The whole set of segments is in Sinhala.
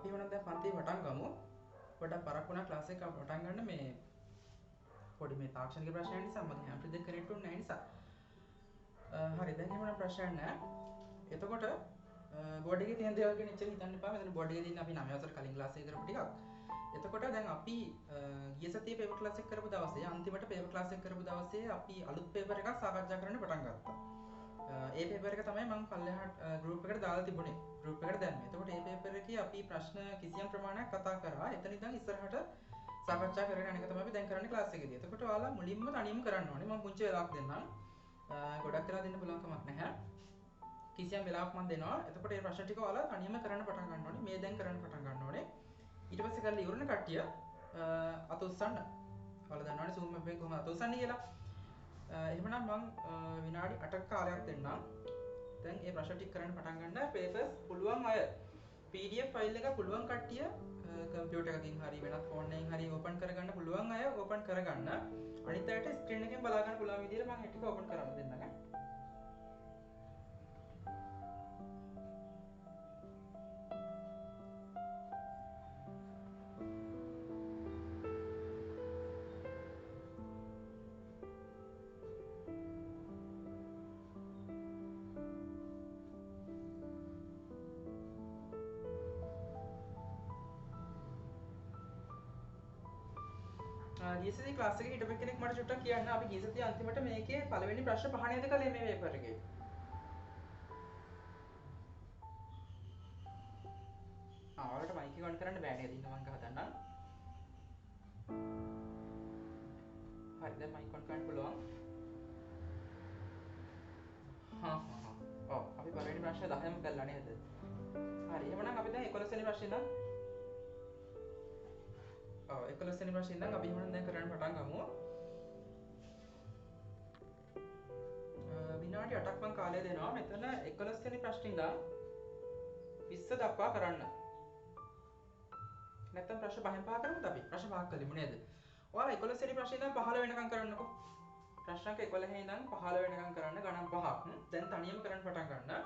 අපි වුණත් දැන් පන්ති පටන් ගමු. පොඩක් පරක් වුණා ක්ලාස් එක පටන් ගන්න මේ පොඩි මේ තාක්ෂණික ප්‍රශ්න නිසා මගේ හැම්ප්‍රි දෙක කනෙක්ට් වුනේ නැහැ නිසා. හරි දැන් එහෙම ප්‍රශ්න නැහැ. එතකොට බෝඩ් එකේ තියෙන දේවල් ගැන ඉච්චර හිතන්න එපා. මෙතන බෝඩ් එකේ තියෙන අපි 9 වසර කලින් ක්ලාස් එක කරපු ටිකක්. එතකොට දැන් අපි ගිය සතියේ පේපර් ක්ලාස් එක කරපු දවසේ අන්තිමට පේපර් ක්ලාස් එක කරපු දවසේ අපි අලුත් පේපර් එකක් සාකච්ඡා කරන්න පටන් ගත්තා. ඒ පේපර් එක තමයි මම පල්ලෙහාට ගෲප් එකට දාලා තිබුණේ. ගෲප් එකට දැම්මේ. එතකොට මේ පේපර් එකේ අපි ප්‍රශ්න කිසියම් ප්‍රමාණයක් කතා කරා. එතන ඉඳන් ඉස්සරහට සාකච්ඡා කරගෙන යන එක තමයි අපි දැන් කරන්නේ ක්ලාස් එකේදී. එතකොට ඔයාලා මුලින්ම තනියම කරන්න ඕනේ. මම පුංචි වෙලාවක් දෙන්නම්. ගොඩක් වෙලා දෙන්න පුළුවන් කමක් නැහැ. කිසියම් වෙලාවක් මම දෙනවා. එතකොට මේ ප්‍රශ්න ටික ඔයාලා තනියම කරන්න පටන් ගන්න ඕනේ. මේ දැන් කරන්න පටන් ගන්න ඕනේ. ඊට පස්සේ කරලා ඉවරන කට්ටිය අත උස්සන්න. ඔයාලා දන්නවනේ Zoom එකෙන් කොහොමද අත උස්සන්නේ කියලා. එහෙමනම් මම විනාඩි 8ක කාලයක් දෙන්නම්. දැන් මේ ප්‍රශ්න ටික කරන්න පටන් ගන්න. papers පුළුවන් අය PDF ෆයිල් එක පුළුවන් කට්ටිය කම්පියුටර් එකකින් හරි වෙනත් ෆෝන් එකකින් හරි ඕපන් කරගන්න පුළුවන් අය ඕපන් කරගන්න. අනිත් අයට ස්ක්‍රීන් එකෙන් බලා ගන්න පුළුවන් විදිහට මම ඒ ටික ඕපන් කරන්න දෙන්නම්. ගිය සතියේ ක්ලාස් එකේ හිටපු කෙනෙක් මට චුට්ටක් කියන්න අපි ගිය සතියේ අන්තිමට මේකේ පළවෙනි ප්‍රශ්න පහ නේද කළේ මේ පේපර් එකේ. ඔයාලට මයික් එක ඔන් කරන්න බෑ නේද? ඉන්න මං හදන්නම්. හරි දැන් මයික් ඔන් කරන්න පුළුවන්. ඔව් අපි පළවෙනි ප්‍රශ්න 10ම කළා නේද? හරි එහෙනම් අපි දැන් 11 වෙනි ප්‍රශ්නේ ඉඳන් 11 වෙනි ප්‍රශ්නේ ඉඳන් අපි එහෙනම් දැන් කරන්න පටන් ගමු. විනාඩි 8ක් මම කාලය දෙනවා. මෙතන 11 වෙනි ප්‍රශ්නේ ඉඳන් 20 දක්වා කරන්න. නැත්තම් ප්‍රශ්න පහෙන් පහ කරමුද අපි? ප්‍රශ්න පහක් කළෙමු නේද? ඔයාලා 11 වෙනි ප්‍රශ්නේ ඉඳන් 15 වෙනකම් කරන්නකෝ. ප්‍රශ්නක 11 ඉඳන් 15 වෙනකම් කරන්න ගණන් පහක්. දැන් තනියම කරන්න පටන් ගන්න.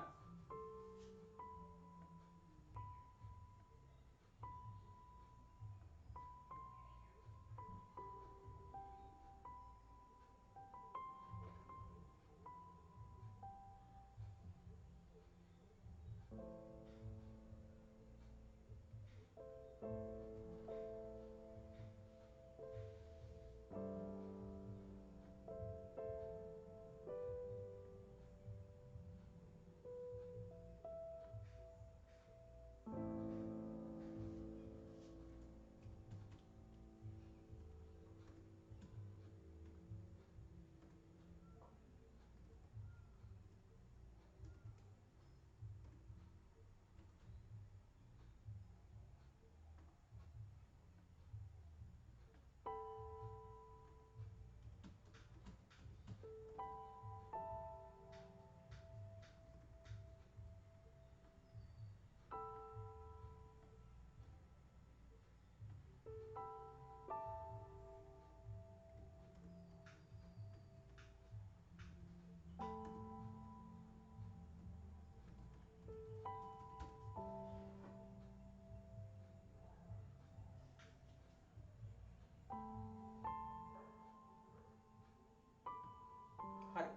හරි.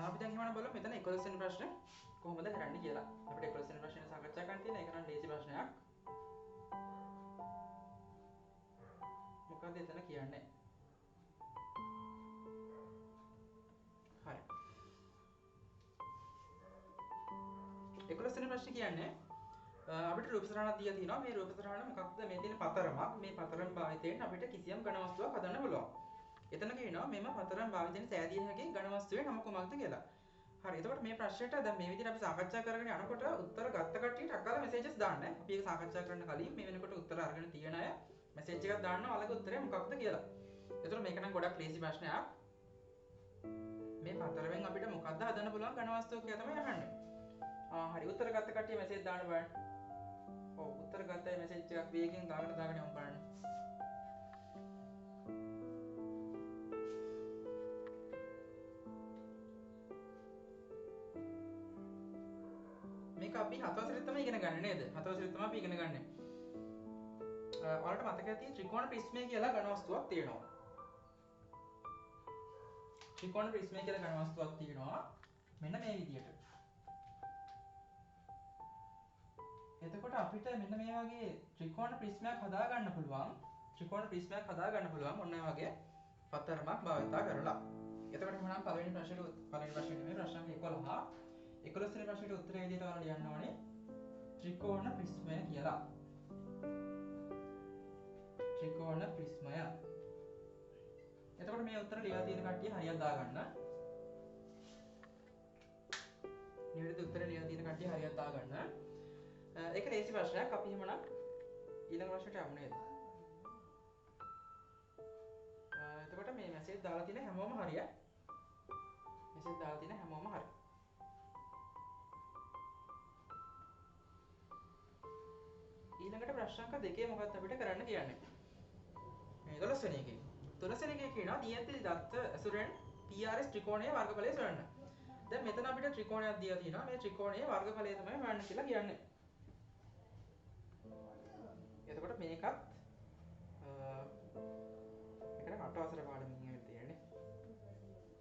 අපි දැන් එහෙනම් බලමු මෙතන 11 වෙනි ප්‍රශ්නේ කොහොමද කරන්නේ කියලා. අපිට 11 වෙනි ප්‍රශ්නේ සාකච්ඡා කරන්න තියෙන. ඒක නම් ලේසි ප්‍රශ්නයක්. මොකක්ද එතන කියන්නේ? හරි. 11 වෙනි ප්‍රශ්නේ කියන්නේ අපිට රූප සටහනක් දීලා තියෙනවා. මේ රූප සටහන මොකක්ද? මේ තියෙන පතරමක්. මේ පතරම භාවිතයෙන් අපිට කිසියම් ඝන වස්තුවක් හදන්න පුළුවන්. එතන කියනවා මෙම පතරම් භාවිතයෙන් සෑදිය හැකි ඝන වස්තුවේ නම කුමක්ද කියලා. හරි. එතකොට මේ ප්‍රශ්නෙට දැන් මේ විදිහට අපි සාකච්ඡා කරගෙන යනකොට උත්තර ගත්ත කට්ටියට අක්කලා මෙසේජස් දාන්න. අපි ඒක සාකච්ඡා කරන්න කලින් මේ වෙනකොට උත්තර අරගෙන තියෙන අය මෙසේජ් එකක් දාන්න ඔයාලගේ උත්තරය මොකක්ද කියලා. එතකොට මේක නම් ගොඩක් ලේසි ප්‍රශ්නයක්. මේ පතරෙන් අපිට මොකක්ද හදන්න පුළුවන් ඝන වස්තුවක් කියලා තමයි අහන්නේ. හරි. උත්තර ගත්ත කට්ටිය මෙසේජ් දාන්න බලන්න. ඔව් උත්තර ගත්ත අය මෙසේජ් එකක් වේගෙන් දාගෙන යමු බලන්න. අපි 7 වසරේ තමයි ඉගෙන ගන්න නේද? 7 වසරේ තමයි අපි ඉගෙන ගන්න. ඔයාලට මතක ඇති ත්‍රිකෝණ ප්‍රිස්මය කියලා ඝන වස්තුවක් තියෙනවා. ත්‍රිකෝණ ප්‍රිස්මය කියලා ඝන වස්තුවක් තියෙනවා. මෙන්න මේ විදියට. එතකොට අපිට මෙන්න මේ වගේ ත්‍රිකෝණ ප්‍රිස්මයක් හදා ගන්න පුළුවන්. ත්‍රිකෝණ ප්‍රිස්මයක් හදා ගන්න පුළුවන් ඔන්න ඔය වගේ පත්තරමක් භාවිතා කරලා. එතකොට එහෙනම් පළවෙනි ප්‍රශ්නේ නෙමෙයි ප්‍රශ්න සංඛ්‍යා 11. 11 වෙනි ප්‍රශ්නෙට උත්තරය විදිහට ඔයාලා ලියන්න ඕනේ ත්‍රිකෝණ ප්‍රිස්මය කියලා. ත්‍රිකෝණ ප්‍රිස්මය. එතකොට මේ උත්තර ලියලා තියෙන කට්ටිය හරියට දාගන්න. නිවැරදි උත්තරය ලියලා තියෙන කට්ටිය හරියට දාගන්න. ඒක ලේසි ප්‍රශ්නයක්. අපි එහෙමනම් ඊළඟ ප්‍රශ්නට යමු නේද? එතකොට මේ මැසේජ් දාලා තියෙන හැමෝම හරිය. මැසේජ් දාලා තියෙන හැමෝම හරිය. ඊළඟට ප්‍රශ්න අංක 2 මොකක්ද අපිට කරන්න කියන්නේ? මේ 12 වෙනි එකේ. 12 වෙනි එකේ කියනවා දියන්ති දත්ත ඇසුරෙන් PRS ත්‍රිකෝණයේ වර්ගඵලය සොයන්න. දැන් මෙතන අපිට ත්‍රිකෝණයක් දීලා තියෙනවා. මේ ත්‍රිකෝණයේ වර්ගඵලය තමයි හොයන්න කියලා කියන්නේ. එතකොට මේකත් එකට 8 වසර පාඩමකින් තියෙන්නේ.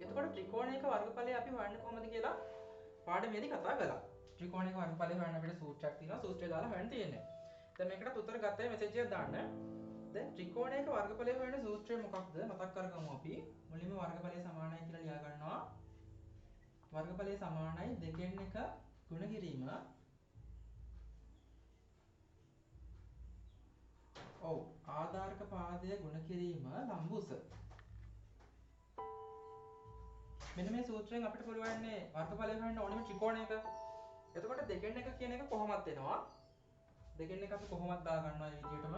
එතකොට ත්‍රිකෝණයක වර්ගඵලය අපි හොයන්නේ කොහොමද කියලා පාඩමේදී කතා කළා. ත්‍රිකෝණයක වර්ගඵලය හොයන්න අපිට සූත්‍රයක් තියෙනවා. සූත්‍රය දාලා හොයන්න තියෙන්නේ. දැන් මේකට උත්තර ගත්තයි මෙසේජ් එකක් දාන්න. දැන් ත්‍රිකෝණයක වර්ගඵලය හොයන සූත්‍රය මොකක්ද මතක් කරගමු අපි. මුලින්ම වර්ගඵලය සමානයි කියලා ලියා ගන්නවා. වර්ගඵලය සමානයි දෙකෙන් එක ගුණ කිරීම. ඔව් ආධාරක පාදය ගුණ කිරීම ලම්බුස. මෙන්න මේ සූත්‍රයෙන් අපිට පුළුවන් වර්ගඵලය හොයන්න ඕනෙම ත්‍රිකෝණයක. එතකොට දෙකෙන් එක කියන එක කොහොමද එනවා? දෙකෙන් එක අපි කොහොමද දා ගන්නවා මේ විදිහටම.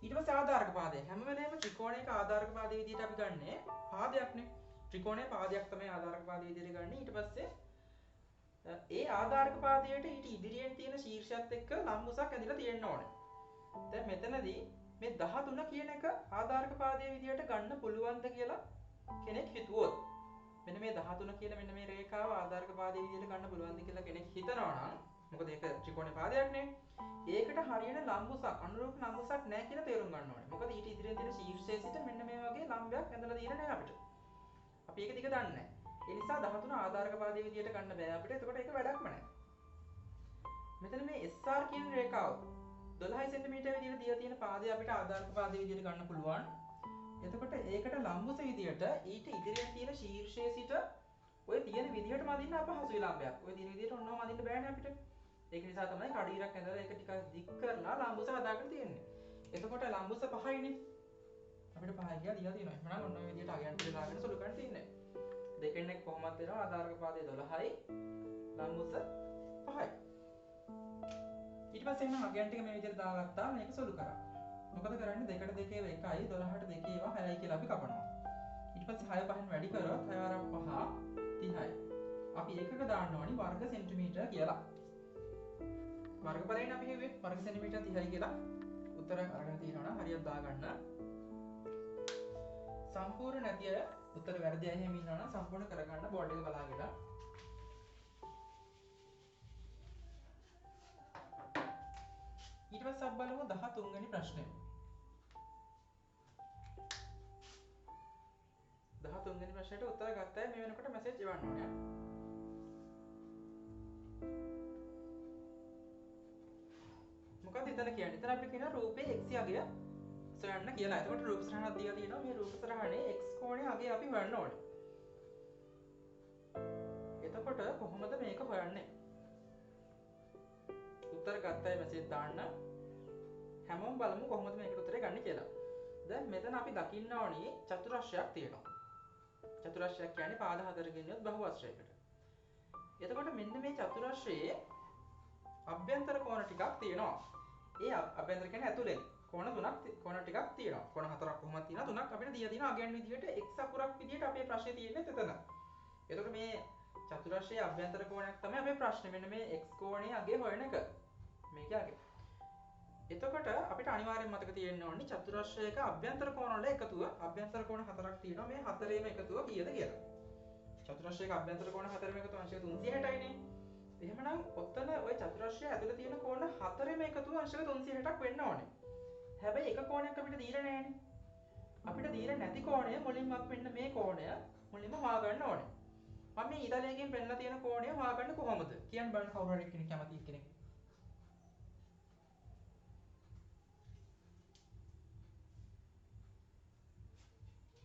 ඊට පස්සේ ආධාරක පාදය. හැම වෙලේම ත්‍රිකෝණයක ආධාරක පාදයේ විදිහට අපි ගන්නෙ පාදයක්නේ. ත්‍රිකෝණයේ පාදයක් තමයි ආධාරක පාදයේ විදිහට ගන්නෙ. ඊට පස්සේ ඒ ආධාරක පාදයට ඊට ඉදිරියෙන් තියෙන ශීර්ෂයත් එක්ක ලම්බුසක් ඇදලා තියෙන්න ඕනේ. දැන් මෙතනදී මේ 13 කියන එක ආධාරක පාදයේ විදිහට ගන්න පුළුවන්ද කියලා කෙනෙක් හිතුවොත් මෙන්න මේ 13 කියන මෙන්න මේ රේඛාව ආධාරක පාදයේ විදිහට ගන්න පුළුවන්ද කියලා කෙනෙක් හිතනවා නම් මොකද ඒක ත්‍රිකෝණ පාදයක්නේ. ඒකට හරියන ලම්බුසක් අනුරූප ලම්බුසක් නැහැ කියලා තේරුම් ගන්න ඕනේ. මොකද ඊට ඉදිරියෙන් තියෙන ශීර්ෂයේ සිට මෙන්න මේ වගේ ලම්බයක් ඇඳලා තියෙන්නේ නැහැ අපිට. අපි ඒක දිග දන්නේ නැහැ. ඒ නිසා 13 ආධාරක පාදයේ විදිහට ගන්න බෑ අපිට. එතකොට ඒක වැඩක්ම නැහැ. මෙතන මේ SR කියන රේඛාව 12 cm විදිහට දීලා තියෙන පාදය අපිට ආධාරක පාදයේ විදිහට ගන්න පුළුවන්. එතකොට ඒකට ලම්බුස විදිහට ඊට ඉදිරියෙන් තියෙන ශීර්ෂයේ සිට ඔය තියෙන විදිහටම අදින්න අපහසුයි ලම්බයක්. ඔය තියෙන විදිහට ඔන්නෝම අදින්න බෑනේ අපිට. ඒක නිසා තමයි කඩීරක් ඇඳලා ඒක ටිකක් දික් කරලා ලම්බුස හදාගෙන තියෙන්නේ. එතකොට ලම්බුස 5යිනේ. අපිට 5 කියලා දීලා තියෙනවා. එහෙනම් ඔන්න ඔය විදිහට අගයන්ට දාගෙන සුළු කරන් තියන්නේ. දෙකෙන් එක කොහොමද වෙනවා? ආධාරක පාදයේ 12යි ලම්බුස 5යි. ඊට පස්සේ එහෙනම් අගයන් ටික මේ විදිහට දාගත්තා මේක සුළු කරා. මොකද කරන්නේ 2ට 2 ඒවා 1යි 12ට 2 ඒවා 6යි කියලා අපි කපනවා. ඊට පස්සේ 6 5න් වැඩි කරොත් 6 වරක් 5 30යි. අපි ඒකක දාන්න ඕනි වර්ග සෙන්ටිමීටර කියලා. වර්ගඵලයෙන් අපි හිතුවේ වර්ග සෙන්ටිමීටර 30යි කියලා. උත්තර අරගෙන තියෙනවා නම් හරියට දාගන්න. සම්පූර්ණ නැති අය උත්තර වැරදි අය එහෙම ඉන්නවා නම් සම්පූර්ණ කරගන්න බෝඩ් එක බලාගෙන. ඊට පස්සේ අපි බලමු 13 වෙනි ප්‍රශ්නය. 13 වෙනි ප්‍රශ්නෙට උත්තර ගත්තා මේ වෙනකොට මැසේජ් එවන්න ඕනේ. මොකක්ද එතන කියන්නේ? එතන අපිට කියනවා රූපේ x අගය සොයන්න කියලා. එතකොට රූප සටහනක් දීලා තියෙනවා. මේ රූප සටහනේ x කෝණයේ අගය අපි හොයන්න ඕනේ. එතකොට කොහොමද මේක හොයන්නේ? උත්තර ගත්තයි මැසේජ් දාන්න. හැමෝම බලමු කොහොමද මේකට උත්තරේ ගන්න කියලා. දැන් මෙතන අපි දකින්න ඕනේ චතුරස්‍රයක් තියෙනවා. චතුරස්‍රයක් කියන්නේ පාද හතරකින් යොත් බහුවස්‍රයකට. එතකොට මෙන්න මේ චතුරස්‍රයේ අභ්‍යන්තර කෝණ ටිකක් තියෙනවා. ඒ අභ්‍යන්තර කියන්නේ ඇතුලෙන් කෝණ ටිකක් තියෙනවා. කෝණ හතරක් කොහොමද තියෙනවා? තුනක් අපිට දීලා තියෙනවා අගයන් විදියට x අකුරක් විදියට අපේ ප්‍රශ්නේ තියෙන්නේ එතන. එතකොට මේ චතුරස්‍රයේ අභ්‍යන්තර කෝණයක් තමයි අපේ ප්‍රශ්නේ. මෙන්න මේ x කෝණයේ අගය හොයන එක. මේක අගය. එතකොට අපිට අනිවාර්යෙන් මතක තියෙන්න ඕනේ චතුරස්‍රයක අභ්‍යන්තර කෝණ වල එකතුව අභ්‍යන්තර කෝණ හතරක් තියෙනවා. මේ හතරේම එකතුව කීයද කියලා. චතුරස්‍රයක අභ්‍යන්තර කෝණ හතරේම එකතුව අංශය 360යිනේ. එහෙමනම් ඔතන ওই චතුරස්‍රය ඇතුළේ තියෙන කෝණ හතරෙම එකතුව අංශක 360ක් වෙන්න ඕනේ. හැබැයි එක කෝණයක් අපිට දීලා නැහැනේ. අපිට දීලා නැති කෝණය මුලින්ම අපි මෙන්න මේ කෝණය මුලින්ම හොයාගන්න ඕනේ. මම මේ ඊතලයෙන් පෙන්නලා තියෙන කෝණය හොයාගන්න කොහොමද? කියන්න බලන්න කවුරු හරි කෙනෙක් කැමති කෙනෙක්.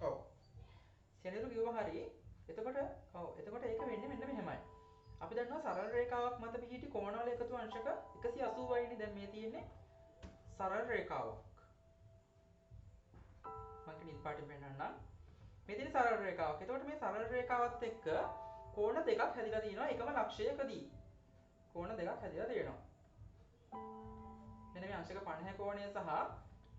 ඔව්. සෙනෙරු කිව්වා හරි. එතකොට ඒක වෙන්නේ මෙන්න මෙහෙමයි. අපි දන්නවා සරල රේඛාවක් මත පිහිටි කෝණවල එකතු අංශක 180යි නේ. දැන් මේ තියෙන්නේ සරල රේඛාවක්. මම නිල් පාටින් පෙන්නන්නම්. මේ තියෙන සරල රේඛාවක්. එතකොට මේ සරල රේඛාවත් එක්ක කෝණ දෙකක් හැදිලා තියෙනවා එකම ලක්ෂයකදී. කෝණ දෙකක් හැදිලා තියෙනවා. මෙන්න මේ අංශක 50 කෝණය සහ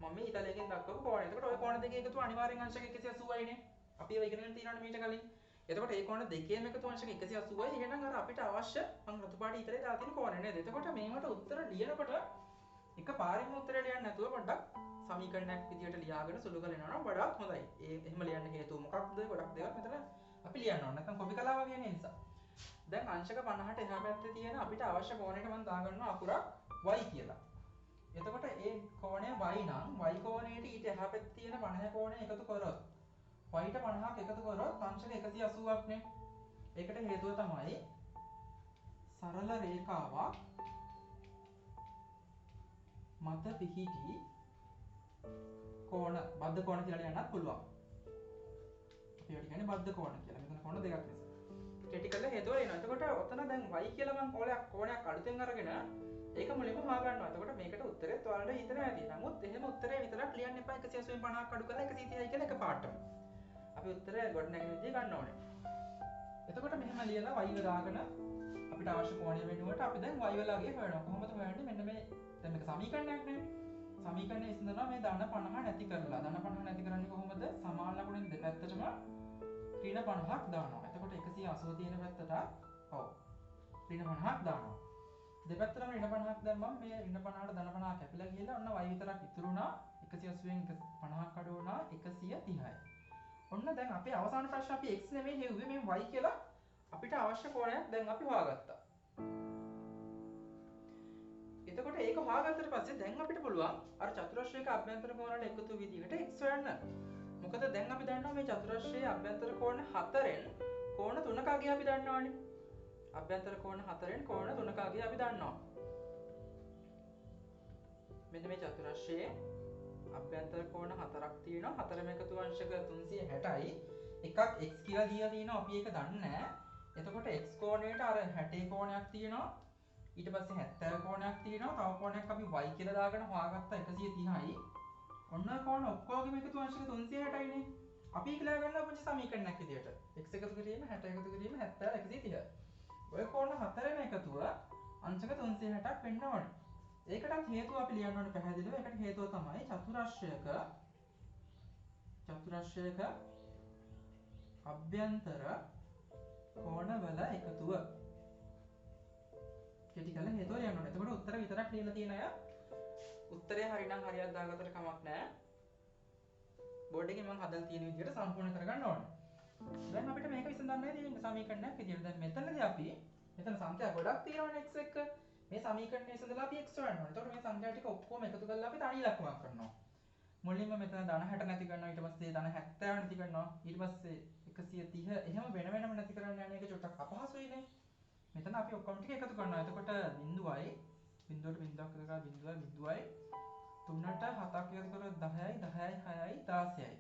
මම මේ ඊතලයෙන් දක්වපු කෝණය. එතකොට ওই කෝණ දෙකේ එකතුව අනිවාර්යෙන් අංශක 180යි නේ. අපි ඒව ඉගෙනගෙන තියෙනවනේ මීට කලින්. එතකොට මේ කෝණ දෙකේම එකතු අංශක 180යි. එහෙනම් අර අපිට අවශ්‍ය මම රතු පාටි ඊතලේ දාලා තියෙන කෝණය නේද? එතකොට මේකට උත්තර ලියනකොට එක පාරින්ම උත්තරය ලියන්න නැතුව පොඩ්ඩක් සමීකරණයක් විදියට ලියාගෙන සුළු කරලා යනවා නම් වඩාත් හොඳයි. එහෙම ලියන්න හේතුව මොකක්ද? ගොඩක් දේවල් මෙතන අපි ලියන්න ඕන. නැත්නම් කොපි කලාව වගේ නේ නිසා. දැන් අංශක 50ට එහා පැත්තේ තියෙන අපිට අවශ්‍ය කෝණයට මම දාගන්නවා අකුරක් y කියලා. එතකොට ඒ කෝණය y නම් y කෝණයට ඊට එහා පැත්තේ තියෙන 50 කෝණය එකතු කරොත් y ට 50ක් එකතු කරොත් අංශක 180ක් නේ. ඒකට හේතුව තමයි සරල රේඛාවක් මත පිහිටි කෝණ බද්ධ කෝණ කියලා ලියන්නත් පුළුවන්. අපි ඒකට කියන්නේ බද්ධ කෝණ කියලා. මෙතන කෝණ දෙකක් නිසා. කෙටි කරලා හේතුව එනවා. එතකොට ඔතන දැන් y කියලා මම කෝණයක් අලුතෙන් අරගෙන ඒක මුලින්ම හොයාගන්නවා. එතකොට මේකට උත්තරෙත් ඔයාලට හිතනවා ඇති. නමුත් එහෙම උත්තරේ විතරක් ලියන්න එපා 180න් 50ක් අඩු කරලා 130යි කියලා එකපාරටම. අපි උත්තරය ගොඩනැගෙන විදිය ගන්න ඕනේ. එතකොට මෙහෙම ලියලා y දාගෙන අපිට අවශ්‍ය කෝණය වෙනුවට අපි දැන් y වලගේ හොයනවා. කොහොමද හොයන්නේ? මෙන්න මේ දැන් මේක සමීකරණයක් නේ. සමීකරණය විසඳනවා මේ ධන 50 නැති කරලා. ධන 50 නැති කරන්නේ කොහොමද? සමාන ලකුණෙන් දෙපැත්තටම ඍණ 50ක් දානවා. එතකොට 180 තියෙන පැත්තට ඔව් ඍණ 50ක් දානවා. දෙපැත්තටම ඍණ 50ක් දැම්මම මේ ඍණ 50ට ධන 50 කැපිලා ගිහලා ඔන්න y විතරක් ඉතුරු වුණා. 180න් 50ක් අඩු වුණා 130යි. ඔන්න දැන් අපේ අවසාන ප්‍රශ්න අපි x නෙමෙයි හෙව්වේ මේ y කියලා අපිට අවශ්‍ය කෝණයක් දැන් අපි හොයාගත්තා. එතකොට ඒක හොයාගත්තට පස්සේ දැන් අපිට පුළුවන් අර චතුරස්‍රයක අභ්‍යන්තර කෝණ වල එකතු විදිහට x හොයන්න. මොකද දැන් අපි දන්නවා මේ චතුරස්‍රයේ අභ්‍යන්තර කෝණ 4න් කෝණ 3ක අගය අපි දන්නවානේ. අභ්‍යන්තර කෝණ 4න් කෝණ 3ක අගය අපි දන්නවා. මෙන්න මේ චතුරස්‍රයේ අභ්‍යන්තර කෝණ 4ක් තියෙනවා. හතරම එකතු අංශක 360යි. එකක් x කියලා දීලා තියෙනවා. අපි ඒක දන්නේ නැහැ. එතකොට x කෝණයට අර 60 කෝණයක් තියෙනවා. ඊට පස්සේ 70 කෝණයක් තියෙනවා. තව කෝණයක් අපි y කියලා දාගෙන හොයාගත්තා 130යි. ඔන්න කෝණ ඔක්කොගේම එකතු අංශක 360යි නේ. අපි කියලා ගන්නවා පුංචි සමීකරණයක් විදියට. x එකතු කිරීම 60 එකතු කිරීම 70 130. ඔය කෝණ හතරෙම එකතුව අංශක 360ක් වෙන්න ඕනේ. ඒකටත් හේතුව අපි ලියන්න ඕනේ පැහැදිලිව. ඒකට හේතුව තමයි චතුරස්‍රයක අභ්‍යන්තර කෝණවල එකතුව. කෙටි කරලා හේතුව ලියන්න ඕනේ. එතකොට උත්තර විතරක් ලියලා තියෙන අය උත්තරේ හරිනම් හරියක් දාගත්තට කමක් නැහැ. බෝඩ් එකේ මම හදලා තියෙන විදිහට සම්පූර්ණ කරගන්න ඕනේ. දැන් අපිට මේක විසඳන්නයි තියෙන්නේ සමීකරණයක් විදිහට. දැන් මෙතනදී අපි මෙතන සංඛ්‍යා ගොඩක් තියෙනවනේ x එක්ක. මේ සමීකරණය විසඳලා අපි x හොයන්න ඕනේ. එතකොට මේ සංඛ්‍යා ටික ඔක්කොම එකතු කරලා අපි තනි ඉලක්කමක් කරනවා. මුලින්ම මෙතන ධන 60 නැති කරනවා. ඊට පස්සේ ධන 70 නැති කරනවා. ඊට පස්සේ 130 එහෙම වෙන වෙනම නැති කරන්න යන එක චුට්ටක් අපහසුයිනේ. මෙතන අපි ඔක්කොම ටික එකතු කරනවා. එතකොට බිඳුවයි බිඳුවට බිඳුවක් එකක බිඳුවයි 3ට 7ක් එකතු කරොත් 10යි 10යි 6යි 16යි.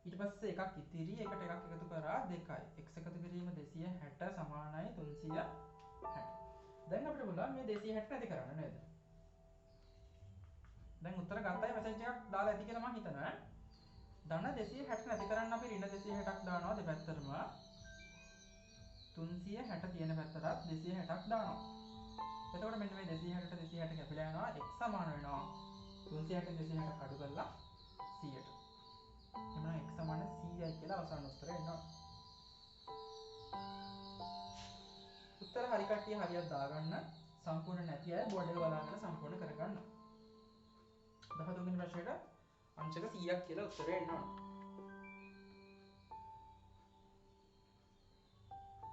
ඊට පස්සේ එකක් ඉතිරි එකට එකක් එකතු කරා 2යි. x එකතු කිරීම 260 සමානයි 360. දැන් අපිට පුළුවන් මේ 260 නැති කරන්න නේද? දැන් උත්තර ගත්තයි මෙසේජ් එකක් දාලා ඇති කියලා මම හිතනවා. ධන 260 නැති කරන්න අපි ඍණ 260ක් දානවා දෙපැත්තටම. 360 තියෙන පැත්තටත් 260ක් දානවා. එතකොට මෙන්න මේ 260ට 260 කැපිලා යනවා x සමාන වෙනවා 360 260ක් අඩු කරලා 100ට. එhmenan x සමාන 100යි කියලා අවසාන උත්තරය එනවා. උත්තර හරි කට්ටිය හරියට දාගන්න. සම්පූර්ණ නැති අය බෝඩ් එක බලාගෙන සම්පූර්ණ කරගන්න. 13 වෙනි ප්‍රශ්නෙට අංශක 100ක් කියලා උත්තරය එනවා.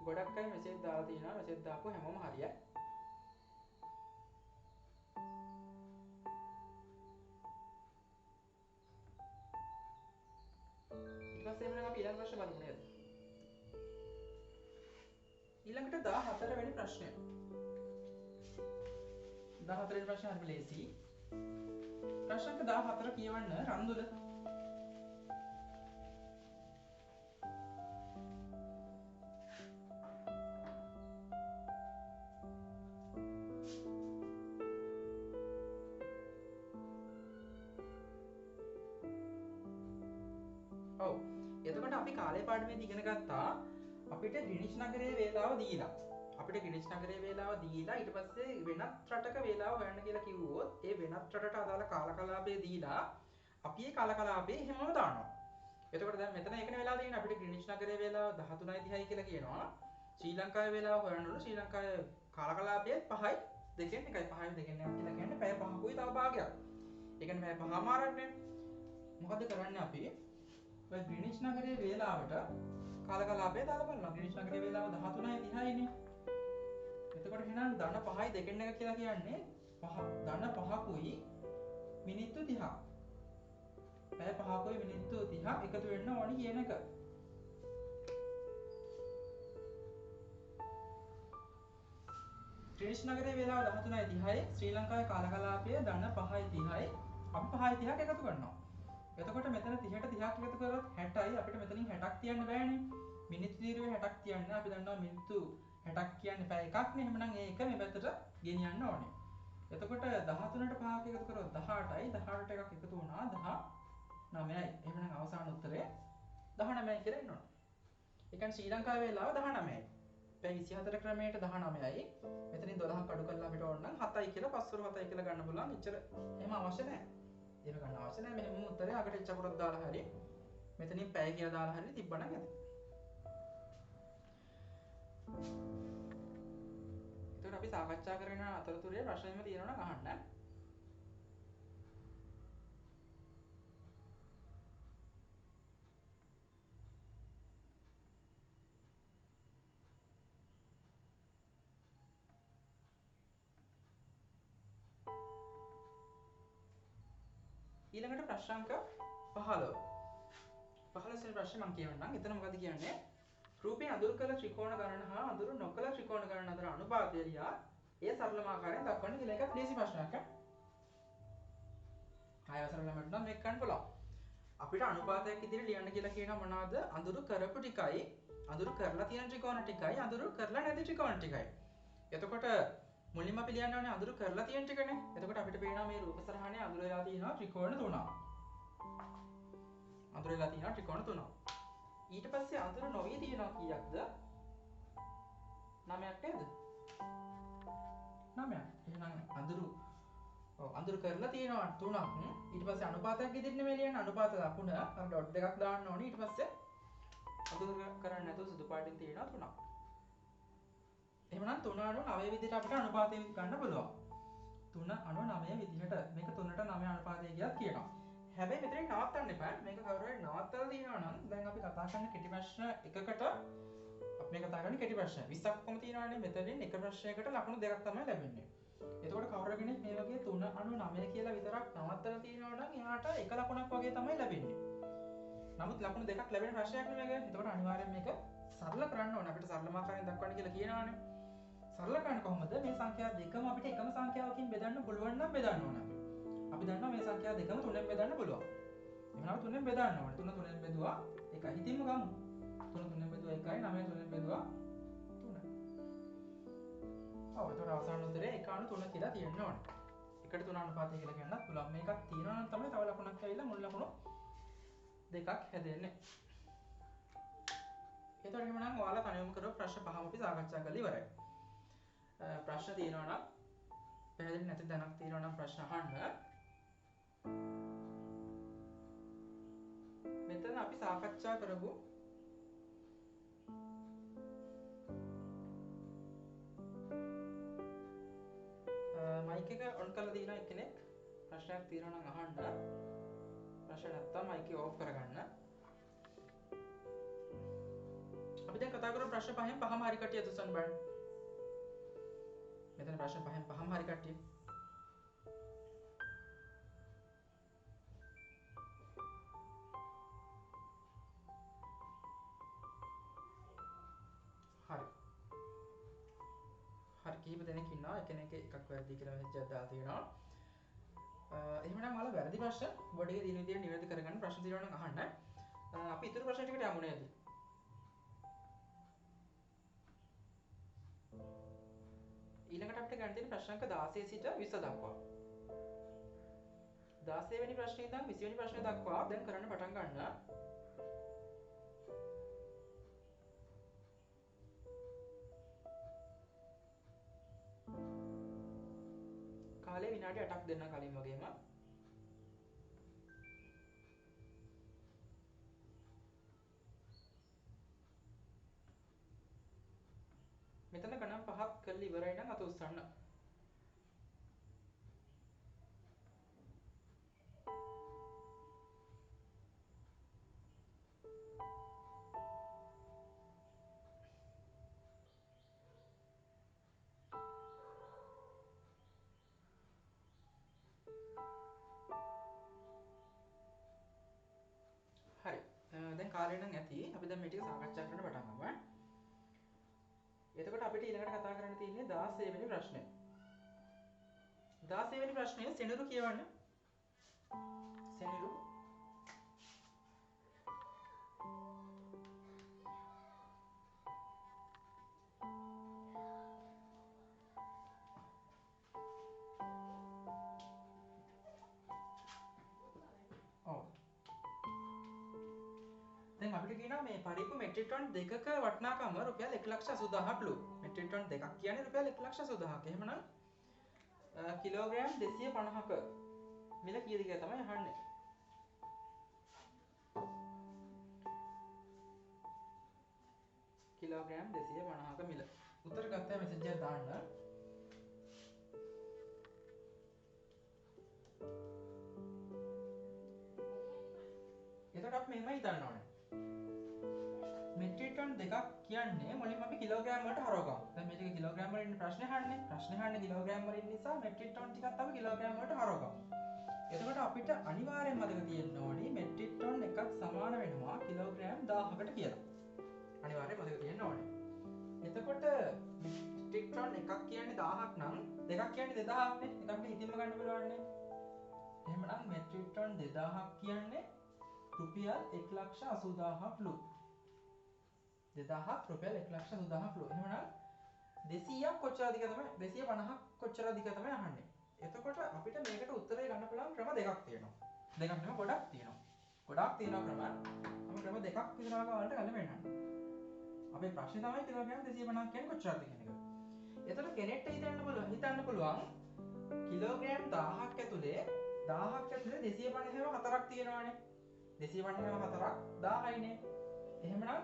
ගොඩක් අය මෙසේජ් දාලා තියෙනවා. මෙසේජ් දාපු හැමෝම හරියයි. ඊට පස්සේ එහෙනම් අපි ඊළඟ ප්‍රශ්න බලමු නේද? ඊළඟට 14 වෙනි ප්‍රශ්නය. 14 වෙනි ප්‍රශ්නේ හරිම ලේසි. ප්‍රශ්න සංඛ්‍යා 14 කියවන්න රන්දුල. ඔව්. එතකොට අපි කාලේ පාඩමේදී ඉගෙන ගත්තා අපිට ග්‍රීනිච් නගරයේ වේලාව දීලා. අපිට ග්‍රීනිච් නගරයේ වේලාව දීලා ඊට පස්සේ වෙනත් රටක වේලාව හොයන්න කියලා කිව්වොත් ඒ වෙනත් රටට අදාළ කාල කලාපය දීලා අපි ඒ කාල කලාපේ හැමෝම දානවා. එතකොට දැන් මෙතන ඒකනේ වෙලා තියෙන්නේ අපිට ග්‍රීනිච් නගරයේ වේලාව 13:30යි කියලා කියනවා. ශ්‍රී ලංකාවේ වේලාව හොයනවලු ශ්‍රී ලංකාවේ කාල කලාපය 5යි 2න් 1යි 5යි 2න් 1 කියලා කියන්නේ පැය 5කුයි තව භාගයක්. ඒ කියන්නේ පැය 5මාරක්නේ. මොකද කරන්නේ අපි? ඔය ග්‍රීනිච් නගරයේ වේලාවට කාල කලාපය දාලා බලනවා. ග්‍රීනිච් නගරයේ වේලාව 13:30යිනේ. එතකොට එහෙනම් ධන 5යි 2න් 1 කියලා කියන්නේ ධන 5කුයි මිනිත්තු 30ක්. පැය 5කුයි මිනිත්තු 30ක් එකතු වෙන්න ඕනි කියන එක. ග්‍රීනිච් නගරයේ වේලාව 13:30යි. ශ්‍රී ලංකාවේ කාල කලාපය ධන 5:30යි. අපි 5:30ක් එකතු කරනවා. එතකොට මෙතන 30ට 30ක් එකතු කරොත් 60යි. අපිට මෙතනින් 60ක් තියන්න බෑනේ. මිනිත්තු දීර්ඝව 60ක් තියන්න. අපි දන්නවා මිනිත්තු 60ක් කියන්නේ පැය එකක්නේ. එහෙනම් මේ එක මේ පැත්තට ගෙනියන්න ඕනේ. එතකොට 13ට 5ක් එකතු කරොත් 18යි. 18ට එකක් එකතු වුණා 19යි. එහෙනම් අවසාන උත්තරේ 19යි කියලා එන්න ඕනේ. ඒ කියන්නේ ශ්‍රී ලංකාවේ වේලාව 19යි. පැය 24 ක්‍රමයට 19යි. මෙතනින් 12ක් අඩු කරලා අපිට ඕන නම් 7යි කියලා 5 7යි කියලා ගන්න පුළුවන්. එච්චර එහෙම අවශ්‍ය නැහැ. එහෙම ගන්න අවශ්‍ය නැහැ. මෙහෙම උත්තරේ අගට ඉච්චපුරක් දාලා හරි මෙතනින් පැය කියලා දාලා හරි තිබ්බනම් ඇති. එතකොට අපි සාකච්ඡා කරගෙන අතරතුරේ ප්‍රශ්නෙම තියෙනවා නම් අහන්න. ඊළඟට ප්‍රශ්න අංක 15. 15 වෙනි ප්‍රශ්නේ මම කියවන්නම්. එතන මොකද කියන්නේ? රූපේ අඳුරු කළ ත්‍රිකෝණ ගණන හා අඳුරු නොකළ ත්‍රිකෝණ ගණන අතර අනුපාතය ලියා ඒ සරලම ආකාරයෙන් දක්වන්න කියලා එකක් ලේසි ප්‍රශ්නයක්. ආයෙත් ළමයට නම් මේක ගන්න පුළුවන්. අපිට අනුපාතයක් ඉදිරියට ලියන්න කියලා කියනවා මොනවද? අඳුරු කරපු ටිකයි අඳුරු කරලා තියෙන ත්‍රිකෝණ ටිකයි අඳුරු කරලා නැති ත්‍රිකෝණ ටිකයි. එතකොට මුලින්ම අපි ලියන්න ඕනේ අඳුරු කරලා තියෙන ටිකනේ. එතකොට අපිට පේනවා මේ රූප සරහනේ අඳුර වෙලා තියෙනවා ත්‍රිකෝණ 3ක්. අඳුර වෙලා තියෙනවා ත්‍රිකෝණ 3ක්. ඊට පස්සේ අඳුර නොවි තියෙනවා කීයක්ද? 9ක් නේද? 9ක්. එහෙනම් අඳුර කරලා තියෙනවා 3ක්. ඊට පස්සේ අනුපාතයක් ඉදිරියට මේ ලියන්න අනුපාත ලකුණ අපි ඩොට් දෙකක් දාන්න ඕනේ. ඊට පස්සේ අඳුර කරන්නේ නැතුව සුදු පාටින් තියෙනවා 3ක්. එහෙනම් 3 අණු 9 විදිහට අපිට අනුපාතය ගන්න පුළුවන්. 3 අණු 9 විදිහට මේක 3ට 9 අනුපාතය කියලා කියනවා. හැබැයි මෙතනින් නවත්තන්න එපා. මේක කවුරුහරි නවත්තලා දිනනවා නම් දැන් අපි කතා කරන කෙටි ප්‍රශ්න එකකට අපි මේ කතා කරන්නේ කෙටි ප්‍රශ්න 20ක් කොහොම තියෙනවනේ. මෙතනින් එක ප්‍රශ්නයකට ලකුණු දෙකක් තමයි ලැබෙන්නේ. එතකොට කවුරු කෙනෙක් මේ වගේ 3 අණු 9 කියලා විතරක් නවත්තලා තියෙනවා නම් එයාට එක ලකුණක් වගේ තමයි ලැබෙන්නේ. නමුත් ලකුණු දෙකක් ලැබෙන ප්‍රශ්නයක් නෙමෙයි මේක. එතකොට අනිවාර්යෙන් මේක සරල කරන්න ඕනේ. අපිට සරලම ආකාරයෙන් දක්වන්න කියලා කියනවානේ. සරල කරන්න කොහොමද? මේ සංඛ්‍යා දෙකම අපිට එකම සංඛ්‍යාවකින් බෙදන්න පුළුවන් නම් බෙදන්න ඕනේ අපි. අපි දන්නවා මේ සංඛ්‍යා දෙකම 3ෙන් බෙදන්න පුළුවන්. එහෙනම් අපි 3ෙන් බෙදන්න ඕනේ. 3 3ෙන් බෙදුවා 1යි. හිතින්ම ගමු. 3 3ෙන් බෙදුවා 1යි 9 3ෙන් බෙදුවා 3යි. ඔව් ඒතකොට අවසාන උත්තරේ 1:3 කියලා තියෙන්න ඕනේ. 1:3 අනුපාතය කියලා කියන්නත් පුළුවන්. මේකක් තියෙනවා නම් තමයි තව ලකුණක් ඇවිල්ලා මුල් ලකුණු දෙකක් හැදෙන්නේ. ඒතකොට එහෙනම් ඔයාලා තනියම කරපු ප්‍රශ්න පහම අපි සාකච්ඡා කරලා ඉවරයි. ප්‍රශ්න තියෙනවා නම් පැහැදිලි නැති දැනක් තියෙනවා නම් ප්‍රශ්න අහන්න. මෙතන අපි සාකච්ඡා කරපු මයික් එක ඔන් කරලා තියෙනවා එක්කෙනෙක්. ප්‍රශ්නයක් තියෙනවා නම් අහන්න. ප්‍රශ්න නැත්තම් මයික් එක ඕෆ් කරගන්න. අපි දැන් කතා කරමු ප්‍රශ්න පහෙන් පහම හරි කට්ටිය තුසන් බලන්න. මෙතන ප්‍රශ්න පහෙන් පහම හරි කට්ටිය. හරි. හරි කීප දෙනෙක් ඉන්නවා එකිනෙක එකක් වැරදි කියලා මෙහෙජ්ජක් දාලා තියෙනවා. එහෙමනම් ඔයාලා වැරදි ප්‍රශ්න බොඩ් එකේ දින විදියට නිවැරදි කරගන්න ප්‍රශ්න තියෙනවා නම් අහන්න. අපි ඊතුරු ප්‍රශ්න ටිකට යමු නේද? ඊළඟට අපිට ගන්න තියෙන ප්‍රශ්න අංක 16 සිට 20 දක්වා. 16 වෙනි ප්‍රශ්නේ ඉඳන් 20 වෙනි ප්‍රශ්නේ දක්වා දැන් කරන්න පටන් ගන්න. කාලේ විනාඩි 8ක් දෙන්න කලින් වගේම මෙතන ගණන් පහක් කරලා ඉවරයි නම් අත උස්සන්න. හරි. දැන් කාලය නම් ඇති. අපි දැන් මේ ටික සාකච්ඡා කරන්න පටන් ගමු. එතකොට අපිට ඊළඟට කතා කරන්න තියෙන්නේ 16 වෙනි ප්‍රශ්නේ. 16 වෙනි ප්‍රශ්නේ සෙනරු කියවන්න. සෙනරු. ඔව්. දැන් අපිට කියනවා මේ පරිප්පු මෙට්‍රික් ටන් දෙකක වටිනාකම රුපියල් 1,80,000ක්ලු. මෙට්‍රික් ටන් දෙකක් කියන්නේ රුපියල් 1,80,000ක්. එහෙමනම් කිලෝග්‍රෑම් 250ක මිල කීයද කියලා තමයි අහන්නේ. කිලෝග්‍රෑම් 250ක මිල. උත්තර ගත්තා මෙසේජ් එකක් දාන්න. එතකොට අපි මෙහෙම හිතන්න ඕනේ. මෙට්‍රික් ටන් දෙකක් කියන්නේ මුලින්ම අපි කිලෝග්‍රෑම් වලට හරවගමු. දැන් මේ ටික කිලෝග්‍රෑම් වලින් ප්‍රශ්නේ අහන්නේ. ප්‍රශ්නේ අහන්නේ කිලෝග්‍රෑම් වලින් නිසා මෙට්‍රික් ටන් ටිකත් අපි කිලෝග්‍රෑම් වලට හරවගමු. එතකොට අපිට අනිවාර්යෙන් මතක තියෙන්න ඕනි මෙට්‍රික් ටන් එකක් සමාන වෙනවා කිලෝග්‍රෑම් 1000කට කියලා. අනිවාර්යෙන් මතක තියෙන්න ඕනේ. එතකොට මෙට්‍රික් ටන් එකක් කියන්නේ 1000ක් නම් දෙකක් කියන්නේ 2000ක් නේ. ඒක අපිට හිතින්ම ගන්න පුළුවන් නේ. එහෙමනම් මෙට්‍රික් ටන් 2000ක් කියන්නේ රුපියල් 1,80,000ක්ලු. 2000ක් රුපියල් 1,80,000ක්ලු. එහෙමනම් 200ක් කොච්චරද කියලා තමයි 250ක් කොච්චරද කියලා තමයි අහන්නේ. එතකොට අපිට මේකට උත්තරය ගන්න පුළුවන් ක්‍රම දෙකක් තියෙනවා. දෙකක් නෙමෙයි ගොඩක් තියෙනවා. ගොඩක් තියෙනවා ක්‍රම. අපි ක්‍රම දෙකක් විතරක් වලට ගන්න වෙනවා. අපේ ප්‍රශ්නේ තමයි කිලෝග්‍රෑම් 250ක් කියන්නේ කොච්චරද කියන එක. එතකොට කෙනෙක්ට හිතන්න පුළුවන් කිලෝග්‍රෑම් 1000ක් ඇතුලේ 254ක් තියෙනවානේ. 254ක් 1000යිනේ. එහෙමනම්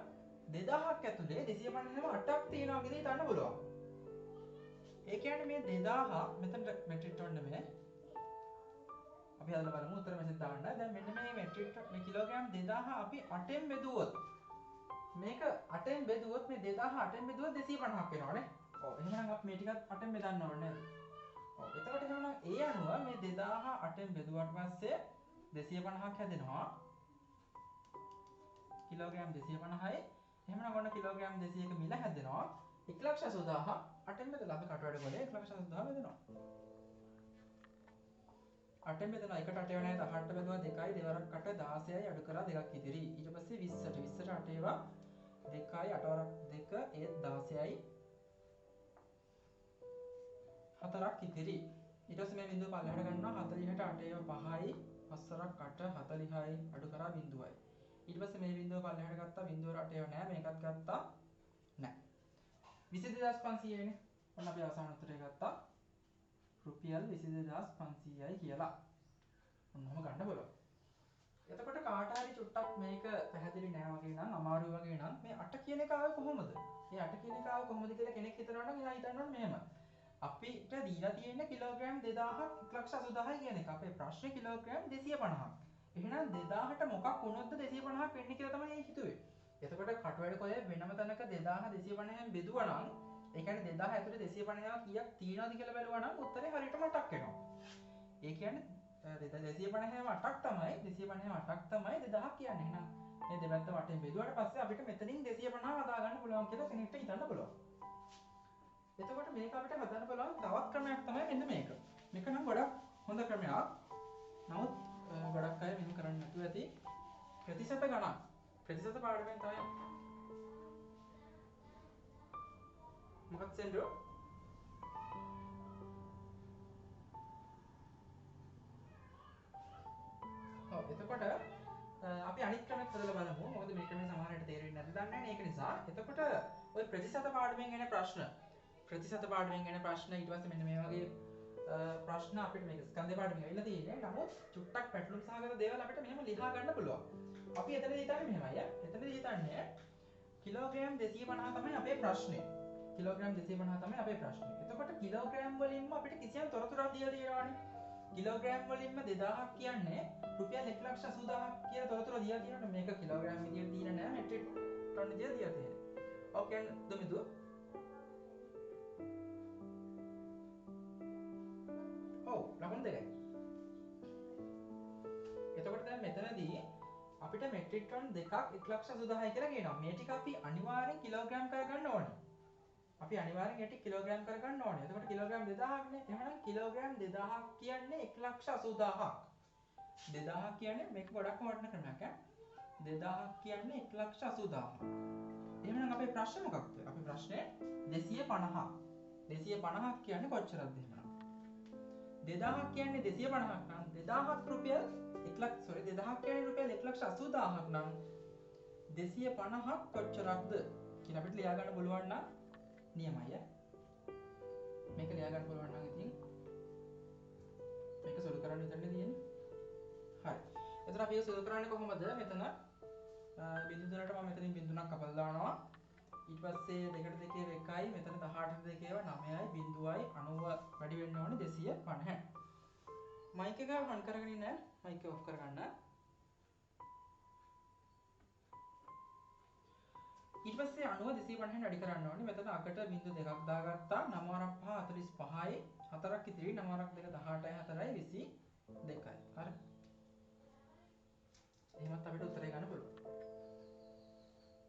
2000ක් ඇතුලේ 258ක් තියෙනවා කියලා හිතන්න පුළුවන්. ඒ කියන්නේ මේ 2000 මෙතන මෙට්‍රික් ටන් නෙමෙයි. අපි හදලා බලමු උත්තර මෙසේජ් දාන්න. දැන් මෙන්න මේ මෙට්‍රික් ටන් මේ කිලෝග්‍රෑම් 2000 අපි 8ෙන් බෙදුවොත් මේක 8ෙන් බෙදුවොත් මේ 2000 8ෙන් බෙදුවොත් 250ක් වෙනවනේ. ඔව් එහෙනම් අපි මේ ටිකත් 8ෙන් බෙදන්න ඕනේ නේද? ඔව් එතකොට එහෙනම් ඒ අනුව මේ 2000 8ෙන් බෙදුවට පස්සේ 250ක් හැදෙනවා. කිලෝග්‍රෑම් 250යි. එහෙමනම් ඔන්න කිලෝග්‍රෑම් 200ක මිල හැදෙනවා 1,80,000 8ෙන් බෙදලා අපි කටවැඩ කරේ 1,80,000 බෙදෙනවා. 8ෙන් බෙදලා 1ට 8 වෙන 18ට බෙදුවා 2යි දෙවරක් 8 16යි අඩු කරා 2ක් ඉතිරි. ඊට පස්සේ 20ට 8 ඒවා 2යි 8 වරක් 2 ඒත් 16යි 4ක් ඉතිරි. ඊට පස්සේ මේ බිඳුව පල්ලෙහාට ගන්නවා 40ට 8 ඒවා 5යි 5 වරක් 8 40යි අඩු කරා බිඳුවයි. ඊට පස්සේ මේ බිඳුව පල්ලෙහාට ගත්තා බිඳුවට 8 ඒවා නෑ මේකත් ගත්තා නෑ 22500යි නේ. ඔන්න අපි අවසාන උත්තරය ගත්තා රුපියල් 22500යි කියලා. ඔන්නම ගන්න බලන්න. එතකොට කාට හරි චුට්ටක් මේක පැහැදිලි නෑ වගේ නම් අමාරු වගේ නම් මේ 8 කියන එක ආවේ කොහොමද? මේ 8 කියන එක ආවේ කොහොමද කියලා කෙනෙක් හිතනවා නම් එයා හිතන්න ඕනේ මෙහෙම. අපිට දීලා තියෙන්නේ කිලෝග්‍රෑම් 2000ක් 1,80,000යි කියන එක. අපේ ප්‍රශ්නේ කිලෝග්‍රෑම් 250ක්. එහෙනම් 2000ට මොකක් වුණොත්ද 250ක් වෙන්නේ කියලා තමයි හිතුවේ. එතකොට කටුවැඩ කොය වෙනම තැනක 2250න් බෙදුවා නම් ඒ කියන්නේ 2000 ඇතුලේ 250 කීයක් තියෙනවද කියලා බැලුවා නම් උත්තරේ හරියටම 8ක් එනවා. ඒ කියන්නේ 250 8ක් තමයි 250 8ක් තමයි 2000 කියන්නේ. එහෙනම් මේ දෙපැත්ත වටෙන් බෙදුවාට පස්සේ අපිට මෙතනින් 250 හදා ගන්න පුළුවන් කියලා කෙනෙක්ට හිතන්න පුළුවන්. එතකොට මේක අපිට හදන්න පුළුවන් තවත් ක්‍රමයක් තමයි මෙන්න මේක. මේක නම් ගොඩක් හොඳ ක්‍රමයක්. නමුත් ගොඩක් අය මෙහෙම කරන්නේ නැතුව ඇති. ප්‍රතිශත ගණන්. ප්‍රතිශත පාඩමෙන් තමයි මොකක්ද සෙන්ඩෝ? ඔව් එතකොට අපි අනිත් ක්‍රමයක් හදලා බලමු. මොකද මේ ක්‍රමය සමහර විට තේරෙන්නේ නැති දන්නේ නැහැ. ඒක නිසා එතකොට ওই ප්‍රතිශත පාඩමෙන් එන ප්‍රශ්න ඊට පස්සේ මෙන්න මේ වගේ ප්‍රශ්න අපිට මේක ස්කන්ධ පාඩමෙන් ඇවිල්ලා තියෙන්නේ. නමුත් චුට්ටක් පැටලුම් සහගත දේවල් අපිට මෙහෙම ලියා ගන්න පුළුවන්. අපි එතනදී හිතන්නේ මෙහෙමයි. එතනදී හිතන්නේ කිලෝග්‍රෑම් 250 තමයි අපේ ප්‍රශ්නේ. කිලෝග්‍රෑම් 250 තමයි අපේ ප්‍රශ්නේ. එතකොට කිලෝග්‍රෑම් වලින්ම අපිට කිසියම් තොරතුරක් දීලා තියෙනවානේ. කිලෝග්‍රෑම් වලින්ම 2000ක් කියන්නේ රුපියල් 1,80,000ක් කියලා තොරතුර දීලා තියෙනවනේ. මේක කිලෝග්‍රෑම් විදියට දීලා නැහැ, මෙට්‍රික් ටන් විදියට දීලා තියෙන්නේ. ඔව් කියන්නේ දුමිදු. ඔව් ලකුණු දෙකයි. එතකොට දැන් මෙතනදී අපිට මෙට්‍රික් ටන් දෙකක් 1,80,000යි කියලා කියනවා. මේ ටික අපි අනිවාර්යෙන් කිලෝග්‍රෑම් කරගන්න ඕනේ. අපි අනිවාර්යෙන් ඒ ටික කිලෝග්‍රෑම් කරගන්න ඕනේ. එතකොට කිලෝග්‍රෑම් 2000ක් නේ. එහෙනම් කිලෝග්‍රෑම් 2000ක් කියන්නේ 1,80,000ක්. 2000ක් කියන්නේ මේක ගොඩක් වටින ක්‍රමයක් ඈ. 2000ක් කියන්නේ 1,80,000ක්. එහෙනම් අපේ ප්‍රශ්නේ මොකක්ද? අපේ ප්‍රශ්නේ 250ක්. 250ක් කියන්නේ කොච්චරද එහෙනම්? 2000ක් කියන්නේ 250ක් නම් 2000ක් රුපියල් 2000ක් කියන්නේ රුපියල් 1,80,000ක් නම් 250ක් කොච්චරක්ද කියලා අපිට ලියා ගන්න පුළුවන් නම් නියමයි ඈ. මේක ලියා ගන්න පුළුවන් නම් ඉතින් මේක සුළු කරන්න විතරනේ තියෙන්නේ. හරි. එතන අපි ඒක සුළු කරන්නේ කොහොමද? මෙතන බිංදු තුනට මම මෙතනින් බිංදුවක් කපලා දානවා. ඊට පස්සේ 2ට 2 2යි මෙතන 18ට 2 9යි බිංදුවයි 90 වැඩි වෙන්න ඕනේ 250. මයික් එක ඔන් කරගෙන ඉන්න. මයික් එක ඔෆ් කරගන්න. ඊට පස්සේ 90 250න් වැඩි කරන්න ඕනේ. මෙතන අකට බිංදු දෙකක් දාගත්තා. 9 5 45යි 4ක් ඉතිරි 9 2 18යි 4යි 22යි. හරි. එහෙමත් අපිට උත්තරේ ගන්න පුළුවන්.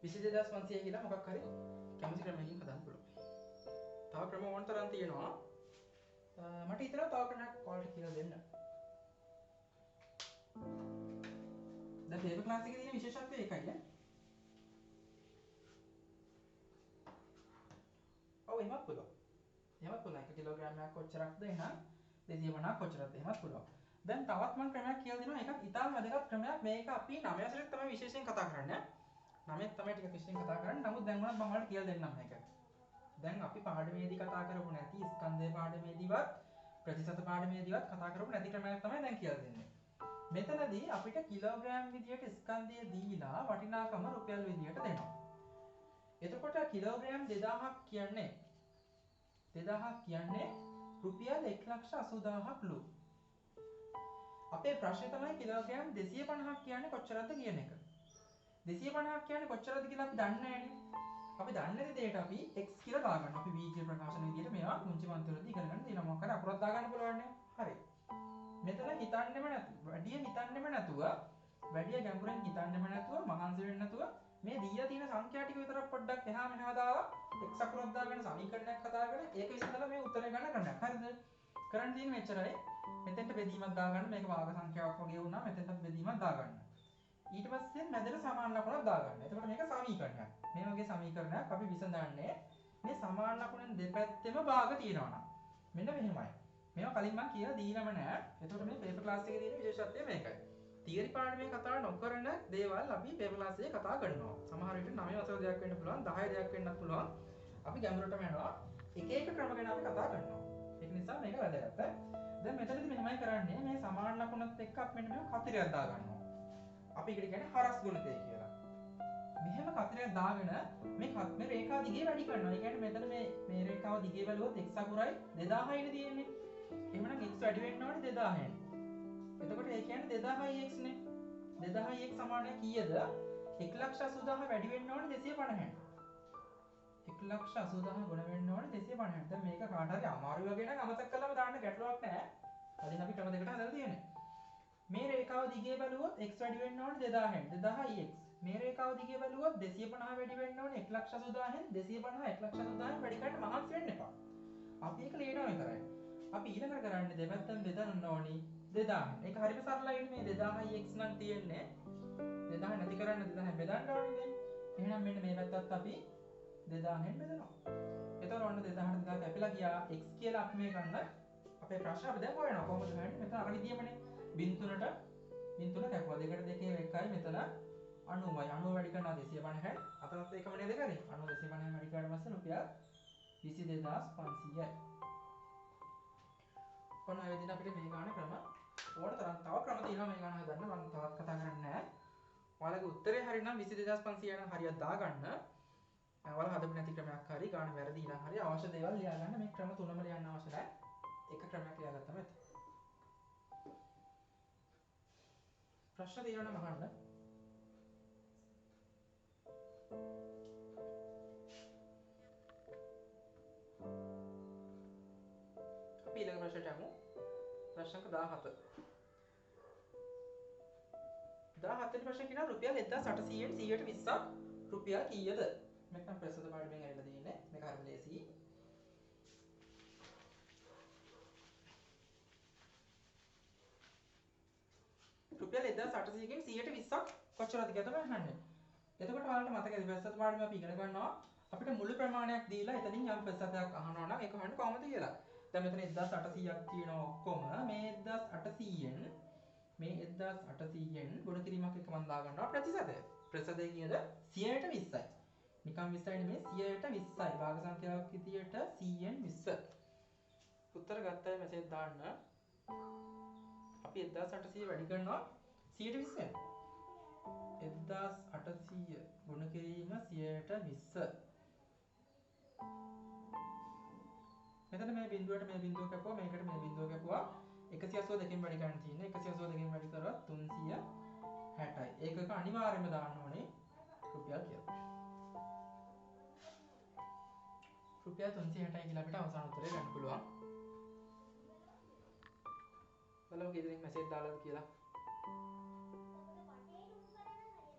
22500 කියලා මොකක් හරි කැමති ක්‍රමයකින් හදන්න පුළුවන්. තව ක්‍රම ඕන තරම් තියෙනවා. මට හිතෙනවා තව ක්‍රමයක් ඔයාලට කියලා දෙන්න. දැන් පේපර් ක්ලාස් එකේ තියෙන විශේෂත්වය ඒකයි නේ. ඔව් එහෙමත් පුළුවන්. එහෙමත් පුළුවන්. 1 කිලෝග්‍රෑමයක් කොච්චරක්ද එහෙනම් 250ක් කොච්චරද එහෙමත් පුළුවන්. දැන් තවත් මම ක්‍රමයක් කියලා දෙනවා. ඒකත් ඉතාම වැදගත් ක්‍රමයක්. මේක අපි 9 වසරේ තමයි විශේෂයෙන් කතා කරන්නේ. 9 තමයි ටික විශේෂයෙන් කතා කරන්නේ. නමුත් දැන් උනත් මම ඔයාලට කියලා දෙන්නම් මේක. දැන් අපි පාඩමේදී කතා කරපු නැති ස්කන්ධය පාඩමේදීවත් ප්‍රතිශත පාඩමේදීවත් කතා කරපු නැති ක්‍රමයක් තමයි දැන් කියලා දෙන්නේ. මෙතනදී අපිට කිලෝග්‍රෑම් විදියට ස්කන්ධය දීලා වටිනාකම රුපියල් විදියට දෙනවා. එතකොට කිලෝග්‍රෑම් 2000ක් කියන්නේ රුපියල් 1,80,000ක් ලු. අපේ ප්‍රශ්නේ තමයි කිලෝග්‍රෑම් 250ක් කියන්නේ කොච්චරද කියන එක. 250ක් කියන්නේ කොච්චරද කියලා අපි දන්නේ නැහැනේ. අපි දන්නේ නැති දෙයට අපි x කියලා දාගන්නවා. අපි v කියලා ප්‍රකාශන විදියට මේවා පුංචි මන්ත්‍රවලදී ඉගෙන ගන්න තියෙනවා. මොකක් හරි අකුරක් දාගන්න පුළුවන් නේ. හරි. මෙතන හිතන්නෙම නැතුව, වැඩි ගැඹුරෙන් හිතන්නෙම නැතුව, මහන්සි වෙන්නේ නැතුව මේ දීලා තියෙන සංඛ්‍යා ටික විතරක් පොඩ්ඩක් එහා මෙහා දාලා x අකුරක් දාගෙන සමීකරණයක් හදාගෙන ඒක විසඳලා මේ උත්තරේ ගන්න ක්‍රමයක්. හරිද? කරන්න තියෙන්නේ මෙච්චරයි. මෙතෙන්ට බෙදීමක් දාගන්න. මේක වාග සංඛ්‍යාවක් වගේ වුණා. මෙතෙන්ට බෙදීමක් දාගන්න. ඊට පස්සේ මැදට සමාන ලකුණක් දාගන්න. එතකොට මේක සමීකරණයක්. මේ වගේ සමීකරණයක් අපි විසඳන්නේ මේ සමාන ලකුණෙන් දෙපැත්තෙම භාග තියෙනවා නම්. මෙන්න මෙහෙමයි. මේවා කලින් මම කියලා දීලම නෑ. එතකොට මේ පේපර් ක්ලාස් එකේ තියෙන විශේෂත්වය මේකයි. තියරි පාඩමේ කතා නොකරන දේවල් අපි පේපර් ක්ලාස් එකේ කතා කරනවා. සමහර විට 9 වසර දෙයක් වෙන්න පුළුවන්, 10 දෙයක් වෙන්නත් පුළුවන්. අපි ගැඹුරටම යනවා. එක ක්‍රම ගැන අපි කතා කරනවා. ඒක නිසා මේක වැදගත්. දැන් මෙතනදී මෙහෙමයි කරන්නේ. මේ සමාන ලකුණත් එක්ක අපි මෙන්න මේ කතිරයක් දාගන්නවා. අපි ඒකට කියන්නේ හරස් ගුණිතය කියලා. මෙහෙම කතරයක් දාගෙන මේ රේඛාව දිගේ වැඩි කරනවා. ඒ කියන්නේ මෙතන මේ රේඛාව දිගේ බැලුවොත් x අකුරයි 2000යිනේ තියෙන්නේ. එහෙනම් x වැඩි වෙන්න ඕනේ 2000ෙන්. එතකොට ඒ කියන්නේ 2000x නේ. 2000x සමානයි කීයද? 1,80,000 වැඩි වෙන්න ඕනේ 250න්. 1,80,000 ගුණ වෙන්න ඕනේ 250න්. දැන් මේක කාට හරි අමාරු වගේ නම් අමතක කරලාම දාන්න ගැටලුවක් නැහැ. අදින් අපි ක්‍රම දෙකට හදලා තියෙන්නේ. මේ රේඛාව දිගේ බැලුවොත් x වැඩි වෙන්න ඕනේ 2000න්. 2000 x. මේ රේඛාව දිගේ බැලුවොත් 250 වැඩි වෙන්න ඕනේ 1,80,000න්. 250 1,80,000න් වැඩි කරන්න මහන්සි වෙන්න එපා. අපි ඒක ලියනවා විතරයි. අපි ඊළඟට කරන්නේ දෙපැත්තම බෙදන්න ඕනි 2000න්. ඒක හරියට සරලයි මේ 2000 x නම් තියෙන්නේ 2000 නැති කරන්න 2000 බෙදන්න ඕනේ. එහෙනම් මෙන්න මේ පැත්තත් අපි 2000න් බෙදනවා. එතකොට ඔන්න 2000ට 2000 කැපිලා ගියා x කියලා අපි මේ ගන්න අපේ ප්‍රශ්න අපි දැන් හොයනවා කොහොමද හොයන්නේ? මෙතන අර විදියමනේ. බින්දුනට බින්දුන කැපුවා. දෙකට දෙකේ එකයි මෙතන 90යි. 90 වැඩි කරනවා 250න්. අතනත් ඒකම නේද කරේ? 90 250න් වැඩි කරාට පස්සේ රුපියල් 22500යි. ඔන්න ඔය විදිහට අපිට මේ ගාන ක්‍රම ඕන තරම් තව ක්‍රම තියෙනවා මේ ගාන හදන්න. මම තවත් කතා කරන්නේ නැහැ. ඔයාලගේ උත්තරේ හරිනම් 22500 නම් හරියට දාගන්න. ඔයාලා හදපු නැති ක්‍රමයක් හරි ගාන වැරදි නම් හරි අවශ්‍ය දේවල් ලියා ගන්න. මේ ක්‍රම තුනම ලියන්න අවශ්‍ය නැහැ. එක ක්‍රමයක් ලියාගත්තම ඇති. ප්‍රශ්න තියෙනවා නම් අහන්න. අපි ඊළඟ ප්‍රශ්නට යමු. ප්‍රශ්න 17. 17 වෙනි ප්‍රශ්නේ කියනවා රුපියල් 1800න් 120ක් රුපියල් කීයද? මේක නම් ප්‍රශ්න දෙපාර්තමේන්තෙන් ඇවිල්ලා තියෙන්නේ. මේක හරිම ලේසියි. රුපියල් 1800කින් 120ක් කොච්චරද කියලා තමයි අහන්නේ. එතකොට ඔයාලට මතකද ප්‍රශ්න දෙපාර්තමේන්තෙන් අපි ඉගෙන ගන්නවා අපිට මුළු ප්‍රමාණයක් දීලා එතනින් යම් ප්‍රශ්නයක් අහනවා නම් ඒක අහන්නේ කොහොමද කියලා. දැන් මෙතන 1800ක් තියෙනවා ඔක්කොම මේ 1800න් මේ 1800න් ගුණ කිරීමක් එක මම දා ගන්නවා ප්‍රතිශතය. ප්‍රතිශතය කියද 100ට 20යි. නිකම් 20යි නෙමෙයි 100ට 20යි. භාග සංඛ්‍යාවක් විදියට 100න් 20. උත්තර ගත්තයි මෙසේජ් දාන්න. අපි 1800 වැඩි කරනවා 120ෙන්. 1800 ගුණ කිරීම 100ට 20. මෙතන මේ බිඳුවට මේ බිඳුව කැපුවා මේකට මේ බිඳුව කැපුවා 182කින් වැඩි කරන්න තියෙන්නේ 182කින් වැඩි කරොත් 360යි. ඒකක අනිවාර්යයෙන්ම දාන්න ඕනේ රුපියල් කියලා. රුපියල් 360යි කියලා අපිට අවසාන උත්තරේ ගන්න පුළුවන්. බලමු කී දෙනෙක් මැසේජ් දාලාද කියලා.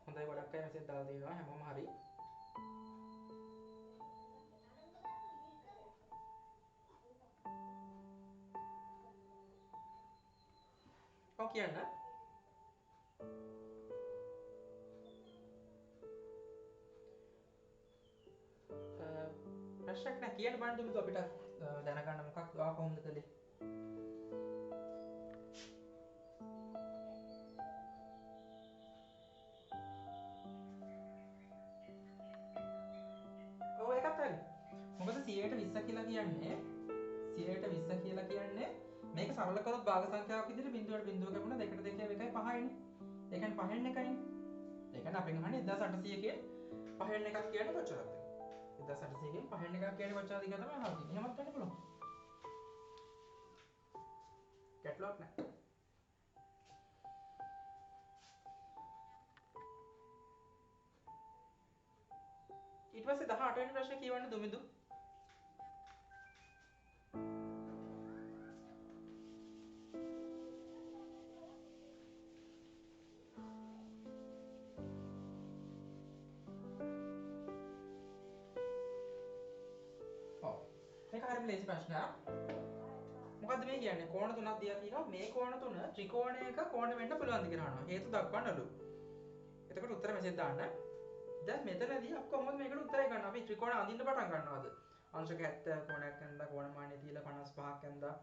හොඳයි ගොඩක් අය මැසේජ් දාලා තියෙනවා හැමෝම හරි. ඔව් කියන්න. ප්‍රශ්නයක් නෑ කියන්න බලන්න දුන්නු අපිට දැනගන්න මොකක්ද ඔයා කොහොමද කළේ? ඔව් ඒකත් හරි. මොකද 100ට 20 කියලා කියන්නේ 100ට 20 කියලා කියන්නේ මේක සරල කරොත් භාග සංඛ්‍යාවක් විදිහට බිඳුවට බිඳුව කැපුණා දෙකට දෙකේ එකයි 5යිනේ. ඒ කියන්නේ 5න් එකයිනේ. ඒ කියන්නේ අපෙන් අහන්නේ 1800කින් 5න් එකක් කියන්නේ කොච්චරද? 1800කින් 5න් එකක් කියන්නේ කොච්චරද කියලා තමයි අහන්නේ. එහෙමත් වෙන්න පුළුවන්. ගැටලුවක් නැහැ. ඊට පස්සේ 18 වෙනි ප්‍රශ්නේ කියවන්න දුමිදු. මේක හරිම ලේසි ප්‍රශ්නයක්. මොකද්ද මේ කියන්නේ? කෝණ තුනක් දීලා තියෙනවා. මේ කෝණ තුන ත්‍රිකෝණයක කෝණ වෙන්න පුළුවන්ද කියලා අහනවා. හේතු දක්වන්නලු. එතකොට උත්තර මෙසේජ් දාන්න. දැන් මෙතනදී අපි කොහොමද මේකට උත්තරය ගන්න? අපි ත්‍රිකෝණ අඳින්න පටන් ගන්නවද? අංශක 70 කෝණයක් ඇඳලා කෝණ මානෙ තියලා 55ක් ඇඳලා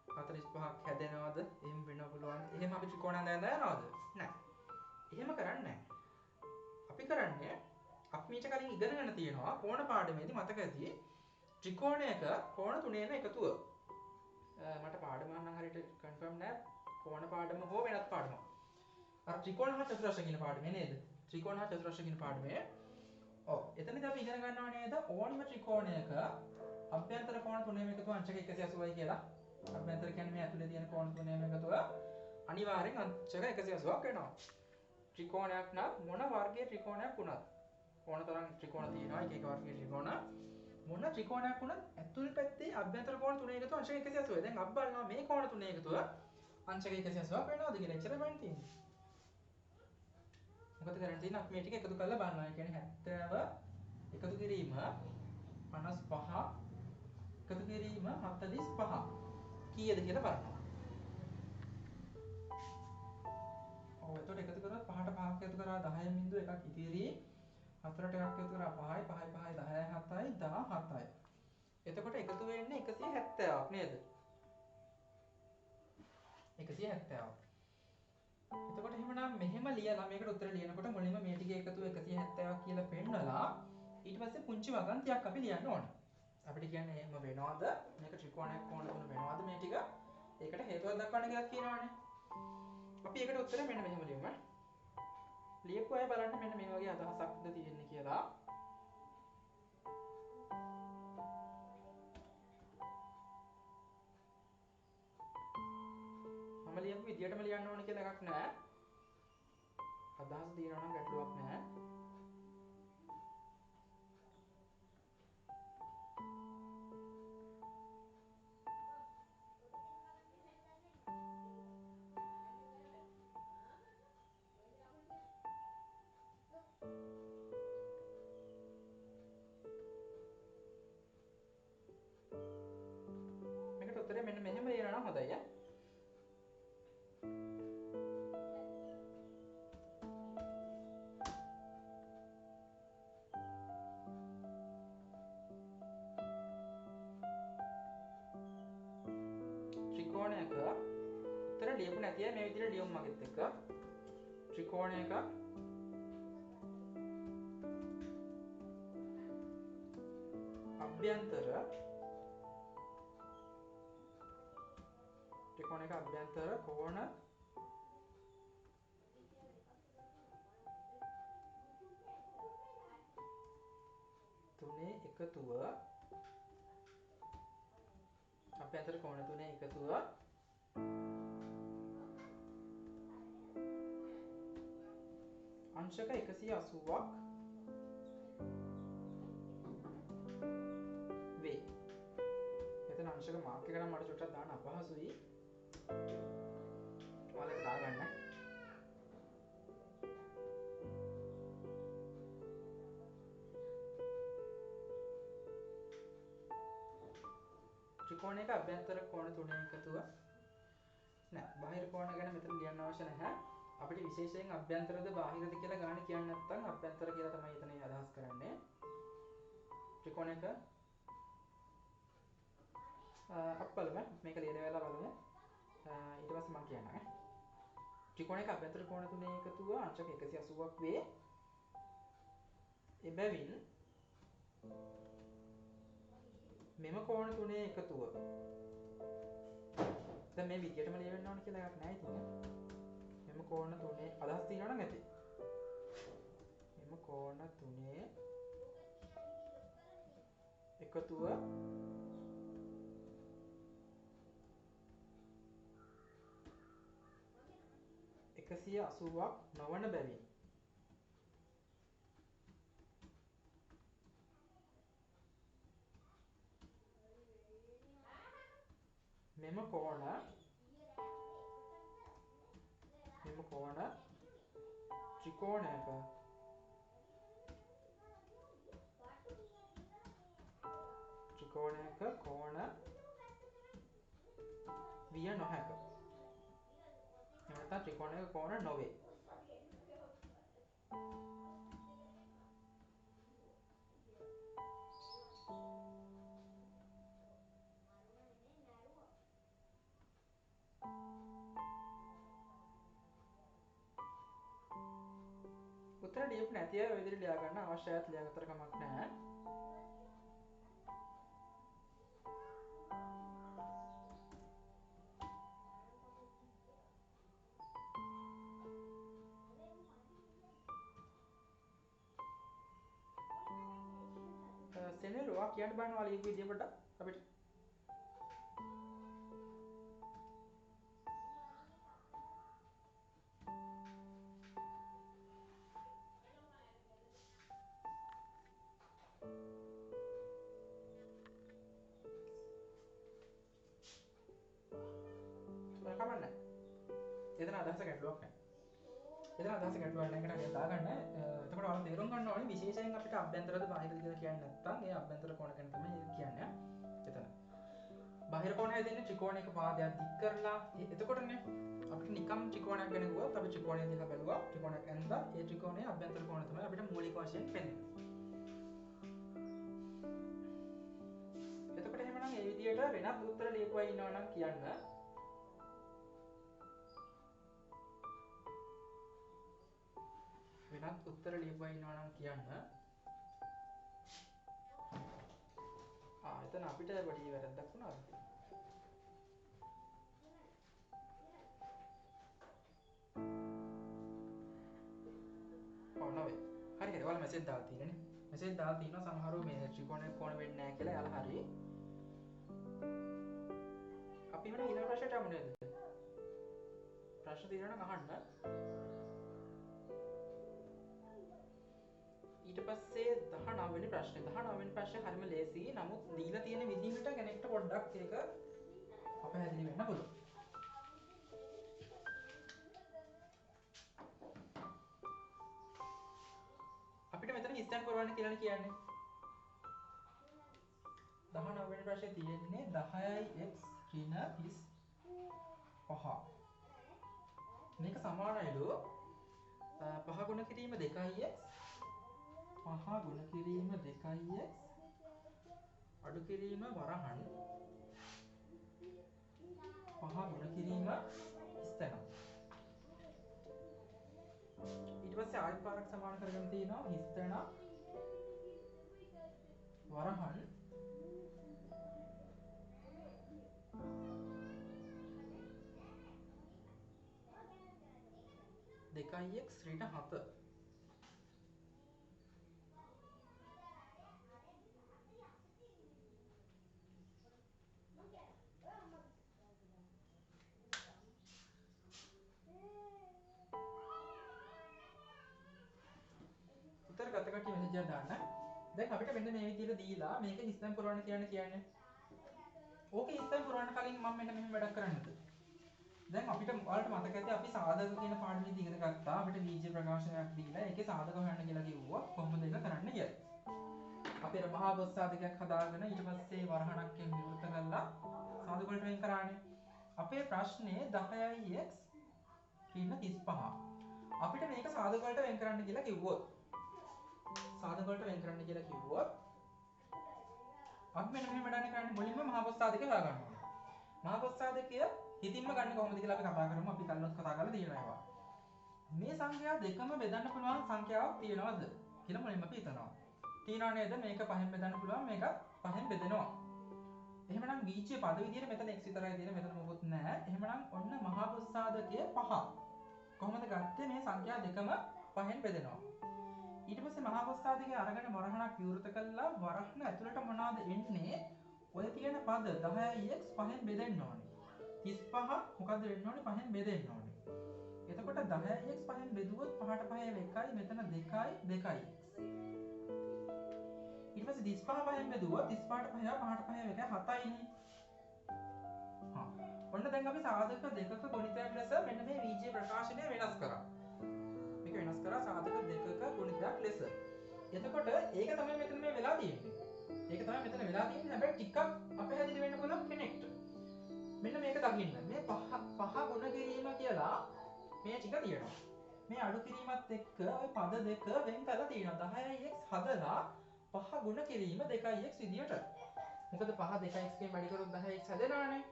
45ක් හැදෙනවද? එහෙම වෙන්න පුළුවන්. එහෙම අපි ත්‍රිකෝණ ඇඳ යනවද? නැහැ. එහෙම කරන්නේ නැහැ. අපි කරන්නේ අපි මීට කලින් ඉගෙනගෙන තියෙනවා කෝණ පාඩමේදී මතක ඇති ත්‍රිකෝණයක කෝණ තුනේම එකතුව. මට පාඩම නම් හරියට කන්ෆර්ම් නැහැ. කෝණ පාඩම හෝ වෙනත් පාඩමක්. අර ත්‍රිකෝණ හා චතුරස්‍ර කියන පාඩමේ නේද? ත්‍රිකෝණ හා චතුරස්‍ර කියන පාඩමේ. ඔව්. එතනදී අපි ඉගෙන ගන්නවා නේද? ඕනම ත්‍රිකෝණයක අභ්‍යන්තර කෝණ තුනේම එකතුව අංශක 180යි කියලා. අභ්‍යන්තර කියන්නේ මේ ඇතුලේ තියෙන කෝණ තුනේම එකතුව අනිවාර්යෙන් අංශක 180ක් වෙනවා. ත්‍රිකෝණයක් නම් මොන වර්ගයේ ත්‍රිකෝණයක් වුණත් ඕන තරම් ත්‍රිකෝණ තියෙනවා එක එක වර්ගයේ ත්‍රිකෝණ මොන ත්‍රිකෝණයක් වුණත් ඇතුල් පැත්තේ අභ්‍යන්තර කෝණ තුනේ එකතුව අංශක 180යි. දැන් අපි බලනවා මේ කෝණ තුනේ එකතුව අංශක 180ක් වෙනවද කියලා. එච්චර බලන්න තියෙන්නේ. මොකද කරන්න තියෙන්නේ අපි මේ ටික එකතු කරලා බලනවා. ඒ කියන්නේ 70 එකතු කිරීම 55 එකතු කිරීම 45 කීයද කියලා බලනවා. ඔව් එතකොට එකතු කරොත් 5ට 5ක් එකතු කරා 10න් බිඳුව එකක් ඉතිරි 4ට එකක් එකතු කරා 5යි 5යි 5යි 10යි 7යි 17යි. එතකොට එකතු වෙන්නේ 170ක් නේද? 170ක්. එතකොට එහෙමනම් මෙහෙම ලියලා මේකට උත්තර ලියනකොට මුලින්ම මේ ටික එකතු 170ක් කියලා පෙන්නලා ඊට පස්සේ පුංචි වගන්තියක් අපි ලියන්න ඕනේ. අපිට කියන්නේ එහෙම වෙනවද? මේක ත්‍රිකෝණයක් කොහොමද වෙනවද මේ ටික? ඒකට හේතුවක් දක්වන්න කියලා කියනවනේ. අපි ඒකට උත්තරය මෙන්න මෙහෙම ලියමු. ලියපු අය බලන්න මෙන්න මේ වගේ අදහසක්ද තියෙන්නේ කියලා. මම ලියපු විදියටම ලියන්න ඕනේ කියලා එකක් නැහැ. අදහස තියෙනවා නම් ගැටලුවක් නැහැ. මේකට උත්තරේ මෙන්න මෙහෙම ලියනවා නම් හොඳයි ඈ. ත්‍රිකෝණයක උත්තර ලියපු නැති අය මේ විදිහට ලියමු මගෙත් එක්ක. ත්‍රිකෝණයක අභ්‍යන්තර කෝණ තුනේ එකතුව අභ්‍යන්තර කෝණ තුනේ එකතුව අංශක 180ක් වේ. එතන අංශක මාක් එක නම් මට චුට්ටක් දාන්න අපහසුයි. ඔයාලා දාගන්න. ත්‍රිකෝණයක අභ්‍යන්තර කෝණ තුනේ එකතුව නෑ බාහිර කෝණ ගැන මෙතන ලියන්න අවශ්‍ය නැහැ. අපිට විශේෂයෙන් අභ්‍යන්තරද බාහිරද කියලා ගන්න කියන්නේ නැත්නම් අභ්‍යන්තර කියලා තමයි එතන අදහස් කරන්නේ. ත්‍රිකෝණයක අපි බලමු මේක ලියලා වෙලා බලමු. ඊට පස්සේ මම කියන්නම්. ත්‍රිකෝණයක අභ්‍යන්තර කෝණ තුනේ එකතුව අංශක 180ක් වේ. එබැවින් මෙම කෝණ තුනේ එකතුව දැන් මේ විදියටම ලියවෙන්න ඕන කියලා එකක් නැහැ ඉතින්. මෙම කෝණ තුනේ අදහස් තියෙනවා නම් ඇති. මෙම කෝණ තුනේ එකතුව එකසිය 80ක් නොවන බැවින් මෙම කෝණ ත්‍රිකෝණයක කෝණ විය නොහැක. එහෙම නැත්නම් ත්‍රිකෝණයක කෝණ නොවේ. උත්තර ලියපු නැති අය ඔය විදිහට ලියා ගන්න අවශ්‍යයත් ලියාගත්තට කමක් නැහැ. සෙනෙල් ඔයා කියන්න බලන්න ඔයා ලියපු විදිහ පොඩ්ඩක් අපිට. එතන අදහස ගැටලුවක් නැහැ. එතන අදහස ගැටලුවක් නැහැ. ඒකට හරියට දාගන්න. එතකොට ඔයාලා තේරුම් ගන්න ඕනේ විශේෂයෙන් අපිට අභ්‍යන්තරද බාහිරද කියලා කියන්නේ නැත්නම් ඒ අභ්‍යන්තර කෝණ ගැන තමයි කියන්නේ. එතන. බාහිර කෝණය දෙන්නේ ත්‍රිකෝණයක පාදයක් දික් කරලා. එතකොටනේ අපිට නිකම් ත්‍රිකෝණයක් ගැන ගියොත් අපි ත්‍රිකෝණය දිහා බැලුවා. ත්‍රිකෝණයක් ඇඳලා ඒ ත්‍රිකෝණයේ අභ්‍යන්තර කෝණ තමයි අපිට මූලික වශයෙන් පෙනෙන්නේ. එතකොට එහෙමනම් මේ විදියට වෙනත් උත්තර ලියපුවා ඉන්නවා නම් කියන්න. වෙනත් උත්තර ලියපුවා ඉන්නවා නම් කියන්න. එතන අපිට පොඩි වැරද්දක් වුණාද? නොවේ. හරි හරි. ඔයාලා මෙසේජ් දාලා තියෙනනේ. මෙසේජ් දාලා තියෙනවා සමහරව මේ ත්‍රිකෝණයක් කොන වෙන්නේ නැහැ කියලා. එයාලා හරි. අපි වෙන ඊළඟ ප්‍රශ්නයට යමු නේද? ප්‍රශ්න තියෙනවා නම් අහන්න. ඊට පස්සේ 19 වෙනි ප්‍රශ්නේ. 19 වෙනි ප්‍රශ්නේ හරිම ලේසි. නමුත් දීලා තියෙන විදිහට කෙනෙක්ට පොඩ්ඩක් ඒක අපහැදිලි වෙන්න පුළුවන්. අපිට මෙතන හිස්තැන් පුරවන්න කියලා කියන්නේ. 19 වෙනි ප්‍රශ්නේ තියෙන්නේ 10x ඍණ 35. මේක සමානයිලු 5 ගුණ කිරීම 2x 5 ගුණ කිරීම 2x අඩු කිරීම වරහන් 5 ගුණ කිරීම හිස්තැන. ඊට පස්සේ ආයත පාරක් සමාන කරගෙන තියෙනවා හිස්තැන වරහන් 2x ඍණ 7. උත්තර ගත කට්ටිය මෙසේජ් එකක් දාන්න. දැන් අපිට මෙන්න මේ විදිහට දීලා මේක හිස්තැන් පුරවන්න කියන්නේ. ඕකේ හිස්තැන් පුරවන්න කලින් මම මෙන්න මෙහෙම වැඩක් කරන්නද? දැන් අපිට ඔයාලට මතක ඇති අපි සාධක කියන පාඩමේදී ඉගෙන ගත්තා. අපිට බීජ ප්‍රකාශනයක් දීලා ඒකේ සාධක හොයන්න කියලා කිව්වා. කොහොමද ඒක කරන්න කියලා. අපි අර මහා බොස් සාධකයක් හදාගෙන ඊට පස්සේ වරහණක්ෙන් විවෘත කරලා සාධක වලට වෙන් කරානේ. අපේ ප්‍රශ්නේ 10x ඍණ 35. අපිට මේක සාධක වලට වෙන් කරන්න කියලා කිව්වොත් සාධක වලට වෙන් කරන්න කියලා කිව්වොත් අපි මෙන්න මෙහෙම වැඩක් කරන්නේ. මුලින්ම මහා බොස් සාධකය හොයාගන්න ඕනේ. මහා බොස් සාධකය හිතින්ම ගන්න කොහොමද කියලා අපි කතා කරමු. අපි කලින්වත් කතා කරලා තියෙනවා ඒවා. මේ සංඛ්‍යා දෙකම බෙදන්න පුළුවන් සංඛ්‍යාවක් තියෙනවද කියලා මුලින්ම අපි හිතනවා. තියනවා නේද? මේක පහෙන් බෙදන්න පුළුවන්, මේක පහෙන් බෙදෙනවා. එහෙමනම් බීජයේ පද විදියට මෙතන x විතරයි තියෙන්නේ, මෙතන මොකුත් නැහැ. එහෙමනම් ඔන්න මහා බොස් සාධකය 5. කොහොමද ගත්තේ? මේ සංඛ්‍යා දෙකම පහෙන් බෙදෙනවා. ඊට පස්සේ මහා බොස් සාධකය අරගෙන වරහණක් විවෘත කළා. වරහණ ඇතුළට මොනවද එන්නේ? ඔය තියෙන පද 10x පහෙන් බෙදෙන්න ඕනේ. 35 මොකද්ද වෙන්න ඕනේ? පහෙන් බෙදෙන්න ඕනේ. එතකොට 10x පහෙන් බෙදුවොත් 5ට 5 1යි, මෙතන 2යි 2යි. ඊට පස්සේ 35 පහෙන් බෙදුවොත් 35ට 5 5ට 5 1යි 7යිනේ. ඔන්න දැන් අපි සාධක දෙකක ගුණිතයක් ලෙස මෙන්න මේ බීජීය ප්‍රකාශනය වෙනස් කරා. මේක වෙනස් කරා සාධක දෙකක ගුණිතයක් ලෙස. එතකොට ඒක තමයි මෙතන මේ වෙලා තියෙන්නේ. ඒක තමයි මෙතන වෙලා තියෙන්නේ. හැබැයි ටිකක් අපහැදිලි වෙන්න පුළුවන් කෙනෙක්ට. මෙන්න මේක දකින්න. මේ පහ ගුණ කිරීම කියලා මේ ටික තියෙනවා. මේ අඩු කිරීමත් එක්ක ওই පද දෙක වෙන් කරලා තියෙනවා. 10x හදලා පහ ගුණ කිරීම 2x විදියට. මොකද 5 2x එකෙන් වැඩි කරොත් 10x හදනවානේ.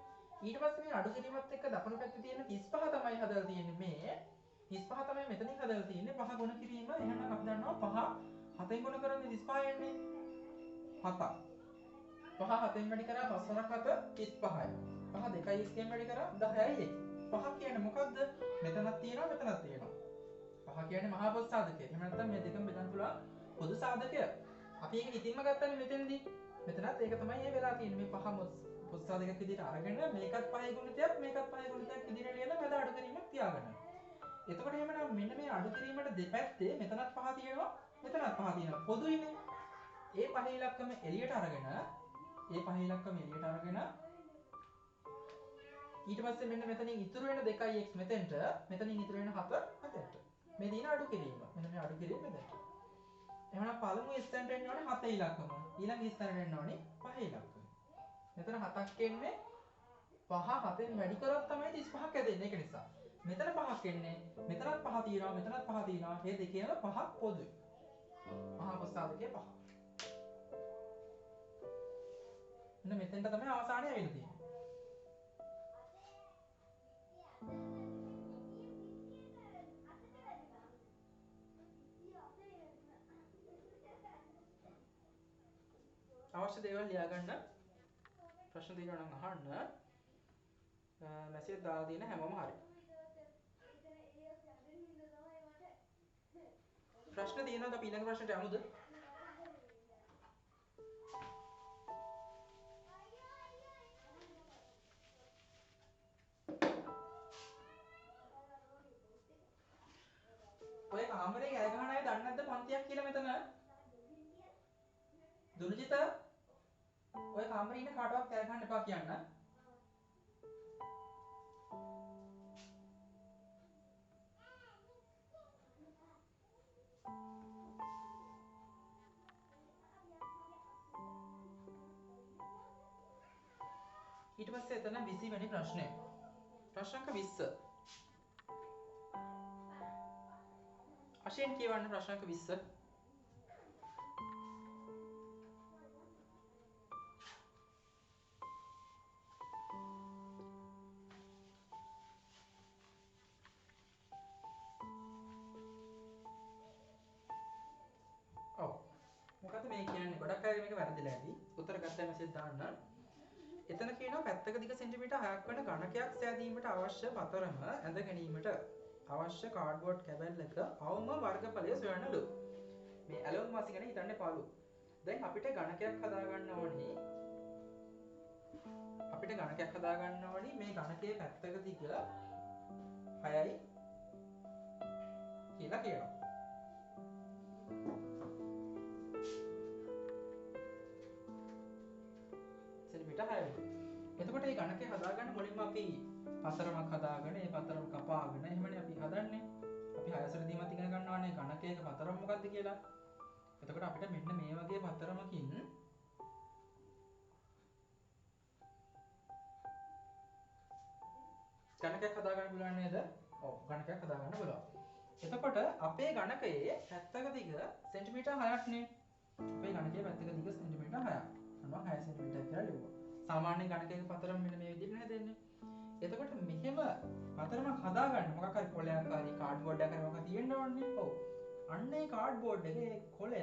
ඊට පස්සේ මේ අඩු කිරීමත් එක්ක දකුණු පැත්තේ තියෙන 35 තමයි හදලා තියෙන්නේ. මේ 35 තමයි මෙතනින් හදලා තියෙන්නේ. පහ ගුණ කිරීම එහෙනම් අපි දන්නවා 5 7ෙන් ගුණ කරන්නේ 35 එන්නේ. 7ක්. 5 7ෙන් වැඩි කරා 5 7 35යි. 5 2යි x ගෙන් වැඩි කරා 10යි x. 5 කියන්නේ මොකද්ද? මෙතනක් තියෙනවා මෙතනක් තියෙනවා. 5 කියන්නේ මහා බොස් සාධකය. එහෙම නැත්නම් මේ දෙකම බෙදන්න පුළුවන් පොදු සාධකය. අපි ඒක හිතින්ම ගත්තනේ මෙතෙන්දී. මෙතනත් ඒක තමයි මේ වෙලා තියෙන්නේ. මේ 5 බොස් සාධකයක් විදිහට අරගෙන මේකත් 5 ගුණිතයක් මේකත් 5 ගුණිතයක් විදිහට ලියලා මැද අඩු කිරීමක් තියාගන්න. එතකොට එහෙමනම් මෙන්න මේ අඩු කිරීමට දෙපැත්තේ මෙතනත් 5 තියෙනවා මෙතනත් 5 තියෙනවා. පොදුයිනේ. ඒ 5 ඉලක්කම එළියට අරගෙන ඊට පස්සේ මෙන්න මෙතනින් ඉතුරු වෙන 2x මෙතෙන්ට මෙතනින් ඉතුරු වෙන 7 මෙතෙන්ට. මේ දින අඩු කිරීම. මෙන්න මේ අඩු කිරීම මෙතෙන්ට. එහෙනම් පළමු ස්ථානට එන්න ඕනේ 7 ඉලක්කම. ඊළඟ ස්ථානට එන්න ඕනේ 5 ඉලක්කම. මෙතන 7ක් එන්නේ 5 7ෙන් වැඩි කරොත් තමයි 35ක් ඇදෙන්නේ. ඒක නිසා. මෙතන 5ක් එන්නේ. මෙතනත් 5 තියෙනවා. මෙතනත් 5 තියෙනවා. මේ දෙකේම 5ක් පොදුයි. මහා ප්‍රස්ථාරකයේ 5. මෙන්න මෙතෙන්ට තමයි අවසානය වෙන්න තියෙන්නේ. අවශ්‍ය දේවල් ලියා ගන්න. ප්‍රශ්න තියෙනවා නම් අහන්න. මැසේජ් දාලා තියෙන හැමෝම හරි. ප්‍රශ්න තියෙනවද අපි ඊළඟ ප්‍රශ්නට යමුද? ඔය කාමරේ ගෑ ගහන අය දන්නේ නැද්ද පන්තියක් කියලා මෙතන? දුනුජිත ඔය කාමරේ ඉන්න කාටවත් ගෑ ගහන්න එපා කියන්න. ඊට පස්සේ එතන 20 වෙනි ප්‍රශ්නය. ප්‍රශ්න අංක 20. අශේන් කියවන්න ප්‍රශ්න අංක 20. ඔව්. මොකද මේ කියන්නේ ගොඩක් අය මේක වැරදිලා ඇති. උත්තර ගත්තා මෙසේජ් දාන්න. එතන කියනවා පැත්තක දිග සෙන්ටිමීටර් 6ක් වන ඝනකයක් සෑදීමට අවශ්‍ය පතරම ඇඳ ගැනීමට අවශ්‍ය කාඩ්බෝඩ් කැබල්ලක අවම වර්ගඵලය සොයන්නලු. මේ ඇලොන් මාසි ගැන හිතන්න එපාලු. දැන් අපිට ඝනකයක් හදාගන්න ඕනේ. මේ ඝනකයේ පැත්තක දිග 6යි කියලා කියනවා. සෙන්ටිමීටර් 6යි. එතකොට මේ ඝනකය හදාගන්න මුලින්ම අපි පතරමක් හදාගෙන ඒ පතරම කපාගෙන එහෙමනේ අපි හදන්නේ. අපි 6 සැර දීමත් ඉගෙන ගන්නවානේ ඝනකයක පතරම මොකක්ද කියලා. එතකොට අපිට මෙන්න මේ වගේ පතරමකින් ඝනකයක් හදාගන්න පුළුවන් නේද? ඔව් ඝනකයක් හදාගන්න පුළුවන්. එතකොට අපේ ඝනකයේ පැත්තක දිග සෙන්ටිමීටර් 6ක් නේ. අපේ ඝනකයේ පැත්තක දිග සෙන්ටිමීටර් 6ක්. අනවා 6 සෙන්ටිමීටර් කියලා ලියුවා. සාමාන්‍ය ඝනකයක පතරම මෙන්න මේ විදිහට හැදෙන්නේ. එතකොට මෙහෙම පතරමක් හදාගන්න මොකක් හරි කොලයක් හරි කාඩ්බෝඩ් එකක් හරි මොකක් තියෙන්න ඕනේ. ඔව්. අන්න ඒ කාඩ්බෝඩ් එකේ කොලය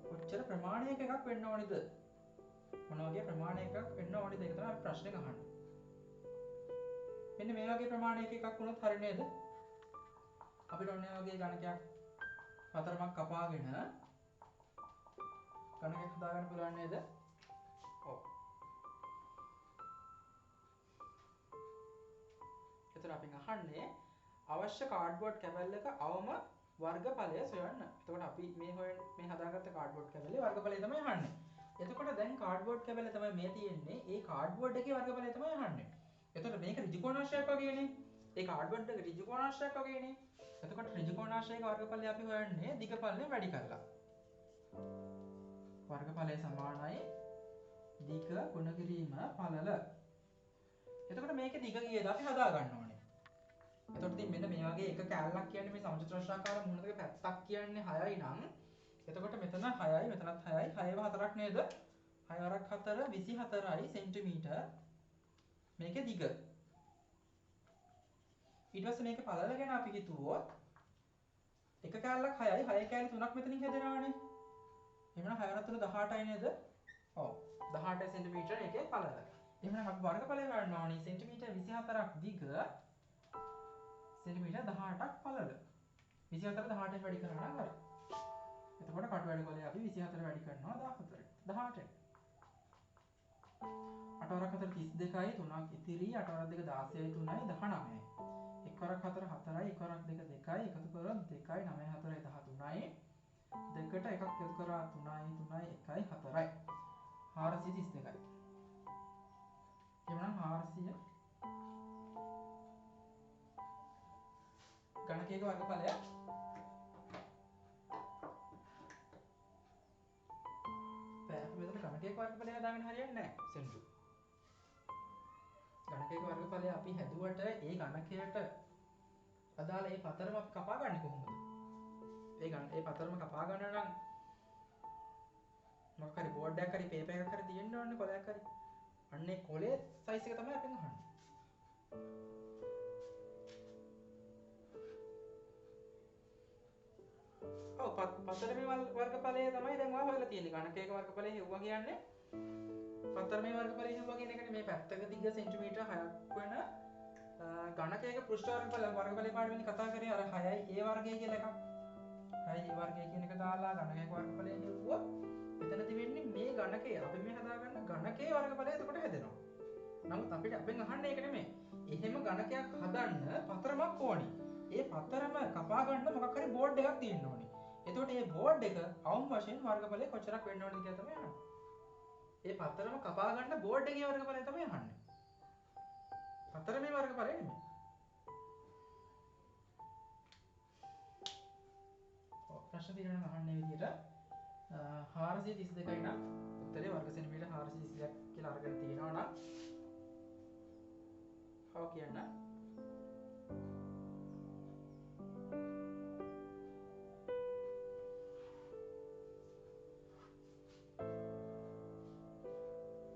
කොච්චර ප්‍රමාණයක එකක් වෙන්න ඕනේද? මොන වගේ ප්‍රමාණයක වෙන්න ඕනේද? ඒක තමයි අපි ප්‍රශ්නේ අහන්නේ. මෙන්න මේ වගේ ප්‍රමාණයක එකක් වුණොත් හරි නේද? අපිට ඔන්න ඒ වගේ ඝනකයක් පතරමක් කපාගෙන ඝනකයක් හදාගන්න පුළුවන් නේද? ඔව්. එතන අපි අහන්නේ අවශ්‍ය කාඩ්බෝඩ් කැබල්ලක අවම වර්ගඵලය සොයන්න. එතකොට අපි මේ හදාගත්ත කාඩ්බෝඩ් කැබලේ වර්ගඵලය තමයි අහන්නේ. එතකොට දැන් කාඩ්බෝඩ් කැබලේ තමයි මේ තියෙන්නේ. ඒ කාඩ්බෝඩ් එකේ වර්ගඵලය තමයි අහන්නේ. එතකොට මේක ඍජු කෝණාංශයක් වගේනේ. ඒ කාඩ්බෝඩ් එක ඍජු කෝණාංශයක් වගේනේ. එතකොට ඍජු කෝණාංශයක වර්ගඵලය අපි හොයන්නේ දිගඵලය වැඩි කරලා. වර්ගඵලය සමානයි දිග ගුණ කිරීම පළල. එතකොට මේකේ දිග කීයද අපි හදා ගන්න ඕනේ. එතකොට ඉතින් මෙන්න මේ වගේ එක කැලලක් කියන්නේ මේ සමචතුරාර්ශාකාර මුහුණක පැත්තක් කියන්නේ 6යි නම් එතකොට මෙතන 6යි මෙතනත් 6යි 6ව 4ක් නේද? 6 වරක් 4 24යි සෙන්ටිමීටර් මේකේ දිග. ඊට පස්සේ මේකේ පළල ගැන අපි හිතුවොත් එක කැලලක් 6යි 6 කැලේ 3ක් මෙතනින් හැදෙනවානේ. එහෙනම් 6 වරක් 3 18යි නේද? ඔව් 18 සෙන්ටිමීටර් එකේ පළල. එහෙනම් අපි වර්ගඵලය ගන්න ඕනේ සෙන්ටිමීටර් 24ක් දිග සෙන්ටිමීටර් 18ක් පළල. 24 18ට වැඩි කරනවා නම් හරි. එතකොට කටු වැඩි කොලේ අපි 24 වැඩි කරනවා 14ට. 18ට. 8 වරක් 4 32යි 3ක් ඉතිරි 8 වරක් 2 16යි 3යි 19යි. 1 වරක් 4 4යි 1 වරක් 2 2යි එකතු කරොත් 2යි 9 4යි 13යි. දෙකට එකක් එකතු කරා 3යි 3යි 1යි 4යි. 432යි. එහෙනම් 400 ගණකයක වර්ගඵලය අපි මෙතන ගණකයක වර්ගඵලය හදාගෙන හරියන්නේ නැහැ සෙන්සු. ගණකයක වර්ගඵලය අපි හැදුවට ඒ ගණකයට අදාළ ඒ පතරම අපි කපා ගන්නේ කොහොමද? ඒ පතරම කපා ගන්න නම් මොකක් හරි බෝඩ් එකක් හරි පේපර් එකක් හරි තියෙන්න ඕනේ කොලයක් හරි. අන්නේ කොලේ සයිස් එක තමයි අපෙන් අහන්නේ. ඔව් පතරමේ වර්ගඵලය තමයි දැන් ඔයා හොයලා තියෙන්නේ. ගණකයක වර්ගඵලය හෙව්වා කියන්නේ පතරමේ වර්ගඵලය හෙව්වා කියන එකනේ මේ පැත්තක දිග සෙන්ටිමීටර් 6ක් වෙන ගණකයක පෘෂ්ඨ වර්ගඵලය පාඩමෙන් කතා කරේ අර 6යි a වර්ගය කියලා එකක්. 6යි a වර්ගය කියන එක දාලා ගණකයක වර්ගඵලය හෙව්වොත් එතනදි වෙන්නේ මේ ගණකය අපි මේ හදාගන්න ගණකයේ වර්ගඵලය එතකොට හැදෙනවා. නමුත් අපිට අපෙන් අහන්නේ ඒක නෙමෙයි. එහෙම ගණකයක් හදන්න පතරමක් ඕනි. ඒ පතරම කපා ගන්න මොකක් හරි බෝඩ් එකක් තියෙන්න ඕනි. එතකොට මේ බෝඩ් එක අවුම් වශයෙන් වර්ගඵලය කොච්චරක් වෙන්න ඕනද කියලා තමයි අහන්නේ. ඒ පතරම කපා ගන්න බෝඩ් එකේ වර්ගඵලය තමයි අහන්නේ. පතරමේ වර්ගඵලය නෙමෙයි. ප්‍රශ්න තියෙනවා අහන්නේ විදිහට 432යි නම් උත්තරේ වර්ග සෙන්ටිමීටර් 430ක් කියලා අරගෙන තියෙනවා නම් ඔව් කියන්න.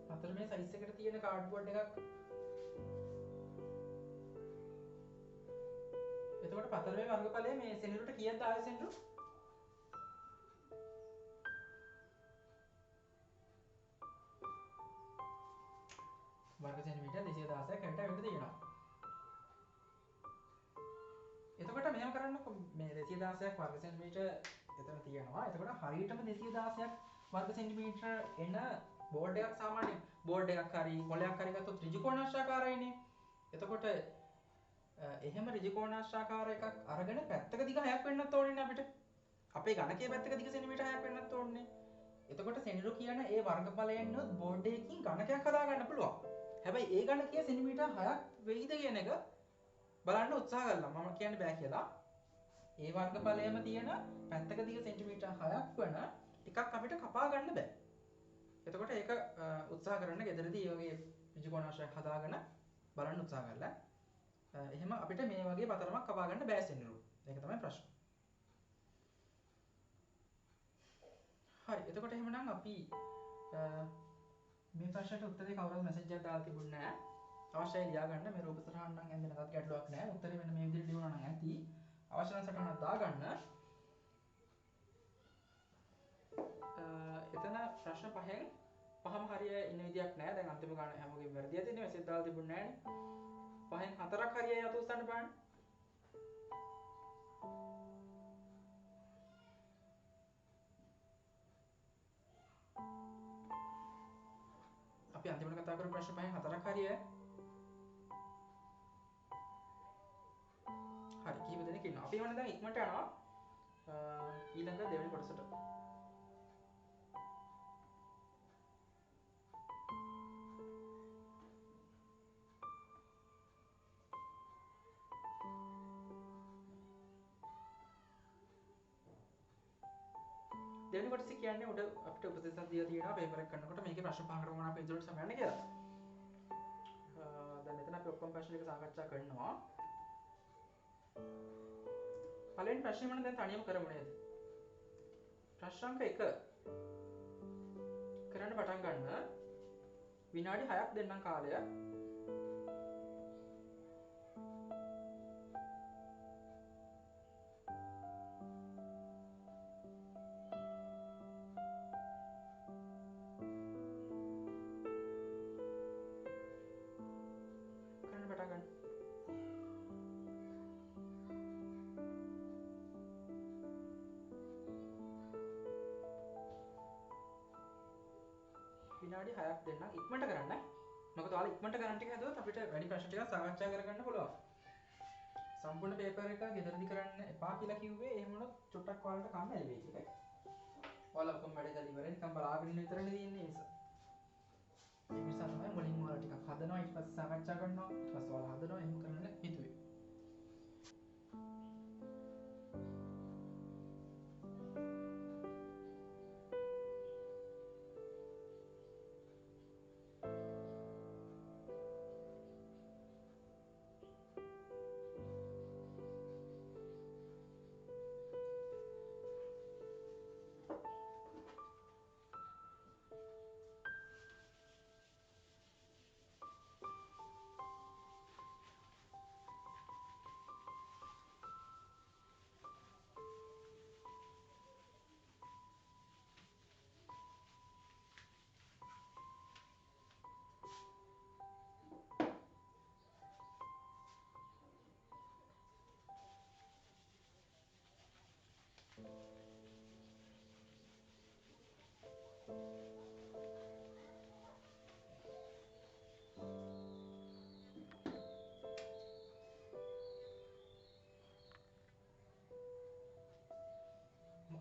පතරමේ සයිස් එකට තියෙන කාඩ්බෝඩ් එකක්. එතකොට පතරමේ වර්ගඵලය මේ සෙන්ටිමීටරට කීයක්ද ආවේ සෙන්ටිමීටර? වර්ග සෙන්ටිමීටර් 216ක් හැට වෙන්න තියෙනවා. එතකොට මෙහෙම කරන්නකො මේ 216ක් වර්ග සෙන්ටිමීටර් එතන තියෙනවා. එතකොට හරියටම 216ක් වර්ග සෙන්ටිමීටර් එන බෝඩ් එකක් සාමාන්‍ය බෝඩ් එකක් හරි කොලයක් හරි ගත්තොත් ත්‍රිජිකෝණාශ්‍රාකාරයිනේ. එතකොට එහෙම ත්‍රිජිකෝණාශ්‍රාකාර එකක් අරගෙන පැත්තක දිග 6ක් වෙන්නත් ඕනේ අපිට. අපේ ගණකයේ පැත්තක දිග සෙන්ටිමීටර් 6ක් වෙන්නත් ඕනේ. එතකොට සෙන්ටිමීටර කියන ඒ වර්ගඵලයෙන් උත් බෝඩ් එකකින් ගණකයක් හදා ගන්න පුළුවන්. හැබැයි ඒ ගණකය සෙන්ටිමීටර් 6ක් වෙයිද කියන එක බලන්න උත්සාහ කරලා මම කියන්න බෑ කියලා. ඒ වර්ගඵලයම තියෙන පැත්තක දිග සෙන්ටිමීටර් 6ක් වෙන එකක් අපිට කපා ගන්න බෑ. එතකොට ඒක උත්සාහ කරන්න ගෙදරදී මේ වගේ ත්‍රිජිකෝණාශ්‍රයක් හදාගෙන බලන්න උත්සාහ කරලා එහෙම අපිට මේ වගේ පතරමක් කපා ගන්න බෑ සෙන්ටිමීටර. ඒක තමයි ප්‍රශ්නේ. හරි. එතකොට එහෙමනම් අපි මේ ප්‍රශ්නට උත්තරේ කවුරුත් මැසේජ් එකක් දාලා තිබුණේ නැහැ. අවශ්‍යයි ලියා ගන්න. මේ රූප සටහන නම් ඇඳ නැතත් ගැටලුවක් නැහැ. උත්තරේ මෙන්න මේ විදිහට ලියුණා නම් ඇති. අවශ්‍ය නම් සටහනක් දාගන්න. එතන ප්‍රශ්න පහෙන් පහම හරිය ඉන්න විදියක් නැහැ. දැන් අන්තිම ගාන හැමෝගෙම වැරදිලා තියෙනවා. මැසේජ් දාලා තිබුණේ නැහැනේ. පහෙන් හතරක් හරියයි අත උස්සන්න බලන්න. අපි අන්තිමට කතා කරපු ප්‍රශ්න පහෙන් හතරක් හරියයි. හරි කීප දෙනෙක් ඉන්නවා. අපි එහෙනම් දැන් ඉක්මනට යනවා ඊළඟ දෙවෙනි කොටසට. දෙවෙනි කොටස කියන්නේ උඩ අපිට උපදේශයක් දීලා තියෙනවා පේපර් එක කරනකොට මේකේ ප්‍රශ්න පහකට වුණා අපි ඉදිරියට සමයන්න කියලා. දැන් මෙතන අපි ඔක්කොම ප්‍රශ්න ටික සාකච්ඡා කරනවා. පළවෙනි ප්‍රශ්නේ මම දැන් තනියම කරමු නේද? ප්‍රශ්න අංක 1 කරන්න පටන් ගන්න. විනාඩි 6ක් දෙන්නම් කාලය. විනාඩි 6ක් දෙන්නම් ඉක්මනට කරන්න. මොකද ඔයාලා ඉක්මනට කරන්න ටික හදුවොත් අපිට වැඩි ප්‍රශ්න ටිකක් සාකච්ඡා කරගන්න පුළුවන්. සම්පූර්ණ පේපර් එක ගෙදරදී කරන්න එපා කියලා කිව්වේ එහෙම වුණොත් චුට්ටක් ඔයාලට කම්මැලි වෙයි ඒකයි. ඔයාලා කොහොම වැඩ කරලා ඉවරයි නිකන් බලාගෙන ඉන්න විතරනේ තියෙන්නේ ඒ නිසා. ඒක නිසා තමයි මුලින්ම ඔයාලා ටිකක් හදනවා ඊට පස්සේ සාකච්ඡා කරනවා ඊට පස්සේ ඔයාලා හදනවා එහෙම කරන්න හිතුවේ.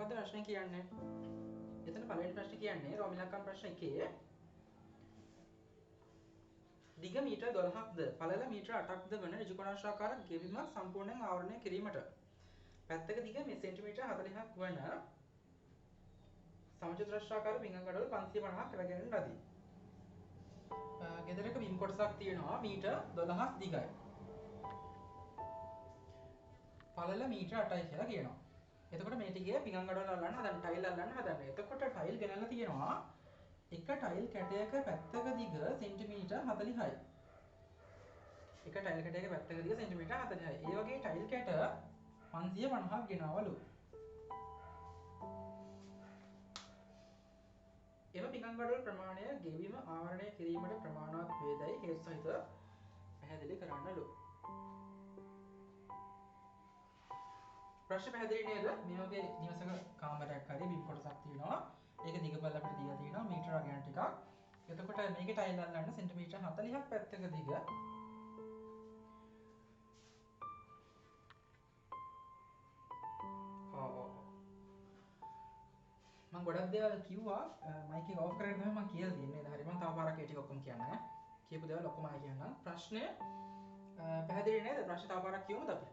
මොකද්ද ප්‍රශ්නේ කියන්නේ? එතන පළවෙනි ප්‍රශ්නේ කියන්නේ රෝම ඉලක්කම් ප්‍රශ්න 1 දිග මීටර් 12ක්ද පළල මීටර් 8ක්ද වන ඍජුකෝණාශ්‍රාකාර ගෙවීමක් සම්පූර්ණයෙන් ආවරණය කිරීමට පැත්තක දිග සෙන්ටිමීටර් 40ක් වන සමචතුරාශ්‍රාකාර පිංගංගඩොල් 550ක් රැගෙන ලදී. ගෙදරක බිම් කොටසක් තියෙනවා මීටර් 12ක් දිගයි. පළල මීටර් 8යි කියලා කියනවා. එතකොට මේ ටිකේ පිංගංගඩොල් අල්ලන්න හදන්න, ටයිල් අල්ලන්න හදන්න. එතකොට ටයිල් ගෙනල්ලා තියෙනවා එක ටයිල් කැටයක පැත්තක දිග සෙන්ටිමීටර් 40යි. එක ටයිල් කැටයක පැත්තක දිග සෙන්ටිමීටර් 40යි. ඒ වගේ ටයිල් කැට 550ක් ගෙනවලු. එම පිංගංගඩොල් ප්‍රමාණය ගෙවීම ආවරණය කිරීමට ප්‍රමාණවත් වේදයි හේතු සහිතව පැහැදිලි කරන්නලු. ප්‍රශ්න පැහැදිලි නේද? මේ වගේ නිවසක කාමරයක් හරි බිම් කොටසක් තියෙනවා. ඒක දිග බල අපිට දීලා තියෙනවා මීටර ගණන් ටිකක්. එතකොට මේකේ ටයිල් අල්ලන්න සෙන්ටිමීටර් 40ක් පැත්තක දිග. මම ගොඩක් දේවල් කිව්වා මයික් එක ඔෆ් කරගෙන තමයි මම කියලා දෙන්නේ. හරි මම තව පාරක් ඒ ටික ඔක්කොම කියන්න. කියපු දේවල් ඔක්කොම ආයෙ කියන්නම්. ප්‍රශ්නය පැහැදිලි නේද? ප්‍රශ්න තව පාරක් කියමුද අපි?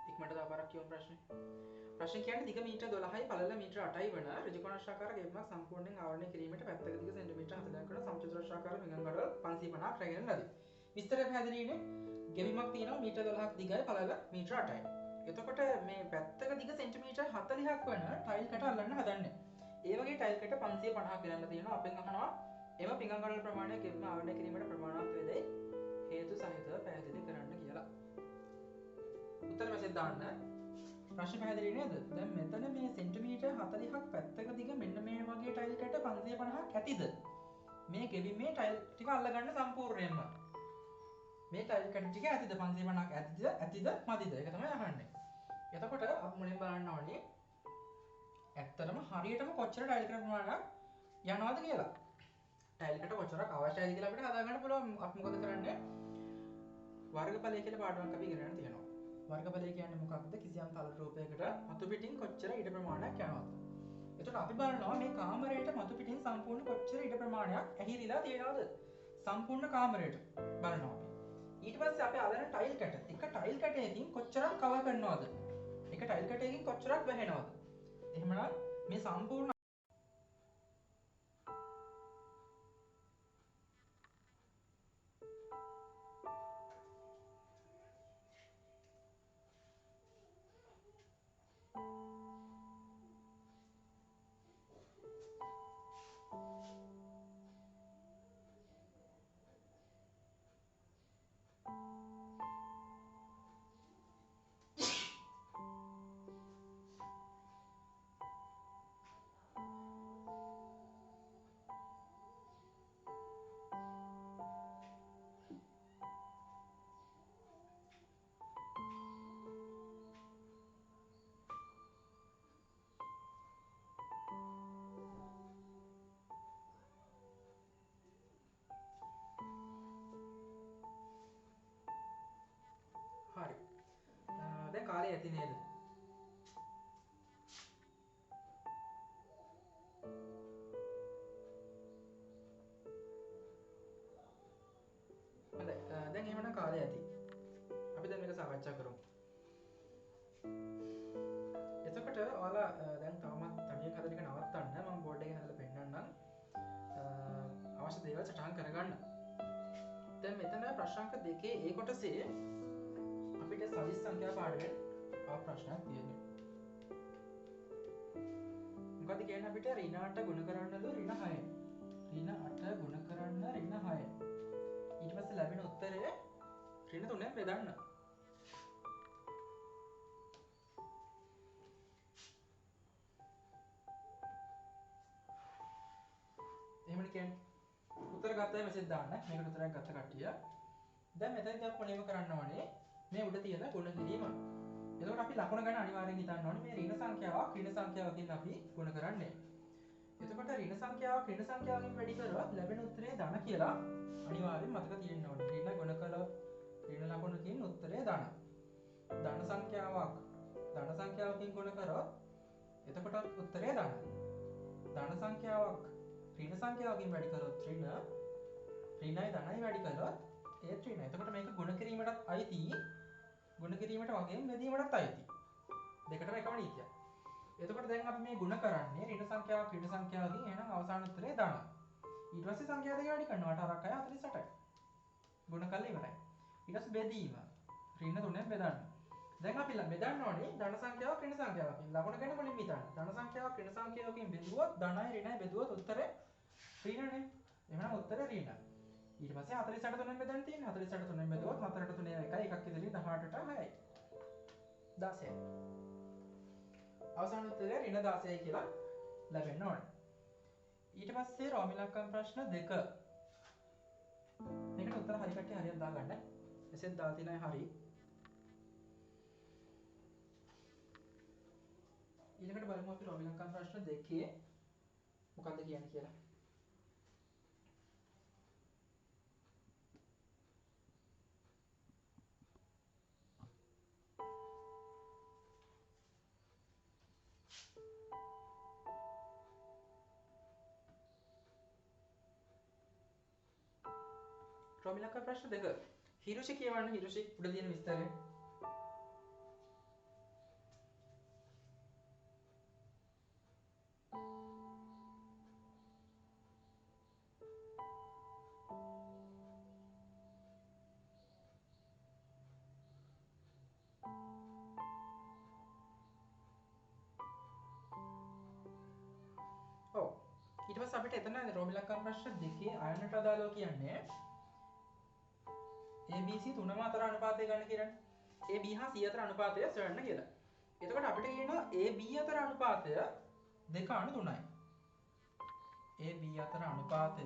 ඉක්මනට තව පාරක් කියමු ප්‍රශ්නේ. ප්‍රශ්න කියන්නේ දිග මීටර් 12යි පළල මීටර් 8යි වන ඍජුකෝණාශ්‍රාකාර ගෙවීමක් සම්පූර්ණයෙන් ආවරණය කිරීමට පැත්තක දිග සෙන්ටිමීටර් 40ක් වන සමචතුරාශ්‍රාකාර පිංගංගඩොල් 550ක් රැගෙන ලදී. විස්තරය පැහැදිලිනේ. ගෙවීමක් තියෙනවා මීටර් 12ක් දිගයි පළල මීටර් 8යි. එතකොට මේ පැත්තක දිග සෙන්ටිමීටර් 40ක් වන ටයිල් කැට අල්ලන්න හදන්නේ. ඒ වගේ ටයිල් කැට 550ක් ගෙනල්ලා තියෙනවා. අපෙන් අහනවා එම පිංගංගඩොල් ප්‍රමාණය ගෙවීම ආවරණය කිරීමට ප්‍රමාණවත් වේදයි හේතු සහිතව පැහැදිලි කරන්න කියලා. උත්තර මෙසේජ් දාන්න. ප්‍රශ්න පැහැදිලි නේද? දැන් මෙතන මේ සෙන්ටිමීටර් 40ක් පැත්තක දිග මෙන්න මේ වගේ ටයිල් කැට 550ක් ඇතිද? මේ ගෙවීමේ ටයිල් ටික අල්ලගන්න සම්පූර්ණයෙන්ම. මේ ටයිල් කැට ටික ඇතිද 550ක් ඇතිද මදිද? ඒක තමයි අහන්නේ. එතකොට අපි මුලින් බලන්න ඕනේ ඇත්තටම හරියටම කොච්චර ටයිල් කැට ප්‍රමාණයක් යනවාද කියලා. ටයිල් කැට කොච්චරක් අවශ්‍යයිද කියලා අපිට හදාගන්න පුළුවන්. අපි මොකද කරන්නේ? වර්ගඵලය කියලා පාඩමක් අපි ඉගෙන ගන්න තියෙනවා. වර්ගඵලය කියන්නේ මොකක්ද? කිසියම් තල රූපයකට මතු පිටින් කොච්චර ඉඩ ප්‍රමාණයක් යනවද? එතකොට අපි බලනවා මේ කාමරයට මතු පිටින් සම්පූර්ණ කොච්චර ඉඩ ප්‍රමාණයක් ඇහිරිලා තියෙනවද? සම්පූර්ණ කාමරයට බලනවා අපි. ඊට පස්සේ අපි අදන ටයිල් කැට එක ටයිල් කැටයකින් කොච්චරක් කවර් කරනවද? එක ටයිල් කැටයකින් කොච්චරක් වැහෙනවද? එහෙමනම් මේ සම්පූර්ණ හරි. දැන් කාලය ඇති නේද? කාලය ඇති. අපි දැන් මේක සාකච්ඡා කරමු. එතකොට ඔයාලා දැන් තාමත් තනියෙන් හදන එක නවත්තන්න මම බෝඩ් එකේ හදලා පෙන්නන්නම්. අවශ්‍ය දේවල් සටහන් කරගන්න. දැන් මෙතන ප්‍රශ්න අංක 2 ඒ කොටසේ අපිට සදිස් සංඛ්‍යා පාඩමෙන් ප්‍රශ්නයක් තියෙනවා. මොකද කියන්නේ අපිට ඍණ 8 ගුණ කරන්නලු ඍණ 6. ඍණ 8 ගුණ කරන්න ඍණ 6. ඊට පස්සේ ලැබෙන උත්තරය ඍණ 3ෙන් බෙදන්න. එහෙමනේ කියන්නේ. උත්තර ගත්තම මෙසේජ් දාන්න. මේකට උත්තරයක් ගත්ත කට්ටිය. දැන් මෙතනදී අපි මොනවද කරන්න ඕනේ? මේ උඩ තියෙන ගුණ කිරීම. එතකොට අපි ලකුණ ගන්න අනිවාර්යෙන් හිතන්න ඕනේ මේ ඍණ සංඛ්‍යාවක් ඍණ සංඛ්‍යාවකින් අපි ගුණ කරන්නේ. එතකොට ඍණ සංඛ්‍යාවක් ඍණ සංඛ්‍යාවකින් වැඩි කරොත් ලැබෙන උත්තරේ ධන කියලා අනිවාර්යෙන් මතක තියෙන්න ඕනේ. ඍණ ගුණ කළොත් ඍණ ලකුණකින් උත්තරේ ධන. ධන සංඛ්‍යාවක් ධන සංඛ්‍යාවකින් ගුණ කරොත් එතකොට උත්තරේ ධන. ධන සංඛ්‍යාවක් ඍණ සංඛ්‍යාවකින් වැඩි කරොත් ඍණයි ධනයි වැඩි කළොත් ඒත් ඍණ. එතකොට මේක ගුණ කිරීමටත් අයිති ගුණ කිරීමට වගේම බෙදීමටත් අයිති. දෙකටම එකම නීතියක්. එතකොට දැන් අපි මේ ගුණ කරන්නේ ඍණ සංඛ්‍යාවක් ඍණ සංඛ්‍යාවකින් එහෙනම් අවසාන උත්තරේ ධන. ඊට පස්සේ සංඛ්‍යා දෙක වැඩි කරනවා 8 6 48යි. ගුණ කරලා ඉවරයි. ඊට පස්සේ බෙදීම ඍණ 3ෙන් බෙදන්න. දැන් අපි බෙදන්න ඕනේ ධන සංඛ්‍යාවක් ඍණ සංඛ්‍යාවකින්. ලකුණ ගැන මුලින්ම හිතන්න. ධන සංඛ්‍යාවක් ඍණ සංඛ්‍යාවකින් බෙදුවොත් ධනයි ඍණයි බෙදුවොත් උත්තරේ ඍණනේ. එහෙනම් උත්තරේ ඍණ. ඊට පස්සේ 48 3ෙන් බෙදන්න තියෙන්නේ. 48 3ෙන් බෙදුවොත් 4ට 3 1යි එකක් ඉදිරිය 18ට 6යි. 16යි. අවසාන උත්තරය ඍණ 16යි කියලා ලැබෙන්න ඕනේ. ඊට පස්සේ රෝමිලක්කම් ප්‍රශ්න 2. මේකට උත්තර හරි කට්ටිය හරියට දාගන්න. එසෙත් දාලා තියෙනයි හරි. ඊළඟට බලමු අපි රෝමිලක්කම් ප්‍රශ්න 2 මොකක්ද කියන්නේ කියලා. රෝමිලක්කම් ප්‍රශ්න 2. හිරුෂි කියවන්න හිරුෂි උඩ තියෙන විස්තරය. ඔව්. ඊට පස්සේ අපිට එතන රෝමිලක්කම් ප්‍රශ්න 2 අයනට අදාළව කියන්නේ ABC 3ම අතර අනුපාතය ගන්න කියලානේ. AB හා C අතර අනුපාතය සොයන්න කියලා. එතකොට අපිට කියනවා AB අතර අනුපාතය 2:3යි. AB අතර අනුපාතය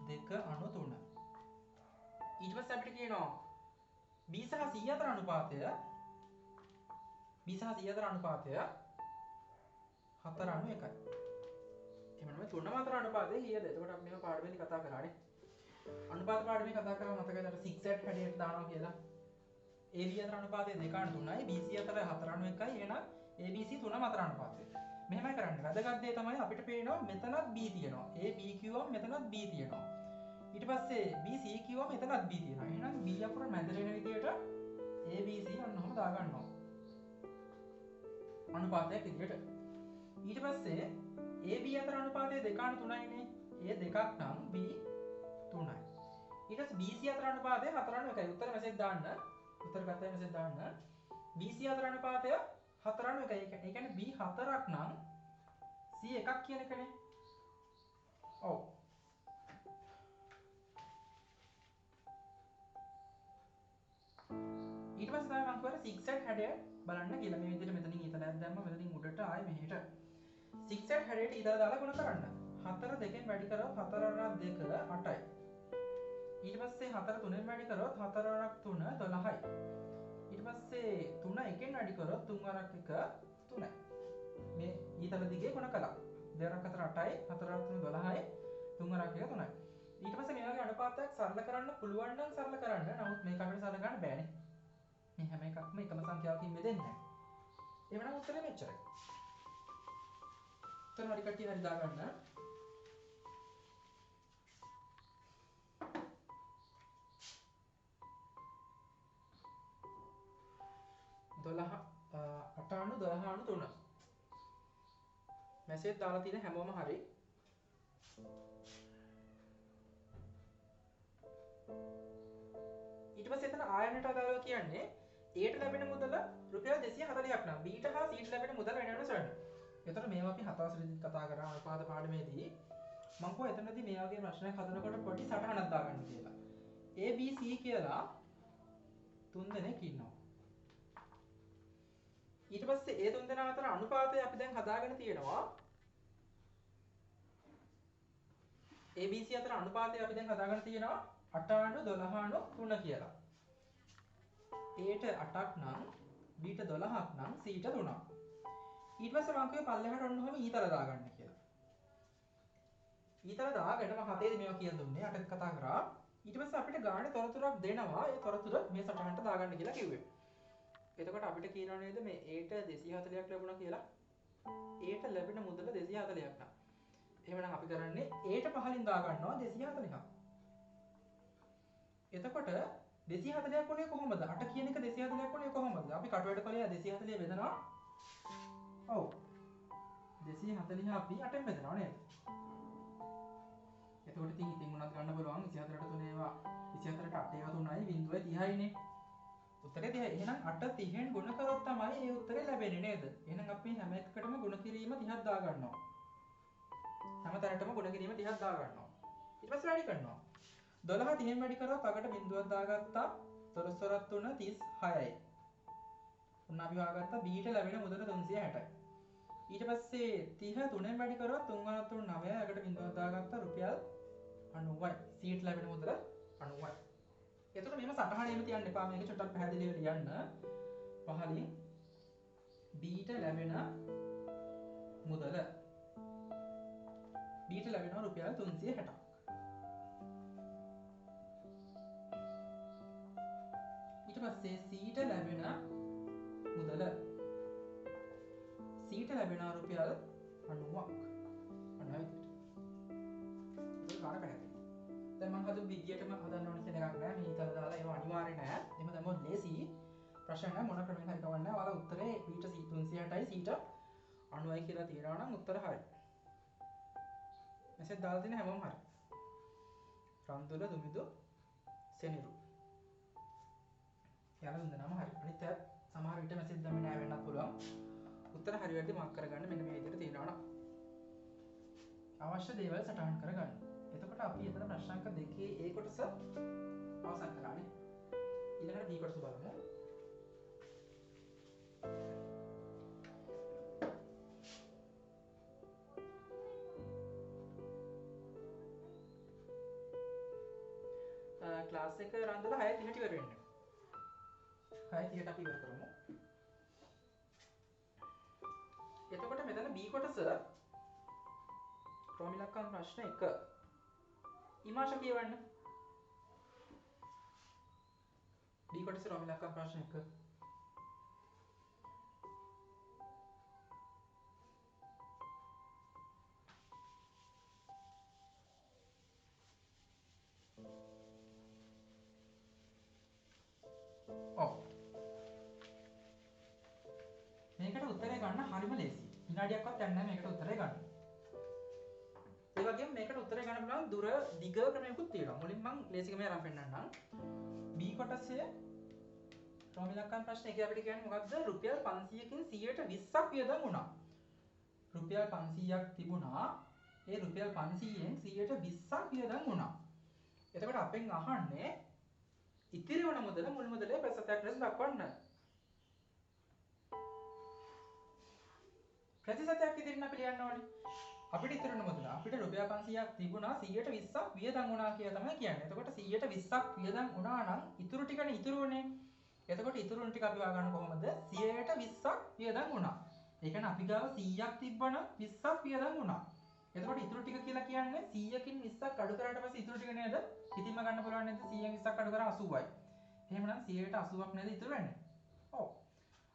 2:3. ඊට පස්සේ අපිට කියනවා B සහ C අතර අනුපාතය 4:1යි. එහෙනම් මේ තුනම අතර අනුපාතය කීයද? එතකොට අපි මේක පාඩමේදී කතා කරානේ. අනුපාත පාඩමේ කතා කරා මතකද අර 6 at හැටියට දානවා කියලා. AB අතර අනුපාතය 2:3යි, BC අතර 4:1යි. එහෙනම් ABC තුනම අතර අනුපාතය. මෙහෙමයි කරන්නේ. වැදගත් දේ තමයි අපිට පේනවා මෙතනත් B තියෙනවා. A B කිව්වම මෙතනත් B තියෙනවා. ඊට පස්සේ B C කිව්වම මෙතනත් B තියෙනවා. එහෙනම් B අකුර මැද වෙන විදියට ABC අන්න ඔහම දාගන්නවා. අනුපාතයක් විදියට. ඊට පස්සේ AB අතර අනුපාතය 2:3යිනේ. A 2ක් නම් B 3යි. ඊට පස්සේ BC අතර අනුපාතය 4:1යි. උත්තර මෙසේජ් දාන්න. උත්තර ගත්තම මෙසේජ් දාන්න. BC අතර අනුපාතය 4:1යි. ඒ කියන්නේ B 4ක් නම් C 1ක් කියන එකනේ. ඔව්. ඊට පස්සේ තමයි මම කරේ 6 at හැඩය බලන්න කියලා. මේ විදිහට මෙතනින් ඊතලයක් දැම්ම මෙතනින් උඩට ආයෙ මෙහෙට 6 at හැඩයට ඊතල දාලා ගුණ කරන්න. 4 2ෙන් වැඩි කරොත් 4 2 8යි. ඊට පස්සේ 4 3ෙන් වැඩි කරොත් 4 3 12යි. ඊට පස්සේ 3 1ෙන් වැඩි කරොත් 3 1 3යි. මේ ඊතල දිගේ ගුණ කළා. 2 4 8යි 4 3 12යි 3 1 3යි. ඊට පස්සේ මේ වගේ අනුපාතයක් සරල කරන්න පුළුවන් නම් සරල කරන්න. නමුත් මේක අපිට සරල කරන්න බෑනේ. මේ හැම එකක්ම එකම සංඛ්‍යාවකින් බෙදෙන්නේ නැහැ. එහෙනම් උත්තරේ මෙච්චරයි. උත්තර හරි කට්ටිය හරි දාගන්න. 8/3. මැසේජ් දාලා තියෙන හැමෝම හරි. ඊට පස්සේ එතන ආයනට අදාළව කියන්නේ A ට ලැබෙන මුදල රුපියල් 240ක් නම් B ට හා C ට ලැබෙන මුදල වෙන වෙනම සොයන්න. එතකොට මේවා අපි හතවසරේදී කතා කරා අනුපාත පාඩමේදී මම කිව්වා එතනදී මේ වගේ ප්‍රශ්නයක් හදනකොට පොඩි සටහනක් දාගන්න කියලා. A B C කියලා තුන් දෙනෙක් ඉන්නවා. ඊට පස්සේ ඒ තුන් දෙනා අතර අනුපාතය අපි දැන් හදාගෙන තියෙනවා. A B C අතර අනුපාතය අපි දැන් හදාගෙන තියෙනවා 8:12:3 කියලා. A ට 8ක් නම් B ට 12ක් නම් C ට 3ක්. ඊට පස්සේ මම කිව්වේ පල්ලෙහාට ඔන්න ඔහම ඊතල දාගන්න කියලා. ඊතල දාගෙන මම හතේදී මේවා කියලා දුන්නේ 8ක් කතා කරා. ඊට පස්සේ අපිට ගානේ තොරතුරක් දෙනවා. ඒ තොරතුර මේ සටහනට දාගන්න කියලා කිව්වේ. එතකොට අපිට කියනවා නේද මේ A ට 240ක් ලැබුණා කියලා. A ට ලැබෙන මුදල 240ක් නම්. එහෙනම් අපි කරන්නේ A ට පහලින් දා ගන්නවා 240ක්. එතකොට 240ක් උනේ කොහොමද? 8 කියන එක 240ක් උනේ කොහොමද? අපි කටුවට කලේ 240 බෙදනවා. ඔව්. 240 අපි 8ෙන් බෙදනවා නේද? එතකොට ඉතින් උනත් ගන්න පුළුවන් 24ට 3 ඒවා 24ට 8 ඒවා 3යි බිඳුවයි 30යිනේ. උත්තරේ 30. එහෙනම් 8 30ෙන් ගුණ කරොත් තමයි ඒ උත්තරේ ලැබෙන්නේ නේද? එහෙනම් අපි හැම එකකටම ගුණ කිරීම 30ක් දා ගන්නවා. හැම තැනටම ගුණ කිරීම 30ක් දා ගන්නවා. ඊට පස්සේ වැඩි කරනවා. 12 30ෙන් වැඩි කරොත් අකට බිඳුවක් දාගත්තා. 12 3 36යි. උන්න අපි හොයාගත්තා B ට ලැබෙන මුදල 360යි. ඊට පස්සේ 30 3ෙන් වැඩි කරොත් 3 3 9යි. අකට බිඳුවක් දාගත්තා රුපියල් 90යි. C ට ලැබෙන මුදල 90යි. එතකොට මේව සටහනෙම තියන්න එපා. මේක චුට්ටක් පැහැදිලිව ලියන්න. පහලින් B ට ලැබෙන මුදල B ට ලැබෙනවා රුපියල් 360ක්. ඊට පස්සේ C ට ලැබෙන මුදල C ට ලැබෙනවා රුපියල් 90ක්. අන්න හරියට. ඒක කාට පැහැදිලි. දැන් මම හදපු විදියටම හදන්න ඕන කියන එකක් නෑ. මේ ඉතල දාලා ඒව අනිවාර්ය නෑ. එහෙම තමයි ලේසි ප්‍රශ්න නෑ මොන ක්‍රමයකින් හරි කවන්නේ. ඔයාලා උත්තරේ B ට C 360යි C ට 90යි කියලා තියනවා නම් උත්තර හරි. මෙසේජ් දාලා තියෙන හැමෝම හරි. රන්දුල දුමිදු සෙනිරු. යාළුවෝ දෙනාම හරි. අනිත් අය සමහර විට මෙසේජ් දැම්මේ නෑ වෙන්නත් පුළුවන්. උත්තර හරි වැරදි මාක් කරගන්න මෙන්න මේ විදිහට තියෙනවා නම්. අවශ්‍ය දේවල් සටහන් කරගන්න. එතකොට අපි එතන ප්‍රශ්න අංක 2 A කොටස අවසන් කරානේ. ඊළඟට B කොටස බලමු. ක්ලාස් එක රන්දලා 6:30ට ඉවර වෙන්න. 6:30ට අපි ඉවර කරමු. එතකොට මෙතන B කොටස රෝමිලක්කම් ප්‍රශ්න 1. ඉමාෂ කියවන්න. B කොටස රෝමිලක්කම් ප්‍රශ්න 1. මේකට උත්තරේ ගන්න හරිම ලේසි. විනාඩියක්වත් යන්නේ නැහැ මේකට උත්තරේ ගන්න. ඒ වගේම මේකට උත්තරේ ගන්න පුළුවන් දුර දිග ක්‍රමයකුත් තියෙනවා. මුලින් මම ලේසිකම ආරම්භ පෙන්නන්නම්. B කොටසේ රෝමිලක්කම් ප්‍රශ්න එකේ අපිට කියන්නේ මොකක්ද? රුපියල් 500කින් 120ක් වියදම් වුණා. රුපියල් 500ක් තිබුණා. ඒ රුපියල් 500ෙන් 120ක් වියදම් වුණා. එතකොට අපෙන් අහන්නේ ඉතිරි වන මුදල මුල් මුදලේ ප්‍රතිශතයක් ලෙස දක්වන්න. ප්‍රතිශතයක් ඉදිරින් අපි ලියන්න ඕනේ. අපිට ඉතුරු වෙන මුදල අපිට රුපියල් 500ක් තිබුණා 120ක් වියදම් වුණා කියලා තමයි කියන්නේ. එතකොට 120ක් වියදම් වුණා නම් ඉතුරු ටිකනේ ඉතුරුනේ. එතකොට ඉතුරු ටික අපි හොයාගන්න කොහොමද? 120ක් වියදම් වුණා. ඒ කියන්නේ අපි ගාව 100ක් තිබ්බනම් 20ක් වියදම් වුණා. එතකොට ඉතුරු ටික කියලා කියන්නේ 100කින් 20ක් අඩු කරාට පස්සේ ඉතුරු ටික නේද? ඉතින්ම ගන්න පුළුවන් නේද? 100න් 20ක් අඩු කරා 80යි. එහෙමනම් 100ට 80ක් නේද ඉතුරු වෙන්නේ? ඔව්.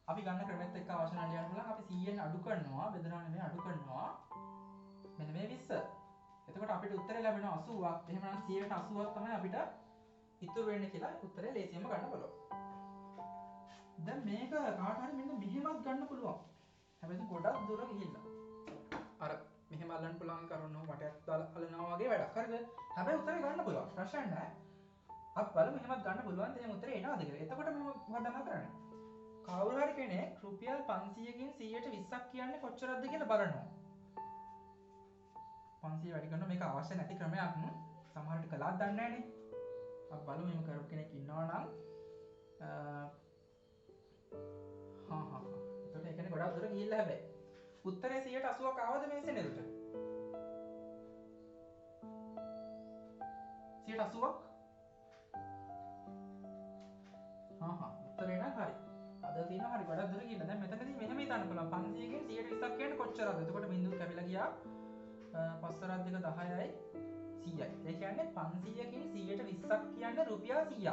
අපි ගන්න ක්‍රමෙත් එක්ක අවශ්‍ය නම් ලියන්න පුළුවන්. අපි 100න් අඩු කරනවා, බෙදනවා නෙමෙයි අඩු කරනවා. මෙන්න මේ 20. එතකොට අපිට උත්තරේ ලැබෙනවා 80ක්. එහෙමනම් 100ට 80ක් තමයි අපිට ඉතුරු වෙන්නේ කියලා උත්තරේ ලේසියෙන්ම ගන්න පුළුවන්. දැන් මේක කාට හරි මෙන්න මෙහෙමත් ගන්න පුළුවන්. හැබැයි ගොඩක් දුර ගිහිල්ලා. අර මෙහෙම අල්ලන්න පුළුවන් කරුණු වටයක් දාලා අල්ලනවා වගේ වැඩක්. හරිද? හැබැයි උත්තරේ ගන්න පුළුවන්. ප්‍රශ්න නැහැ. අපි බලමු එහෙමත් ගන්න පුළුවන් එහෙම උත්තරේ එනවද කියලා. එතකොට මම වදනා කරන්නේ. කවුරු හරි කෙනෙක් රුපියල් 500කින් 120ක් කියන්නේ කොච්චරද කියලා බලනවා. 500 වැඩි කරනවා මේක අවශ්‍ය නැති ක්‍රමයක්. සමහර විට කළාත් දන්නේ නැහනේ. අපි බලමු එහෙම කරපු කෙනෙක් ඉන්නවා නම් එතකොට ඒ කියන්නේ ගොඩක් දුර ගිහිල්ලා හැබැයි උත්තරේ 180ක් ආවද මේ සෙනෙරුට? 180ක්? උත්තරේ නම් හරි. අද තියෙනවා හරි ගොඩක් දුර ගිහිල්ලා. දැන් මෙතනදී මෙහෙම හිතන්න පුළුවන් 500කින් 120ක් කියන්නේ කොච්චරද? එතකොට බිංදුව කැපිලා ගියා. 5 2 10යි 100යි. ඒ කියන්නේ 500කින් 120ක් කියන්නේ රුපියල් 100ක්.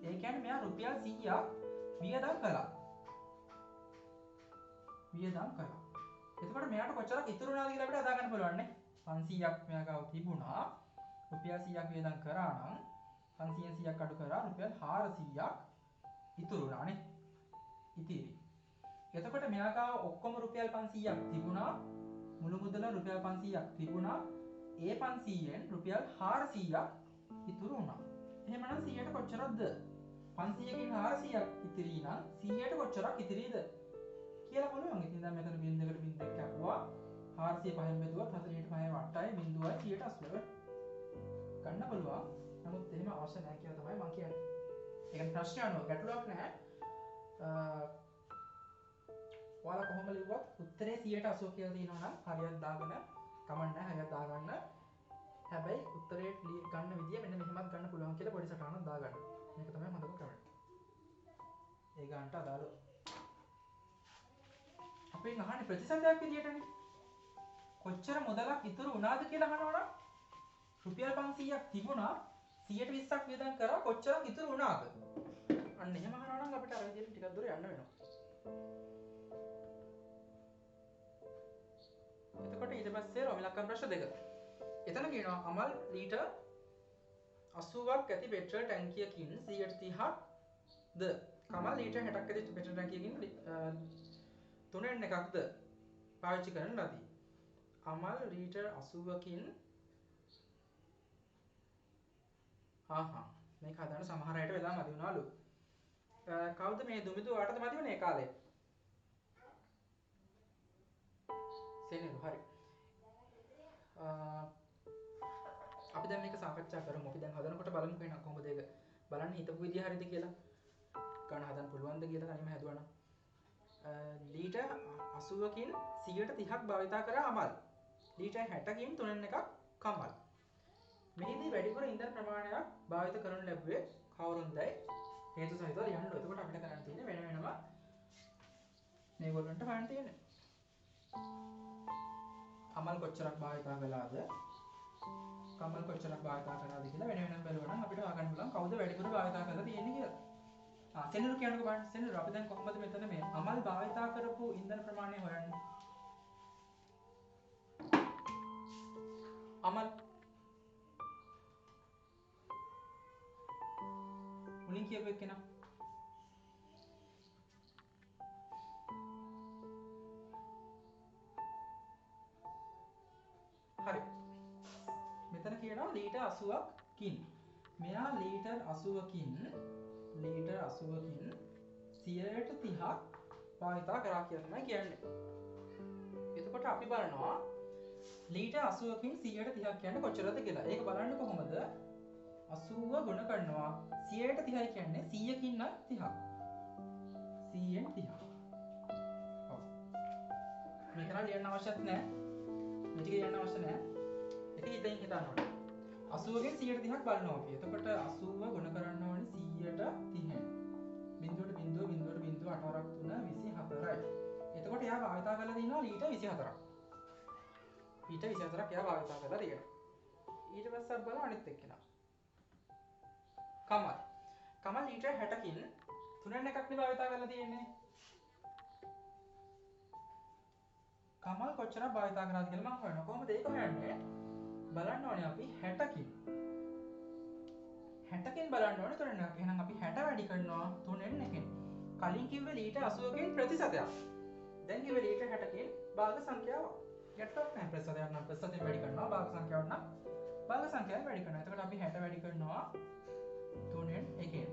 ඒ කියන්නේ මෙයා රුපියල් 100ක් වියදම් කළා. එතකොට මෙයාට කොච්චරක් ඉතුරු වුණාද කියලා අපිට හදා ගන්න පුළුවන් නේ. 500ක් මෙයා ගාව තිබුණා. රුපියල් 100ක් වියදම් කරා නම් 500න් 100ක් අඩු කරා රුපියල් 400ක් ඉතුරු වුණා නේ. ඉතිරි. එතකොට මෙයා ගාව ඔක්කොම රුපියල් 500ක් තිබුණා. මුළු මුදල රුපියල් 500ක් තිබුණා. ඒ 500න් රුපියල් 400ක් ඉතුරු වුණා. එහෙමනම් 100ට කොච්චරක්ද? 500කින් 400ක් ඉතිරි නම් 100ට කොච්චරක් ඉතිරිද කියලා බලමු. ඉතින් දැන් මෙතන බින්දුවකට බින්දුවක් කැපුවා. 400 පහෙන් බෙදුවා 45 8යි 0.80යි 180 ගන්න පුළුවන්. නමුත් එහෙම අවශ්‍ය නැහැ කියලා තමයි මම කියන්නේ. ඒක ප්‍රශ්න අනුව ගැටලුවක් නැහැ. ඔයාලා කොහොම ලිව්වත් උත්තරේ 180 කියලා තියෙනවා නම් හරියට දාගෙන කමන්න නැහැ හරියට දාගන්න. හැබැයි උත්තරේ ගන්න විදිය මෙන්න මෙහෙමත් ගන්න පුළුවන් කියලා පොඩි සටහනක් දාගන්න. මේක තමයි හොඳම ක්‍රමය. ඒ ගන්නට අදාළව අපි අහන්නේ ප්‍රතිශතයක් විදියටනේ. කොච්චර මුදලක් ඉතුරු වුණාද කියලා අහනවනම් රුපියල් 500ක් තිබුණා 120ක් වියදම් කරා කොච්චරක් ඉතුරු වුණාද? අන්න එහෙම අහනවනම් අපිට අර විදියට ටිකක් දුර යන්න වෙනවා. එතකොට ඊට පස්සේ රෝමිලක්කම් ප්‍රශ්න දෙක. එතන කියනවා අමල් ලීටර් 80ක් ඇති පෙට්‍රල් ටැංකියකින් 130ක්ද කමල් ලීටර් 60ක් ඇති පෙට්‍රල් ටැංකියකින් 3.1ක්ද පාවිච්චි කරන ලදී. අමල් ලීටර් 80කින් මේක හදන්න සමහර අයට වෙලා මදි වුණාලු. කවුද මේ දුමිදු ඔයාටද මදි වුණේ කාලේ? සෙනෙරු හරි. අපි දැන් මේක සාකච්ඡා කරමු. අපි දැන් හදනකොට බලමු කෙනා කොහොමද ඒක බලන්න හිතපු විදිය හරියද කියලා. ගන්න හදන්න පුළුවන්ද කියලා තනියම හැදුවා නම්. ලීටර් 80කින් 130ක් භාවිතා කරා අමල්. ලීටර් 60කින් 3.1ක් කමල්. මෙහිදී වැඩිපුර ඉන්ධන ප්‍රමාණයක් භාවිත කරනු ලැබුවේ කවුරුන්දයි හේතු සහිතව ලියන්න. එතකොට අපිට කරන්න තියෙන්නේ වෙන වෙනම මේගොල්ලන්ට හොයන්න තියෙන්නේ. අමල් කොච්චරක් භාවිතා කළාද? කමල් කොච්චරක් භාවිතා කරාද කියලා වෙන වෙනම බලුවා නම් අපිට හොයාගන්න පුළුවන් කවුද වැඩිපුර භාවිතා කරලා තියෙන්නේ කියලා. සෙනෙරු කියනකො බලන්න සෙනෙරු අපි දැන් කොහොමද මෙතන මේ අමල් භාවිතා කරපු ඉන්ධන ප්‍රමාණය හොයන්නේ? අමල් මුලින් කියපු එක්කෙනා හරි. මෙතන කියනවා ලීටර් 80කින්. මෙයා ලීටර් 80කින් 130ක් භාවිතා කරා කියලා තමයි කියන්නේ. එතකොට අපි බලනවා ලීටර් 80කින් 130ක් කියන්නේ කොච්චරද කියලා. ඒක බලන්න කොහොමද? 80 ගුණ කරනවා 130යි කියන්නේ 100කින් නම් 30ක්. 100ෙන් 30ක්. ඔව්. මේක නම් ලියන්න අවශ්‍යත් නැහැ. මේ ටික ලියන්න අවශ්‍ය නැහැ. ඒක හිතින් හිතන්න ඕනේ. 80කින් 130ක් බලනවා අපි. එතකොට 80 ගුණ කරන්න ඕනේ 130ෙන්. බිංදුවට බිංදුව 8 වරක් 3 24යි. එතකොට එයා භාවිතා කරලා දිනවා ලීටර් 24ක්. ලීටර් 24ක් එයා භාවිතා කරලා තියෙනවා. ඊට පස්සේ අපි බලමු අනිත් එක්කෙනා. කමල් ලීටර් 60කින් 3.1ක් නේ භාවිතා කරලා තියෙන්නේ. කමල් කොච්චරක් භාවිතා කරාද කියලා මම හොයනවා. කොහොමද ඒක හොයන්නේ? බලන්න ඕනේ අපි 60කින් බලන්න ඕනේ 3.1. එහෙනම් අපි 60 වැඩි කරනවා 3.1කින්. කලින් කිව්වේ ලීටර් 80කින් ප්‍රතිශතයක්. දැන් ඉවර ඊට 60කින් භාග සංඛ්‍යාව ගැටලුවක් නැහැ. ප්‍රතිශතයක් නම් ප්‍රතිශතයෙන් වැඩි කරනවා, භාග සංඛ්‍යාවක් නම් භාග සංඛ්‍යාවෙන් වැඩි කරනවා. එතකොට අපි 60 වැඩි කරනවා 3න් 1න්.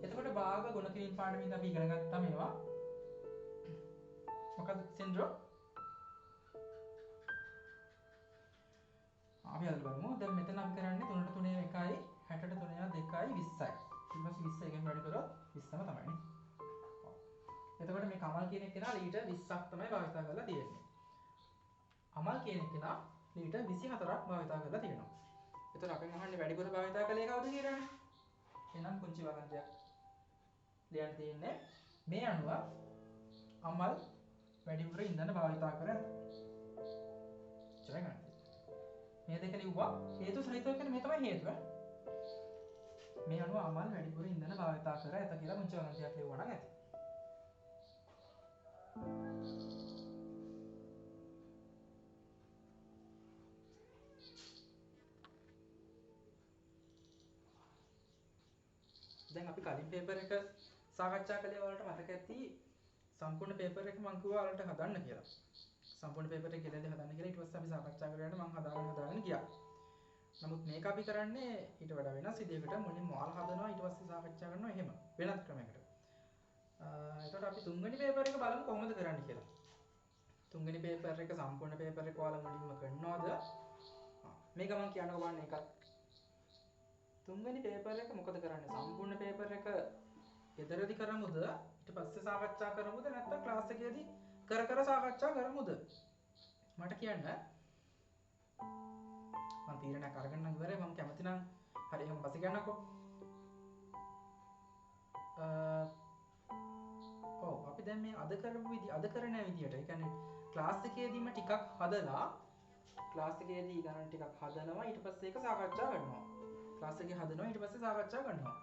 එතකොට භාග ගුණ කිරීම පාඩමෙන් අපි ඉගෙන ගත්තා මේවා. මොකද සින්ඩ්‍රෝම්? අපි අද බලමු. දැන් මෙතන අපි කරන්නේ 3ට 3 1යි 60ට 3 2යි 20යි. ඊට පස්සේ 20 එකෙන් වැඩි කරොත් 20ම තමයි නේ. එතකොට මේ කමල් කියන එක්කෙනා ලීටර් 20ක් තමයි භාවිතා කරලා තියෙන්නේ. අමල් කියන එක්කෙනා ලීටර් 24ක් භාවිතා කරලා තියෙනවා. එතකොට අපෙන් අහන්නේ වැඩිපුර භාවිතා කළේ කවුද කියලානේ. එහෙනම් පුංචි වගන්තියක් ලියන්න තියෙන්නේ මේ අණුව අමල් වැඩිපුර ඉන්ධන භාවිතා කර ඇත. චරයි ගන්න. මේ දෙක ලිව්වා හේතු සහිතව කියන්නේ මේ තමයි හේතුව. මේ අණුව අමල් වැඩිපුර ඉන්ධන භාවිතා කර ඇත කියලා පුංචි වගන්තියක් ලියුවා නම් ඇති. දැන් අපි කලින් පේපර් එක සාකච්ඡා කළේ වලට මතක ඇති සම්පූර්ණ පේපර් එක මම කිව්වා වලට හදන්න කියලා. සම්පූර්ණ පේපර් එක කෙලෙද හදන්න කියලා ඊට පස්සේ අපි සාකච්ඡා කරගෙන මම හදාගෙන ගියා. නමුත් මේක අපි කරන්නේ ඊට වඩා වෙනස් විදිහකට මුලින්ම ඔයාලා හදනවා ඊට පස්සේ සාකච්ඡා කරනවා එහෙම වෙනත් ක්‍රමයකට. එතකොට අපි තුන්වෙනි පේපර් එක බලමු කොහොමද කරන්න කියලා. තුන්වෙනි පේපර් එක සම්පූර්ණ පේපර් එක ඔයාලා මුලින්ම කරනවද? මේක මම කියන්නකෝ බලන්න එකක්. තුන්වෙනි පේපර් එක මොකද කරන්නේ? සම්පූර්ණ පේපර් එක ගෙදරදී කරමුද? ඊට පස්සේ සාකච්ඡා කරමුද? නැත්නම් ක්ලාස් එකේදී කර සාකච්ඡා කරමුද? මට කියන්න. මම තීරණයක් අරගෙන නම් ඉවරයි. මම කැමති නම් හරි එහෙනම් පස්සේ කියන්නකෝ. අපි දැන් මේ අද කරන විදියට ඒ කියන්නේ ක්ලාස් එකේදීම ටිකක් හදලා ක්ලාස් එකේදී ගණන් ටිකක් හදනවා ඊට පස්සේ ඒක සාකච්ඡා කරනවා. ක්ලාස් එකේ හදනවා ඊට පස්සේ සාකච්ඡා කරනවා.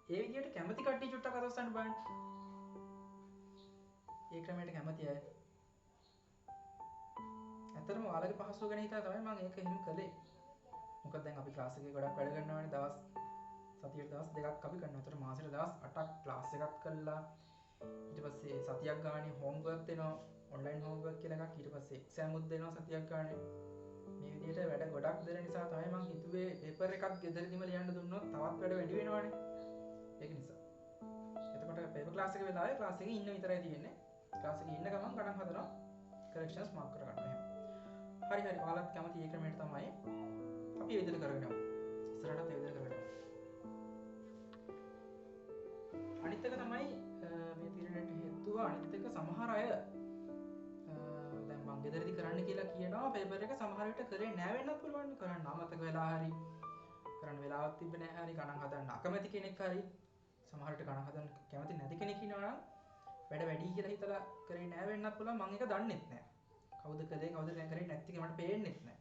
ඒ විදියට කැමති කට්ටිය චුට්ටක් අතොස්සන්න බලන්න. ඒ ක්‍රමයට කැමති අය. ඇත්තටම ඔයාලගේ පහසුව ගැන හිතලා තමයි මම ඒක එහෙම කළේ. මොකද දැන් අපි ක්ලාස් එකේ ගොඩක් වැඩ කරනවානේ දවස් සතියට දවස් දෙකක් අපි කරනවා. ඒතර මාසෙට දවස් 8ක් ක්ලාස් එකක් කළා. ඊට පස්සේ සතියක් ගානේ හෝම්වර්ක් දෙනවා. ඔන්ලයින් හෝම්වර්ක් කියලා එකක්. ඊට පස්සේ එක්සෑම් උත් දෙනවා සතියක් ගානේ. මේ විදිහට වැඩ ගොඩක් දෙන නිසා තමයි මම හිතුවේ පේපර් එකක් ගෙදරදීම ලියන්න දුන්නොත් තවත් වැඩ වැඩි වෙනවනේ. ඒක නිසා. එතකොට පේපර් ක්ලාස් එකේ වෙලාවේ ක්ලාස් එකේ ඉන්න විතරයි තියෙන්නේ. ක්ලාස් එකේ ඉන්න ගමන් ගණන් හදනවා. කරෙක්ෂන්ස් මාක් කරගන්න එහෙම. හරි. ඔයාලත් කැමති ඒ ක්‍රමයට තමයි අපි ඒ විදිහට කරගෙන යමු. ඉස්සරහටත් ඒ විදිහට කරගෙන යමු. අනිත් එක තමයි මේ තීරණයට හේතුව අනිත් එක සමහර අය දැන් මම ගෙදරදී කරන්න කියලා කියනවා පේපර් එක සමහර විට කරේ නෑ වෙන්නත් පුළුවන් කරන්න අමතක වෙලා හරි කරන්න වෙලාවක් තිබ්බේ නෑ හරි ගණන් හදන්න අකමැති කෙනෙක් හරි සමහර විට ගණන් හදන්න කැමති නැති කෙනෙක් ඉන්නවා නම් වැඩ වැඩි කියලා හිතලා කරේ නෑ වෙන්නත් පුළුවන් මම ඒක දන්නෙත් නෑ කවුද කළේ කවුද දැන් කරේ නැති කියලා මට පේන්නෙත් නෑ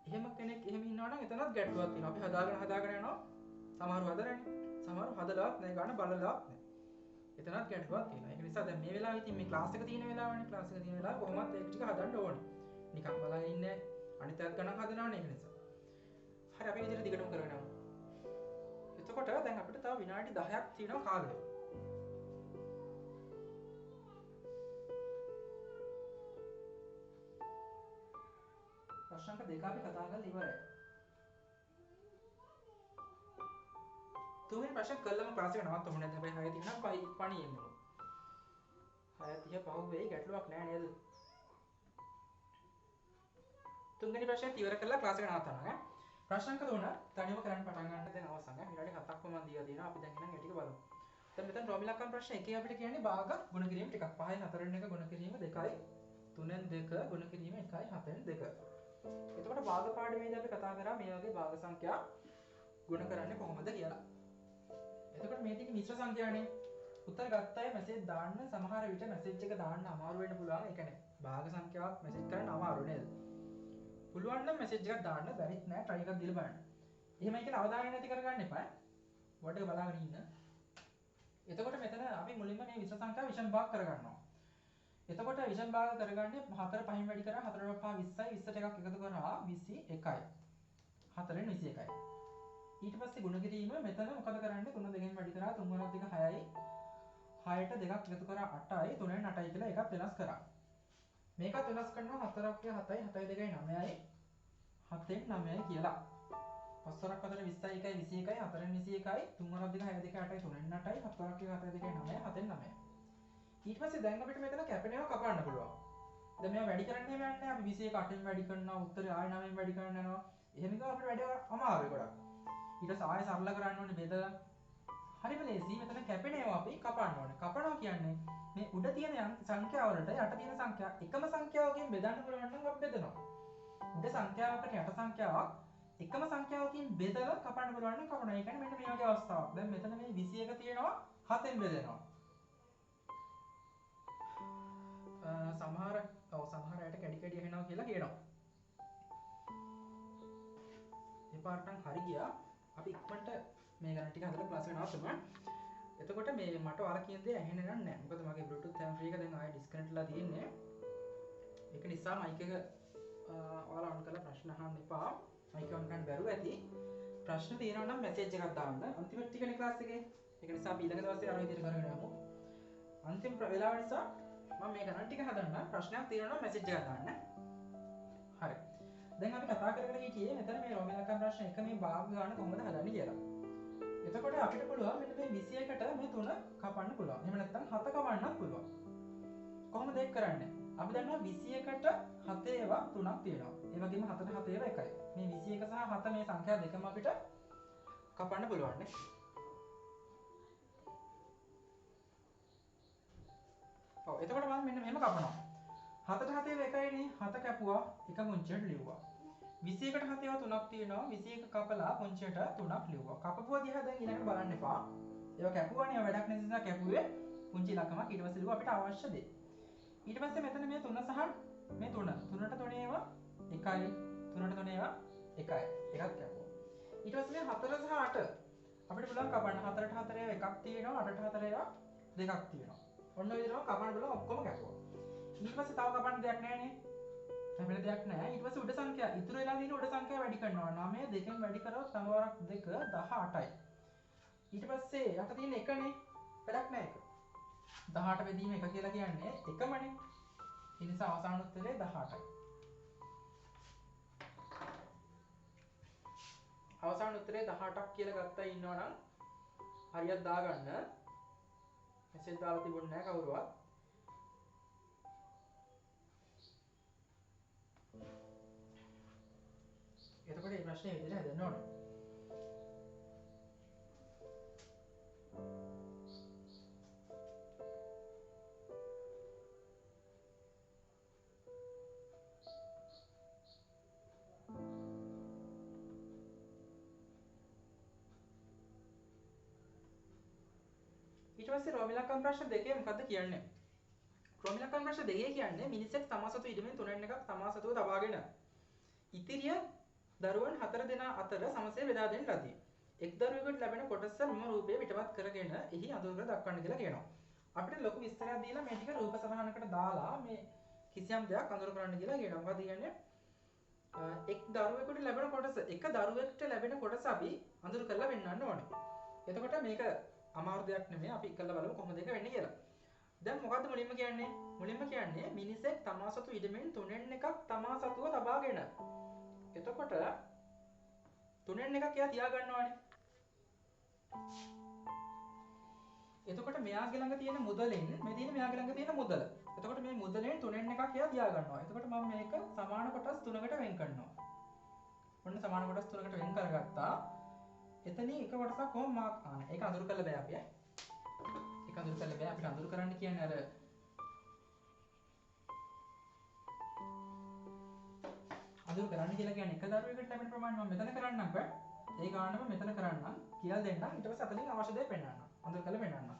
එහෙම කෙනෙක් එහෙම ඉන්නවා නම් එතනත් ගැටලුවක් තියෙනවා අපි හදාගෙන යනවා සමහරව හදරන්නේ සමහරව හදලවත් නෑ ගන්න බලලවත් නෑ එතනත් ගැටලුවක් තියෙනවා ඒක නිසා දැන් මේ වෙලාවේ ඉතින් මේ ක්ලාස් එක තියෙන වෙලාවනේ ක්ලාස් එක තියෙන වෙලාව කොහොමත් ඒක ටික හදන්න ඕනේ නිකන් බලන් ඉන්නේ අනිත් අයත් ගණන් හදනවනේ ඒක නිසා හරි අපි විදිහට දිගටම කරගෙන යමු එතකොට දැන් අපිට තව විනාඩි 10ක් තියෙනවා කාලය ප්‍රශ්න දෙක අපි කතා කරලා ඉවරයි. තුන්වෙනි ප්‍රශ්න කළම ක්ලාස් එක නවත්තමු නැත්නම් හැබැයි 6 තියෙනවා පණියෙන්න ඕන. 6 පහු වෙයි ගැටලුවක් නෑ නේද? තුන්වෙනි ප්‍රශ්නයත් ඉවර කරලා ක්ලාස් එක නවත්තනවා ඈ. ප්‍රශ්න අංක 3 තනියම කරන්න පටන් ගන්න දැන් අවසන් ඈ. විනාඩි 7ක්ම මම දීලා තියෙනවා. අපි දැන් එහෙනම් ඒ ටික බලමු. දැන් මෙතන රොමිලක්කම් ප්‍රශ්න එකේ අපිට කියන්නේ භාග ගුණ කිරීම ටිකක් 5න් 4න් 1 ගුණ කිරීම 2යි 3න් 2 ගුණ කිරීම 1යි 7න් 2. එතකොට භාග පාඩමේදී අපි කතා කරා මේ වගේ භාග සංඛ්‍යා ගුණ කරන්නේ කොහොමද කියලා. එතකොට මේ ටික මිශ්‍ර සංඛ්‍යානේ. උත්තර ගත්ත අය මැසේජ් දාන්න සමහර විට මැසේජ් එක දාන්න අමාරු වෙන්න පුළුවන්. ඒ කියන්නේ භාග සංඛ්‍යාවක් මැසේජ් කරන්න අමාරු නේද? පුළුවන් නම් මැසේජ් එකක් දාන්න බැරිත් නෑ try එකක් දීලා බලන්න. එහෙමයි කියලා අවධානය නැති කරගන්න එපා. වඩ එක බලාගෙන ඉන්න. එතකොට මෙතන අපි මුලින්ම මේ මිශ්‍ර සංඛ්‍යා විෂම භාග කරගන්නවා. එතකොට විෂම භාග කරගන්නේ 4 5න් වැඩි කරා 4 5 20යි 20ට එකක් එකතු කරා 21යි 4න් 21යි ඊට පස්සේ ගුණ කිරීම මෙතන මොකද කරන්නේ 3 2න් වැඩි කරා 3 ගණන් 2 6යි 6ට 2ක් එකතු කරා 8යි 3න් 8යි කියලා එකක් වෙනස් කරා. මේකත් වෙනස් කරනවා 4ක් 7යි 7යි 2යි 9යි 7න් 9යි කියලා. 5 4ක් 4 20යි 1යි 21යි 4න් 21යි 3 4ක් 6 2 8යි 3න් 8යි 7 4ක් 7 2 9යි 7න් 9යි. ඊට පස්සේ දැන් අපිට මෙතන කැපෙනවා කපන්න පුළුවන්. දැන් මේවා වැඩි කරන්න එහෙම යන්නේ අපි 21 8න් වැඩි කරනවා උත්තරේ ආය 9න් වැඩි කරන්න යනවා. එහෙම ගියාම අපිට වැඩ අමාරුයි ගොඩක්. ඊට පස්සේ ආය සරල කරන්න ඕනේ බෙදලා. හරිම ලේසි. මෙතන කැපෙනවා අපි කපන්න ඕනේ. කපනවා කියන්නේ මේ උඩ තියෙන සංඛ්‍යාව වලට යට තියෙන සංඛ්‍යා එකම සංඛ්‍යාවකින් බෙදන්න පුළුවන් නම් අපි බෙදනවා. උඩ සංඛ්‍යාවකට යට සංඛ්‍යාවක් එකම සංඛ්‍යාවකින් බෙදලා කපන්න පුළුවන් නම් කපනවා. ඒ කියන්නේ මෙන්න මේ වගේ අවස්ථාවක්. දැන් මෙතන මේ 21 තියෙනවා 7න් බෙදෙනවා. සමහර අයට කැඩි කැඩි ඇහෙනවා කියලා කියනවා. මේ පාරට නම් හරි ගියා. අපි ඉක්මනට මේ ගණන් ටික හදලා ක්ලාස් එක නවත්තමු. එතකොට මේ මට ඔයාලා කියන දේ ඇහෙන්නේ නැහැ. මොකද මගේ Bluetooth hand free එක දැන් ආයෙ disconnect වෙලා තියෙන්නේ. ඒක නිසා mic එක ඔයාලා on කරලා ප්‍රශ්න අහන්න එපා. mic on කරන්න බැරුව ඇති. ප්‍රශ්න තියෙනවා නම් message එකක් දාන්න. අන්තිම ටිකනේ ක්ලාස් එකේ. ඒක නිසා අපි ඊළඟ දවසේ අර විදිහට කරගෙන යමු. අන්තිම වෙලාව නිසා මම මේ ගණන් ටික හදන්න ප්‍රශ්නයක් තියෙනවා නම් මැසේජ් එකක් දාන්න. හරි. දැන් අපි කතා කරගෙන හිටියේ මෙතන මේ රෝම ඉලක්කම් ප්‍රශ්න එක මේ භාග ගන්න කොහොමද හදන්නේ කියලා. එතකොට අපිට පුළුවන් මෙන්න මේ 21ට මේ 3 කපන්න පුළුවන්. එහෙම නැත්නම් 7 කපන්නත් පුළුවන්. කොහොමද ඒක කරන්නේ? අපි දන්නවා 21ට 7 ඒවා 3ක් තියෙනවා. ඒ වගේම 7ට 7 ඒවා 1යි. මේ 21 සහ 7 මේ සංඛ්‍යා දෙකම අපිට කපන්න පුළුවන් නේ. ඔව් එතකොට මම මෙන්න මෙහෙම කපනවා. 7ට 7 ඒවා 1යිනේ. 7 කැපුවා එක පුංචියට ලිව්වා. 21ට 7 ඒවා 3ක් තියෙනවා. 21 කපලා පුංචියට 3ක් ලිව්වා. කපපුවා දිහා දැන් ඊළඟට බලන්න එපා. ඒවා කැපුවානේ වැඩක් නැති නිසා කැපුවේ පුංචි ඉලක්කමක්. ඊට පස්සේ ලිව්වා අපිට අවශ්‍ය දේ. ඊට පස්සේ මෙතන මේ 3 සහ මේ 3. 3ට 3 ඒවා 1යි. 3ට 3 ඒවා 1යි. එකක් කැපුවා. ඊට පස්සේ මේ 4 සහ 8 අපිට පුළුවන් කපන්න. 4ට 4 ඒවා එකක් තියෙනවා. 8ට 4 ඒවා දෙකක් තියෙනවා. ඔන්න ඔය විදිහටම කපන්න පුළුවන් ඔක්කොම කැපුවා. ඊට පස්සේ තව කපන්න දෙයක් නැහැ නේ. හැබැයි දෙයක් නැහැ. ඊට පස්සේ උඩ සංඛ්‍යා ඉතුරු වෙලා තියෙන උඩ සංඛ්‍යා වැඩි කරනවා. 9 2කින් වැඩි කරොත් 9 2 18යි. ඊට පස්සේ යට තියෙන 1නේ. වැඩක් නැහැ ඒක. 18 බෙදීම 1 කියලා කියන්නේ එකමනේ. ඒ නිසා අවසාන උත්තරේ 18යි. අවසාන උත්තරේ 18ක් කියලා ගත්තා ඉන්නවනම් හරියට දාගන්න. මෙසේජ් දාලා තිබුණේ නැහැ කවුරුවත්. එතකොට මේ ප්‍රශ්නේ විදිහට හදන්න ඕනේ. ඊට පස්සේ රෝම ඉලක්කම් ප්‍රශ්න දෙකේ මොකද්ද කියන්නේ? රෝම ඉලක්කම් ප්‍රශ්න දෙකේ කියන්නේ මිනිසෙක් තමා සතු ඉදමෙන් තුනෙන් එකක් තමා සතුව තබාගෙන ඉතිරිය දරුවන් 4 දෙනා අතර සමසේ බෙදා දෙන ලදී. එක් දරුවෙකුට ලැබෙන කොටස මෙම රූපයේ පිටපත් කරගෙන එහි අඳුර කර දක්වන්න කියලා කියනවා. අපිට ලොකු විස්තරයක් දීලා මේ ටික රූප සටහනකට දාලා මේ කිසියම් දෙයක් අඳුර කරන්න කියලා කියනවා. මොකද කියන්නේ? එක් දරුවෙකුට ලැබෙන කොටස එක දරුවෙකුට ලැබෙන කොටස අපි අඳුර කරලා පෙන්වන්න ඕනේ. එතකොට මේක අමාරු දෙයක් නෙමෙයි. අපි කරලා බලමු කොහොමද ඒක වෙන්නේ කියලා. දැන් මොකද්ද මුලින්ම කියන්නේ? මුලින්ම කියන්නේ මිනිසෙක් තමා සතු ඉදමෙන් තුනෙන් එකක් තමා සතුව තබාගෙන. එතකොට තුනෙන් එකක් එයා තියා ගන්නවානේ. එතකොට මෙයාගේ ළඟ තියෙන මුදලෙන් මේ තියෙන මෙයාගේ ළඟ තියෙන මුදල. එතකොට මේ මුදලෙන් තුනෙන් එකක් එයා තියා ගන්නවා. එතකොට මම මේක සමාන කොටස් තුනකට වෙන් කරනවා. ඔන්න සමාන කොටස් තුනකට වෙන් කරගත්තා. එතනින් එක කොටසක් කොහොම මාක් ආන. ඒක අඳුර කරලා බෑ අපි. ඒක අඳුර කරලා බෑ. අපිට අඳුර කරන්න කියන්නේ අර අඳුර කරන්න කියලා කියන්නේ එක දරුවෙකුට ලැබෙන ප්‍රමාණය මම මෙතන කරන්නම් බෑ. ඒ ගානම මෙතන කරන්නම් කියලා දෙන්නම්. ඊට පස්සේ අතලින් අවශ්‍ය දේ පෙන්නන්නම්. අඳුර කරලා පෙන්නන්නම්.